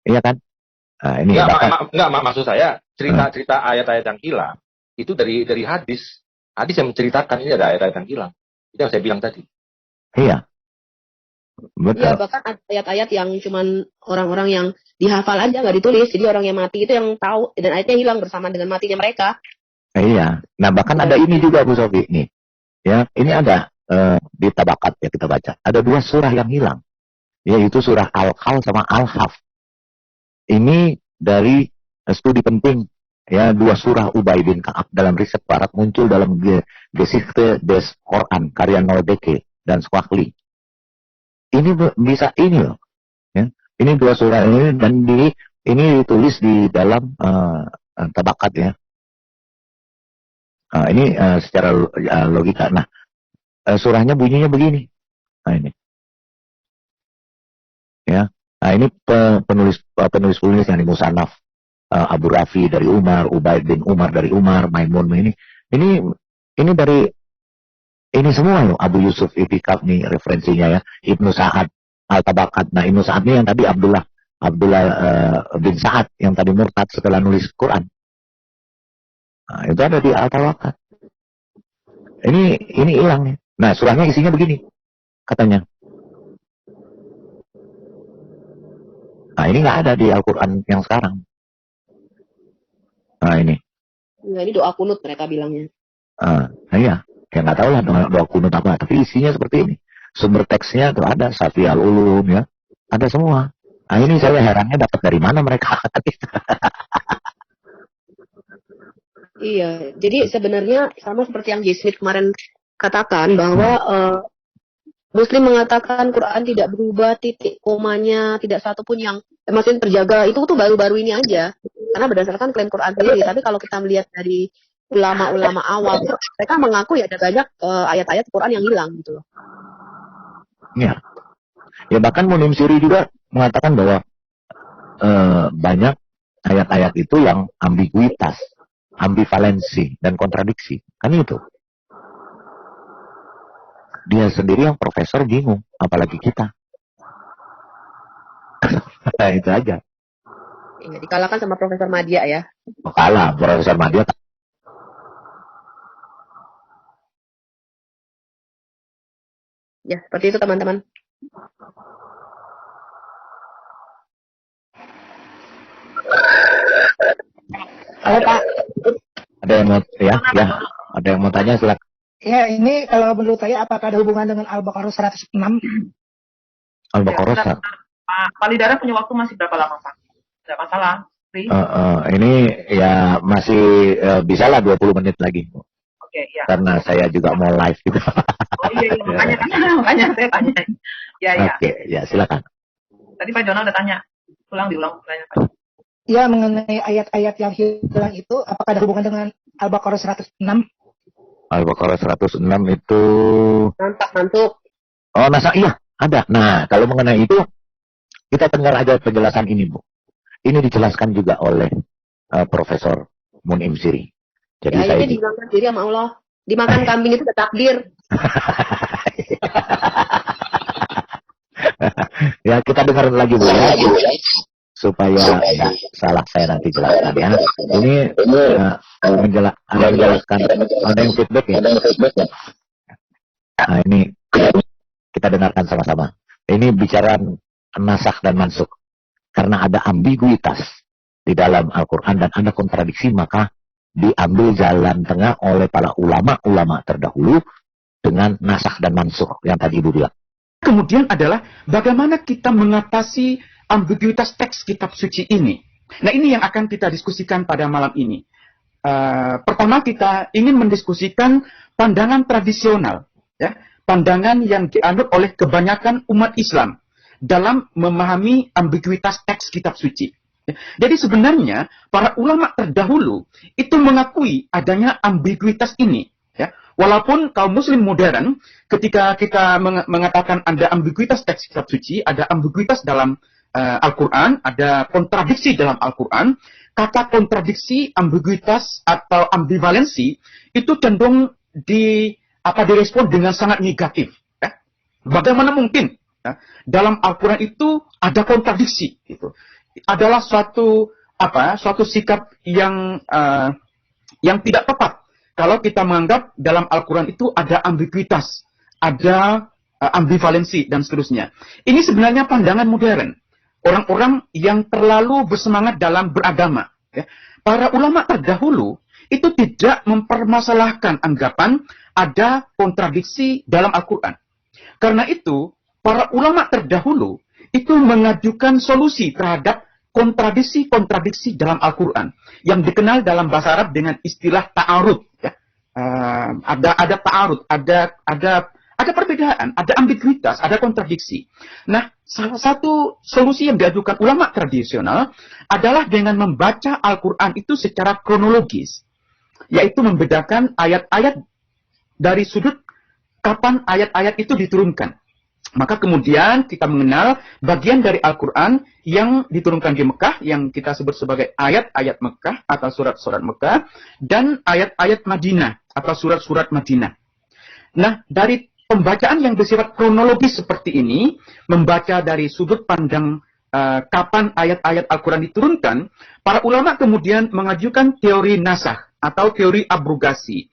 A: Iya kan? Nah, ini
F: enggak, maksud saya cerita ayat-ayat yang hilang itu dari hadis yang menceritakan ini ada ayat-ayat yang hilang. Itu yang saya bilang tadi.
A: Iya. Betul.
L: Ya, bahkan ada ayat-ayat yang cuman orang-orang yang dihafal aja nggak ditulis. Jadi orang yang mati itu yang tahu dan ayatnya hilang bersama dengan matinya mereka.
A: Iya. Nah, bahkan ada ini juga Bu Sofi nih. Ya, ini ada di Tabakat ya kita baca. Ada 2 surah yang hilang. Yaitu surah Al-Kal sama Al-Haf. Ini dari studi penting ya 2 surah Ubay bin Ka'ab dalam riset barat muncul dalam Geschichte des Quran karya Nordeke dan Swahili. Ini bisa ini loh. Ya. Ini 2 surah ini dan ini ditulis di dalam Tabakat ya. Ini secara logika. Nah, surahnya bunyinya begini. Nah, ini. Ya. Nah, ini penulis yang di Musannaf Abu Rafi dari Umar, Ubaid bin Umar dari Umar, Maimun ini dari ini semua loh. Abu Yusuf Itikaf nih referensinya ya. Ibnu Sa'ad Al-Tabakat. Nah, Ibnu Sa'ad nih yang tadi Abdullah bin Sa'ad yang tadi murtad setelah nulis Quran. Nah, itu ada di Al-Tabakat. Ini hilang nih. Nah, surahnya isinya begini. Katanya. Nah, ini nggak ada di Al-Quran yang sekarang. Nah, ini.
L: Nah, ini doa kunut mereka bilangnya.
A: Nah, iya. Ya nggak tahu lah doa kunut apa. Tapi isinya seperti ini. Sumber teksnya tuh ada. Safi al-Ulum ya. Ada semua. Nah, ini saya herannya dapat dari mana mereka.
L: Iya, jadi sebenarnya sama seperti yang J. Smith kemarin katakan bahwa Muslim mengatakan Quran tidak berubah, titik komanya tidak satu pun yang maksudnya terjaga. Itu tuh baru-baru ini aja, karena berdasarkan klaim Quran sendiri. Tapi kalau kita melihat dari ulama-ulama awal, mereka mengaku ya ada banyak ayat-ayat Quran yang hilang gitu loh.
A: Ya, ya bahkan Munim Siri juga mengatakan bahwa banyak ayat-ayat itu yang ambiguitas, ambivalensi dan kontradiksi. Kan itu. Dia sendiri yang profesor bingung, apalagi kita. Itu aja.
L: Ya, dikalahkan sama Profesor Madya ya.
A: Kalah, Profesor Madya.
L: Ya, seperti itu teman-teman.
M: Halo Pak.
A: Ada yang mau ada yang mau tanya silakan.
M: Ya, ini kalau menurut saya apakah ada hubungan dengan Al-Baqarah 106?
A: Al-Baqarah.
B: Pak Lidara punya waktu masih berapa lama, Pak? Tidak masalah.
A: Ini ya masih bisa lah 20 menit lagi.
B: Oke, ya.
A: Karena saya juga mau live gitu.
B: Oh iya, makanya saya tanya. Ya.
A: Oke, ya silakan.
B: Tadi Pak Donald udah tanya. Diulang pertanyaan Pak.
M: Ya, mengenai ayat-ayat yang hilang itu, apakah ada hubungan dengan Al-Baqarah 106?
A: Al-Baqarah 106 itu...
L: Mantuk.
A: Oh, iya, ada. Nah, kalau mengenai itu, kita dengar aja penjelasan ini, Bu. Ini dijelaskan juga oleh Profesor Munim Siri. Jadi
L: ya, ini dibilangkan sendiri sama Allah. Dimakan kambing itu udah takdir.
A: Ya, kita dengar lagi, Bu. Ya. Supaya tidak salah saya nanti jelaskan ya. Ini menjelaskan, ada yang feedback ya. Nah, ini kita dengarkan sama-sama. Ini bicara nasakh dan mansukh. Karena ada ambiguitas di dalam Al-Quran dan ada kontradiksi, maka diambil jalan tengah oleh para ulama-ulama terdahulu dengan nasakh dan mansukh yang tadi Ibu bilang.
G: Kemudian adalah bagaimana kita mengatasi ambiguitas teks kitab suci ini. Nah, ini yang akan kita diskusikan pada malam ini. Pertama, kita ingin mendiskusikan pandangan tradisional, ya, pandangan yang dianut oleh kebanyakan umat Islam dalam memahami ambiguitas teks kitab suci. Jadi sebenarnya para ulama terdahulu itu mengakui adanya ambiguitas ini. Ya. Walaupun kaum muslim modern ketika kita mengatakan ada ambiguitas teks kitab suci, ada ambiguitas dalam Al-Quran, ada kontradiksi dalam Al-Quran, kata kontradiksi, ambiguitas atau ambivalensi itu cenderung direspon dengan sangat negatif. Ya. Bagaimana mungkin ya, dalam Al-Quran itu ada kontradiksi? Gitu. Adalah suatu sikap yang tidak tepat kalau kita menganggap dalam Al-Quran itu ada ambiguitas, ada ambivalensi dan seterusnya. Ini sebenarnya pandangan modern. Orang-orang yang terlalu bersemangat dalam beragama. Ya. Para ulama terdahulu itu tidak mempermasalahkan anggapan ada kontradiksi dalam Al-Quran. Karena itu, para ulama terdahulu itu mengajukan solusi terhadap kontradiksi-kontradiksi dalam Al-Quran yang dikenal dalam bahasa Arab dengan istilah ta'arud. Ya. Ada ta'arud, ada perbedaan, ada ambiguitas, ada kontradiksi. Nah, salah satu solusi yang diajukan ulama tradisional adalah dengan membaca Al-Quran itu secara kronologis, yaitu membedakan ayat-ayat dari sudut kapan ayat-ayat itu diturunkan. Maka kemudian kita mengenal bagian dari Al-Quran yang diturunkan di Mekah, yang kita sebut sebagai ayat-ayat Mekah atau surat-surat Mekah, dan ayat-ayat Madinah atau surat-surat Madinah. Nah, dari pembacaan yang bersifat kronologis seperti ini, membaca dari sudut pandang kapan ayat-ayat Al-Quran diturunkan, para ulama kemudian mengajukan teori nasakh atau teori abrogasi.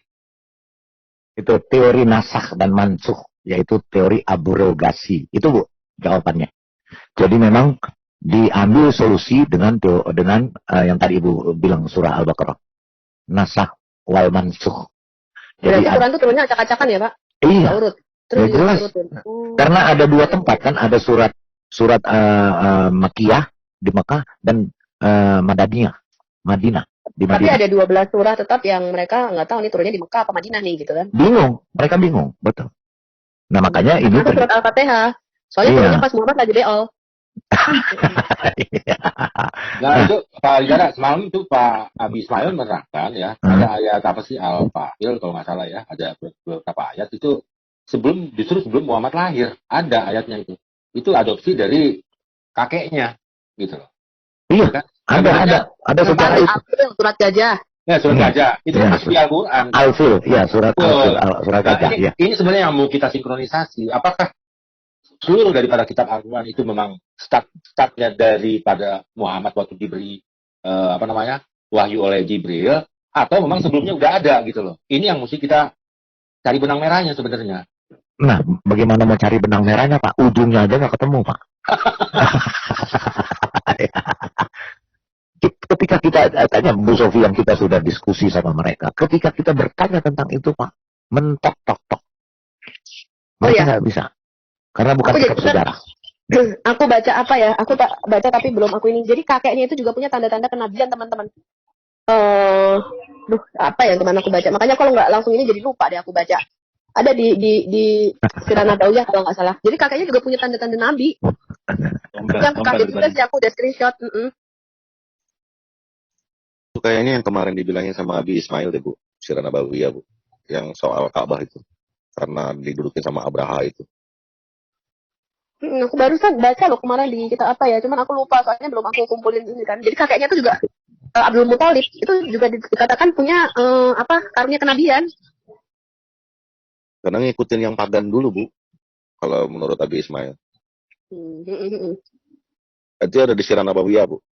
A: Itu teori nasakh dan mansukh, yaitu teori abrogasi. Itu Bu, jawabannya. Jadi memang diambil solusi dengan yang tadi Ibu bilang surah Al-Baqarah. Nasakh wal mansukh.
L: Jadi Al-Quran itu turunnya acak-acakan ya Pak?
A: Iya.
L: Urut.
A: Ya, jelas. Karena ada dua tempat kan, ada surat Makkiyah di Mekah dan Madinah di
L: Tapi
A: Madinah.
L: ada 12 surah tetap yang mereka nggak tahu nih turunnya di Mekah apa Madinah nih gitu kan?
A: Bingung, mereka bingung, betul. Nah makanya ini
L: Ada surat Al-Fatihah. Soalnya turunnya pas Muhammad lagi beol.
F: Nah itu Pak Ijara, semalam itu Pak Abi Ismail menerangkan ya, ada ayat apa sih Al-Fa'il kalau nggak salah ya, ada beberapa ayat itu justru sebelum Muhammad lahir, ada ayatnya itu. Itu adopsi dari kakeknya, gitu loh.
A: Iya,
F: kan?
A: ada sejarah itu.
L: Surat gajah.
F: Ya, surat gajah. Itu masuk di Al-Quran.
A: Al-Fil, ya surat surat gajah.
F: Ini,
A: Ya.
F: ini sebenarnya yang mau kita sinkronisasi. Apakah seluruh daripada kitab Al-Quran itu memang startnya daripada Muhammad waktu diberi wahyu oleh Jibril, atau memang sebelumnya udah ada gitu loh. Ini yang mesti kita cari benang merahnya sebenarnya.
A: Nah, bagaimana mau cari benang merahnya Pak? Ujungnya aja nggak ketemu Pak. Ketika kita tanya Bu Sofi yang kita sudah diskusi sama mereka, ketika kita bertanya tentang itu Pak, mentok-tok-tok. Mereka nggak bisa. Karena bukan kitab sejarah.
L: Aku baca apa ya? Aku baca tapi belum aku ini. Jadi kakeknya itu juga punya tanda-tanda kenabian teman-teman. Apa ya teman aku baca? Makanya kalau nggak langsung ini jadi lupa deh aku baca. Ada di Sirah Nabawiyah kalau nggak salah. Jadi kakeknya juga punya tanda-tanda nabi. Yang kakek juga sih aku udah screenshot.
C: Itu kayaknya yang kemarin dibilangin sama Abi Ismail deh Bu, Sirah Nabawiyah Bu, yang soal Ka'bah itu, karena didudukin sama Abraha itu.
L: Aku barusan baca loh kemarin di kita apa ya, cuman aku lupa soalnya belum aku kumpulin ini kan. Jadi kakeknya itu juga Abdul Muthalib itu juga dikatakan punya karunia kenabian.
C: Karena ngikutin yang pagan dulu Bu, kalau menurut Abi Ismail. Itu ada di Sirah Nabawiyah Bu.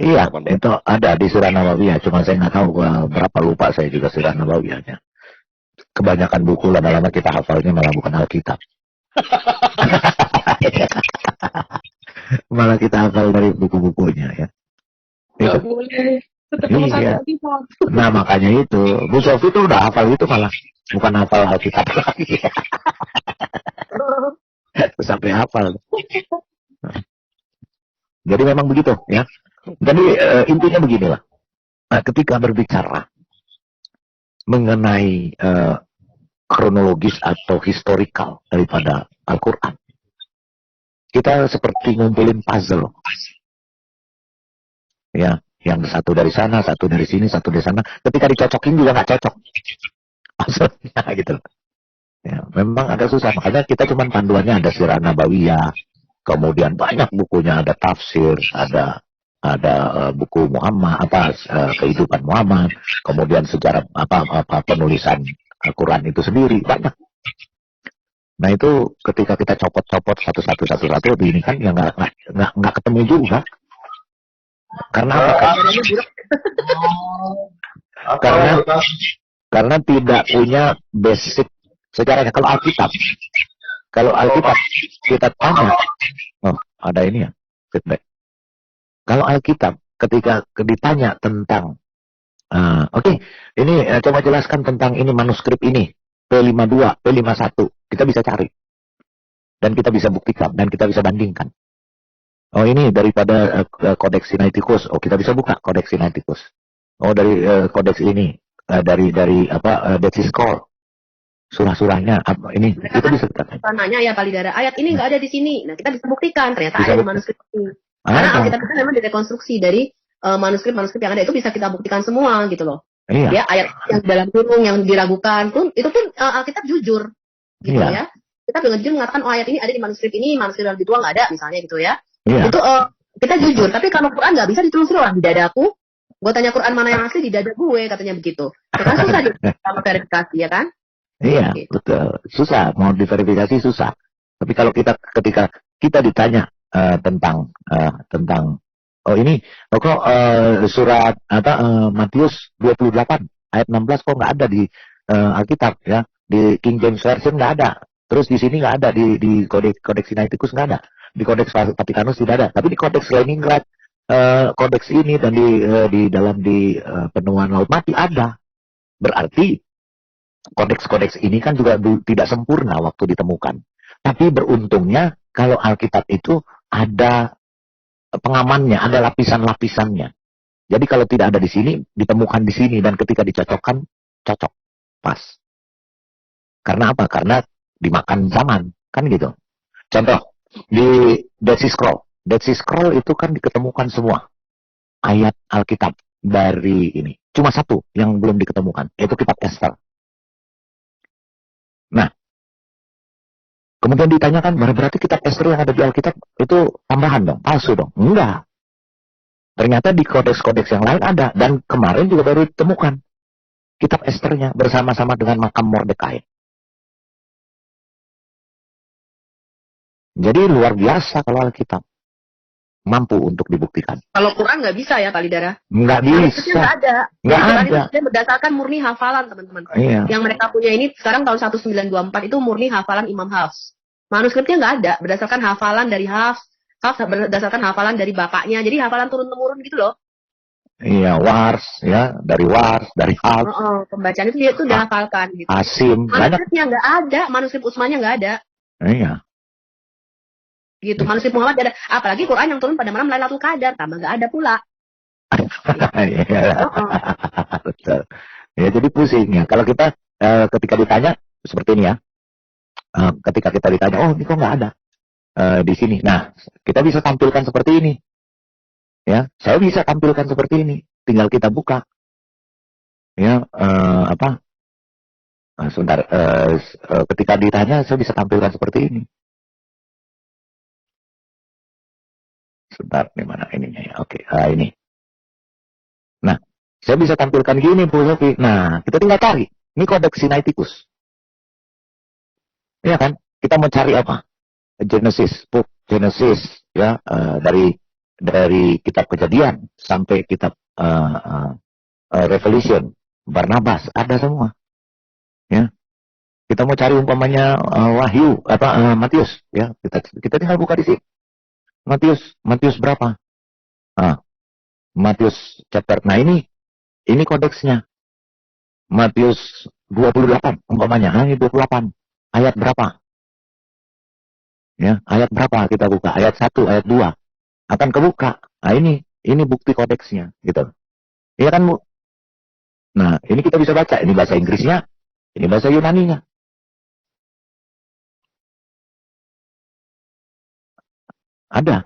A: Iya, itu ada di Sirah Nabawiyah. Cuma saya nggak tahu berapa, lupa saya juga Sirah Nabawiyahnya. Kebanyakan buku lama-lama kita hafalnya malah bukan Alkitab. Malah kita hafal dari buku-bukunya ya. Itu. Iya. Nah makanya itu Bu Sofi itu udah hafal itu malah bukan hafal Alkitab lagi. Sampai hafal. Jadi memang begitu ya. Jadi intinya beginilah. Nah, ketika berbicara mengenai kronologis atau historikal daripada Al-Quran, kita seperti ngumpulin puzzle. Ya, yang satu dari sana, satu dari sini, satu dari sana. Ketika dicocokin juga nggak cocok. Maksudnya gitu. Ya, memang agak susah. Makanya kita cuma panduannya ada Sirah Nabawiyah. Kemudian banyak bukunya, ada tafsir, ada buku Muhammad, kehidupan Muhammad. Kemudian sejarah penulisan Al-Quran itu sendiri banyak. Nah itu ketika kita copot-copot satu-satu ini kan ya nggak ketemu juga. Karena apa? Karena tidak punya basic sejarahnya. Kalau Alkitab Kalau Alkitab kita tanya, oh ada ini ya feedback. Kalau Alkitab ketika ditanya tentang, oke, ini coba jelaskan tentang ini manuskrip ini P52, P51, kita bisa cari dan kita bisa buktikan dan kita bisa bandingkan. Oh ini daripada Codex Sinaiticus, oh kita bisa buka Codex Sinaiticus. Oh dari Codex ini dari Dead Sea Scroll. Surah-surahnya apa ini itu bisa kita
L: nanya ya Palidara, ayat ini nggak ada di sini. Nah kita bisa buktikan ternyata ada di manuskrip ini. Karena Alkitab itu memang direkonstruksi dari manuskrip-manuskrip yang ada, itu bisa kita buktikan semua gitu loh.
A: Iya.
L: Ya ayat yang dalam kurung yang diragukan pun itu pun Alkitab jujur gitu ya. Kita dengan jujur mengatakan oh ayat ini ada di manuskrip ini, manuskrip yang ditua nggak ada misalnya gitu ya.
A: Iya.
L: Itu kita jujur. Tapi kalau Quran nggak bisa ditelusuri orang di dadaku. Gue tanya Quran mana yang asli di dada gue katanya begitu. Itu kan susah sama verifikasi ya kan?
A: Iya, betul. Susah, mau diverifikasi susah. Tapi kalau ketika kita ditanya tentang oh ini kok surat Matius 28 ayat 16 kok nggak ada di Alkitab ya, di King James Version nggak ada. Terus di sini nggak ada di Codex Sinaiticus nggak ada, di Codex Vaticanus tidak ada. Tapi di Codex Leningrad Codex ini dan di penemuan Laut Mati ada. Berarti kodeks-kodeks ini kan juga tidak sempurna waktu ditemukan. Tapi beruntungnya kalau Alkitab itu ada pengamannya, ada lapisan-lapisannya. Jadi kalau tidak ada di sini, ditemukan di sini, dan ketika dicocokkan, cocok, pas. Karena apa? Karena dimakan zaman, kan gitu. Contoh, di Dead Sea Scroll. Dead Sea Scroll itu kan diketemukan semua ayat Alkitab dari ini. Cuma satu yang belum diketemukan, yaitu kitab Esther. Nah, kemudian ditanyakan, berarti kitab Esther yang ada di Alkitab itu tambahan dong, palsu dong? Enggak. Ternyata di kodeks-kodeks yang lain ada, dan kemarin juga baru ditemukan kitab Esthernya bersama-sama dengan makam Mordekai. Jadi luar biasa kalau Alkitab mampu untuk dibuktikan.
L: Kalau Quran nggak bisa ya Palidara?
A: Nggak bisa.
L: Nggak ada.
A: Nggak ada.
L: Itu berdasarkan murni hafalan teman-teman.
A: Iya.
L: Yang mereka punya ini sekarang tahun 1924 itu murni hafalan Imam Hafs. Manuskripnya nggak ada, berdasarkan hafalan dari Hafs berdasarkan hafalan dari bapaknya. Jadi hafalan turun-temurun gitu loh.
A: Iya, Wars ya, dari Wars, dari Hafs.
L: Pembacaan itu dia tuh dihafalkan gitu.
A: Asim,
L: manuskripnya nggak ada, manuskrip Utsmannya nggak ada.
A: Iya.
L: Gitu, manuskrip Muhammad ada. Apalagi Quran yang turun pada malam Lailatul Qadar, tambah nggak ada pula.
A: Betul. Ya, jadi pusing ya. Kalau kita ketika ditanya seperti ini ya, ketika kita ditanya, oh ini kok nggak ada di sini. Nah, kita bisa tampilkan seperti ini. Ya, saya bisa tampilkan seperti ini. Tinggal kita buka. Ya, sebentar. Ketika ditanya, saya bisa tampilkan seperti ini. Sebentar, di mana ininya ya? Oke, ini. Nah, saya bisa tampilkan gini, Bu Sofi. Nah, kita tinggal cari. Ini Codex Sinaiticus. Iya kan? Kita mau cari apa? Genesis, book Genesis, ya, dari kitab Kejadian sampai kitab Revelation, Barnabas, ada semua. Ya. Kita mau cari umpamanya Wahyu, Matius, ya. Kita tinggal buka di sini. Matius berapa? Matius chapter. Nah, ini kodeksnya. Matius 28 umpamanya. Ini 28. Ayat berapa? Ya, ayat berapa kita buka? Ayat 1, ayat 2. Akan kebuka. Nah, ini bukti kodeksnya, gitu. Iya kan, Bu? Nah, ini kita bisa baca. Ini bahasa Inggrisnya, ini bahasa Yunaninya. Ada.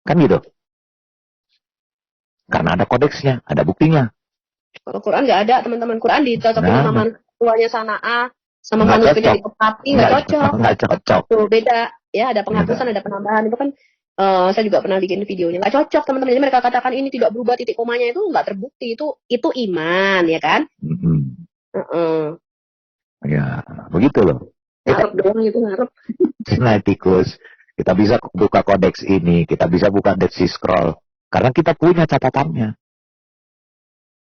A: Kan gitu. Karena ada kodeksnya, ada buktinya.
L: Kalau Quran nggak ada, teman-teman. Quran dicocokin sama manusia Sana'ah, sama manusia di Pepati, nggak cocok.
A: Nggak cocok.
L: Tuh, beda. Ya, ada penghapusan, ada penambahan. Itu kan, saya juga pernah bikin videonya. Nggak cocok, teman-teman. Jadi mereka katakan ini tidak berubah, titik komanya itu nggak terbukti. Itu iman, ya kan?
A: Ya, begitu loh.
L: Ngarep doang itu, ngarep.
A: Sinaiticus. Kita bisa buka kodeks ini, kita bisa buka Dead Sea Scroll. Karena kita punya catatannya.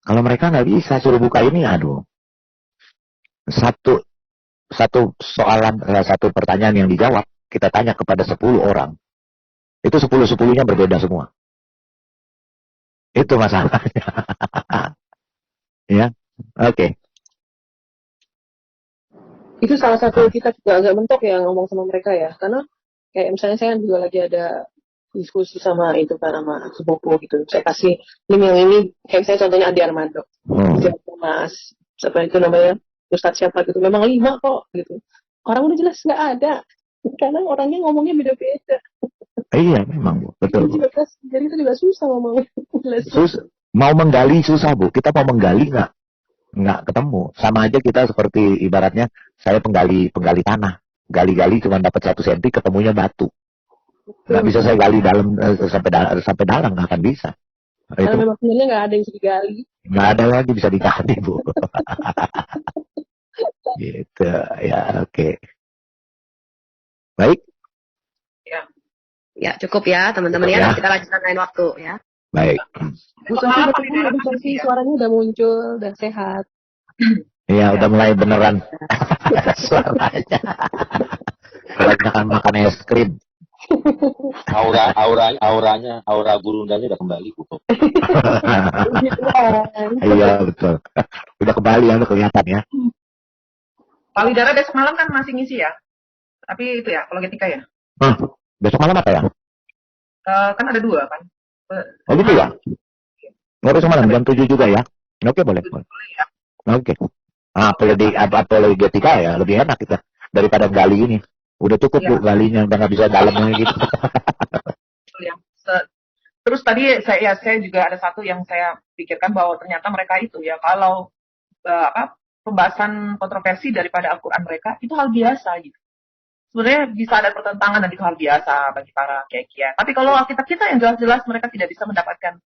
A: Kalau mereka nggak bisa suruh buka ini, aduh. satu soalan, satu pertanyaan yang dijawab, kita tanya kepada 10 orang, itu 10-10-nya berbeda semua. Itu masalahnya. Ya, oke.
E: Itu salah satu kita juga agak mentok ya ngomong sama mereka ya, karena kayak misalnya saya juga lagi ada diskusi sama itu kan sama sepupu gitu, saya kasih link yang ini, kayak saya contohnya Adi Armando, Mas siapa itu namanya, Ustadz siapa gitu, memang 5 kok gitu, orang udah jelas nggak ada, karena orangnya ngomongnya beda-beda.
A: Iya memang Bu, betul.
E: Jadi itu juga susah ngomongnya.
A: Mau menggali susah Bu, kita mau menggali nggak ketemu. Sama aja kita seperti ibaratnya saya penggali tanah, gali-gali cuma dapat 1 senti, ketemunya batu. Nggak bisa saya gali dalam sampai dalam, nggak akan bisa.
E: Karena memang sebenarnya nggak ada yang bisa digali.
A: Nggak ada lagi bisa digali Bu. Gitu ya, oke. Baik.
L: Ya cukup ya teman-teman ya. Nanti kita lanjutkan lain waktu ya.
A: Baik.
E: Bu Sofi, suaranya udah muncul, udah sehat.
A: Iya, udah mulai beneran suaranya. Kebanyakan makan es krim.
F: Aura gurundanya udah kembali Bu.
A: Iya betul. Udah kembali ya, udah kelihatan ya.
B: Palidara besok malam kan masih ngisi ya. Tapi itu ya, apologetika ya.
A: Besok malam apa ya?
B: Kan ada 2 kan.
A: Oh gitu ya? Nggak besok malam jam 7 juga ya? Oke, boleh. Oke. Apologetika ya, lebih enak kita daripada gali ini. Udah cukup Bu galinya, udah nggak bisa dalamnya gitu.
B: Terus tadi saya juga ada satu yang saya pikirkan bahwa ternyata mereka itu ya, kalau pembahasan kontroversi daripada Al-Quran mereka itu hal biasa gitu. Sebenarnya bisa ada pertentangan dan itu hal biasa bagi para kiai-kiai. Tapi kalau kita yang jelas-jelas mereka tidak bisa mendapatkan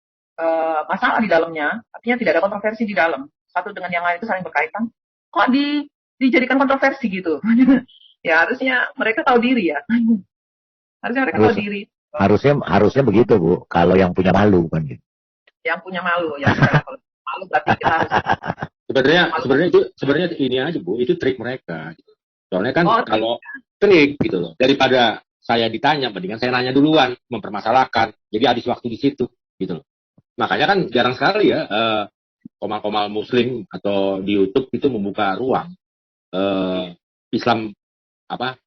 B: masalah di dalamnya, artinya tidak ada kontroversi di dalam. Satu dengan yang lain itu saling berkaitan. Kok dijadikan kontroversi gitu? Ya harusnya mereka tahu diri ya. Harusnya mereka tahu diri.
A: Harusnya begitu Bu. Kalau yang punya malu kan gitu.
B: Yang punya malu ya. Kalau malu berarti kita harus.
F: Sebenarnya ini aja Bu, itu trik mereka. Soalnya kan kalau trik gitu loh, daripada saya ditanya, mendingan saya nanya duluan, mempermasalahkan, jadi habis waktu di situ gitu loh. Makanya kan jarang sekali ya komal-komal Muslim atau di YouTube itu membuka ruang Islam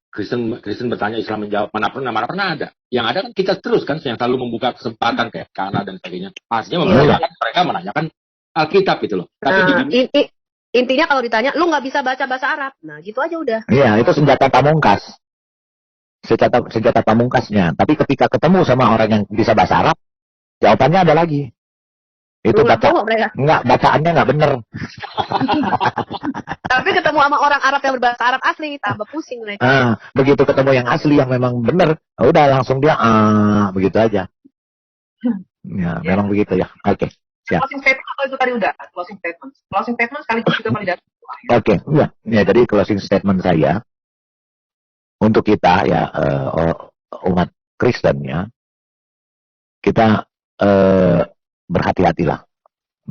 F: Kristen bertanya, Islam menjawab, mana pernah ada. Yang ada kan kita terus kan yang selalu membuka kesempatan kayak Kana dan sebagainya. Pastinya mereka menanyakan Alkitab gitu loh. Tapi
L: intinya kalau ditanya, lu nggak bisa baca bahasa Arab. Nah, gitu aja udah.
A: Iya, itu senjata pamungkas. Senjata pamungkasnya. Tapi ketika ketemu sama orang yang bisa bahasa Arab, jawabannya ada lagi. Itu bacaannya nggak bener.
L: Tapi ketemu sama orang Arab yang berbahasa Arab asli, tambah pusing mereka.
A: Begitu ketemu yang asli yang memang bener, udah langsung dia begitu aja. Ya, memang begitu ya. Oke. Siap.
B: Closing statement atau itu tadi udah? Closing statement sekaligus juga validasi.
A: Oke, ya jadi closing statement saya untuk kita ya umat Kristen ya, kita berhati-hatilah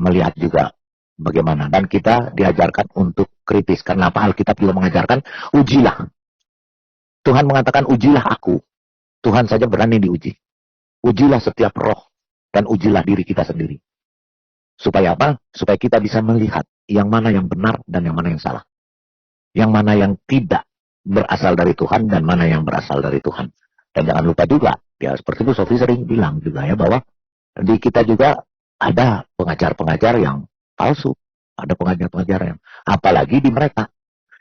A: melihat juga bagaimana, dan kita diajarkan untuk kritis. Karena apa? Alkitab juga mengajarkan ujilah. Tuhan mengatakan ujilah aku. Tuhan saja berani diuji. Ujilah setiap roh dan ujilah diri kita sendiri. Supaya apa? Supaya kita bisa melihat yang mana yang benar dan yang mana yang salah. Yang mana yang tidak berasal dari Tuhan dan mana yang berasal dari Tuhan. Dan jangan lupa juga, ya seperti Bu Sofi sering bilang juga ya, bahwa di kita juga ada pengajar-pengajar yang palsu. Ada pengajar-pengajar yang, apalagi di mereka.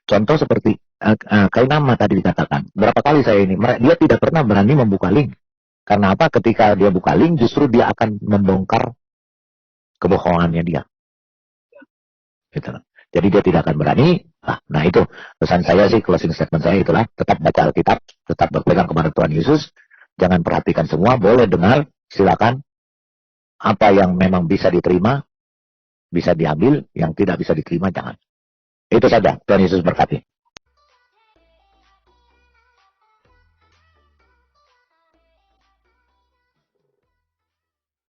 A: Contoh seperti Kainama tadi dikatakan. Berapa kali saya ini, dia tidak pernah berani membuka link. Karena apa? Ketika dia buka link, justru dia akan membongkar kebohongannya dia. Gitu. Jadi dia tidak akan berani. Nah itu pesan saya sih, closing statement saya itulah, tetap baca Alkitab, tetap berpegang kepada Tuhan Yesus, jangan perhatikan semua, boleh dengar, silakan. Apa yang memang bisa diterima, bisa diambil, yang tidak bisa diterima jangan. Itu saja. Tuhan Yesus berkati.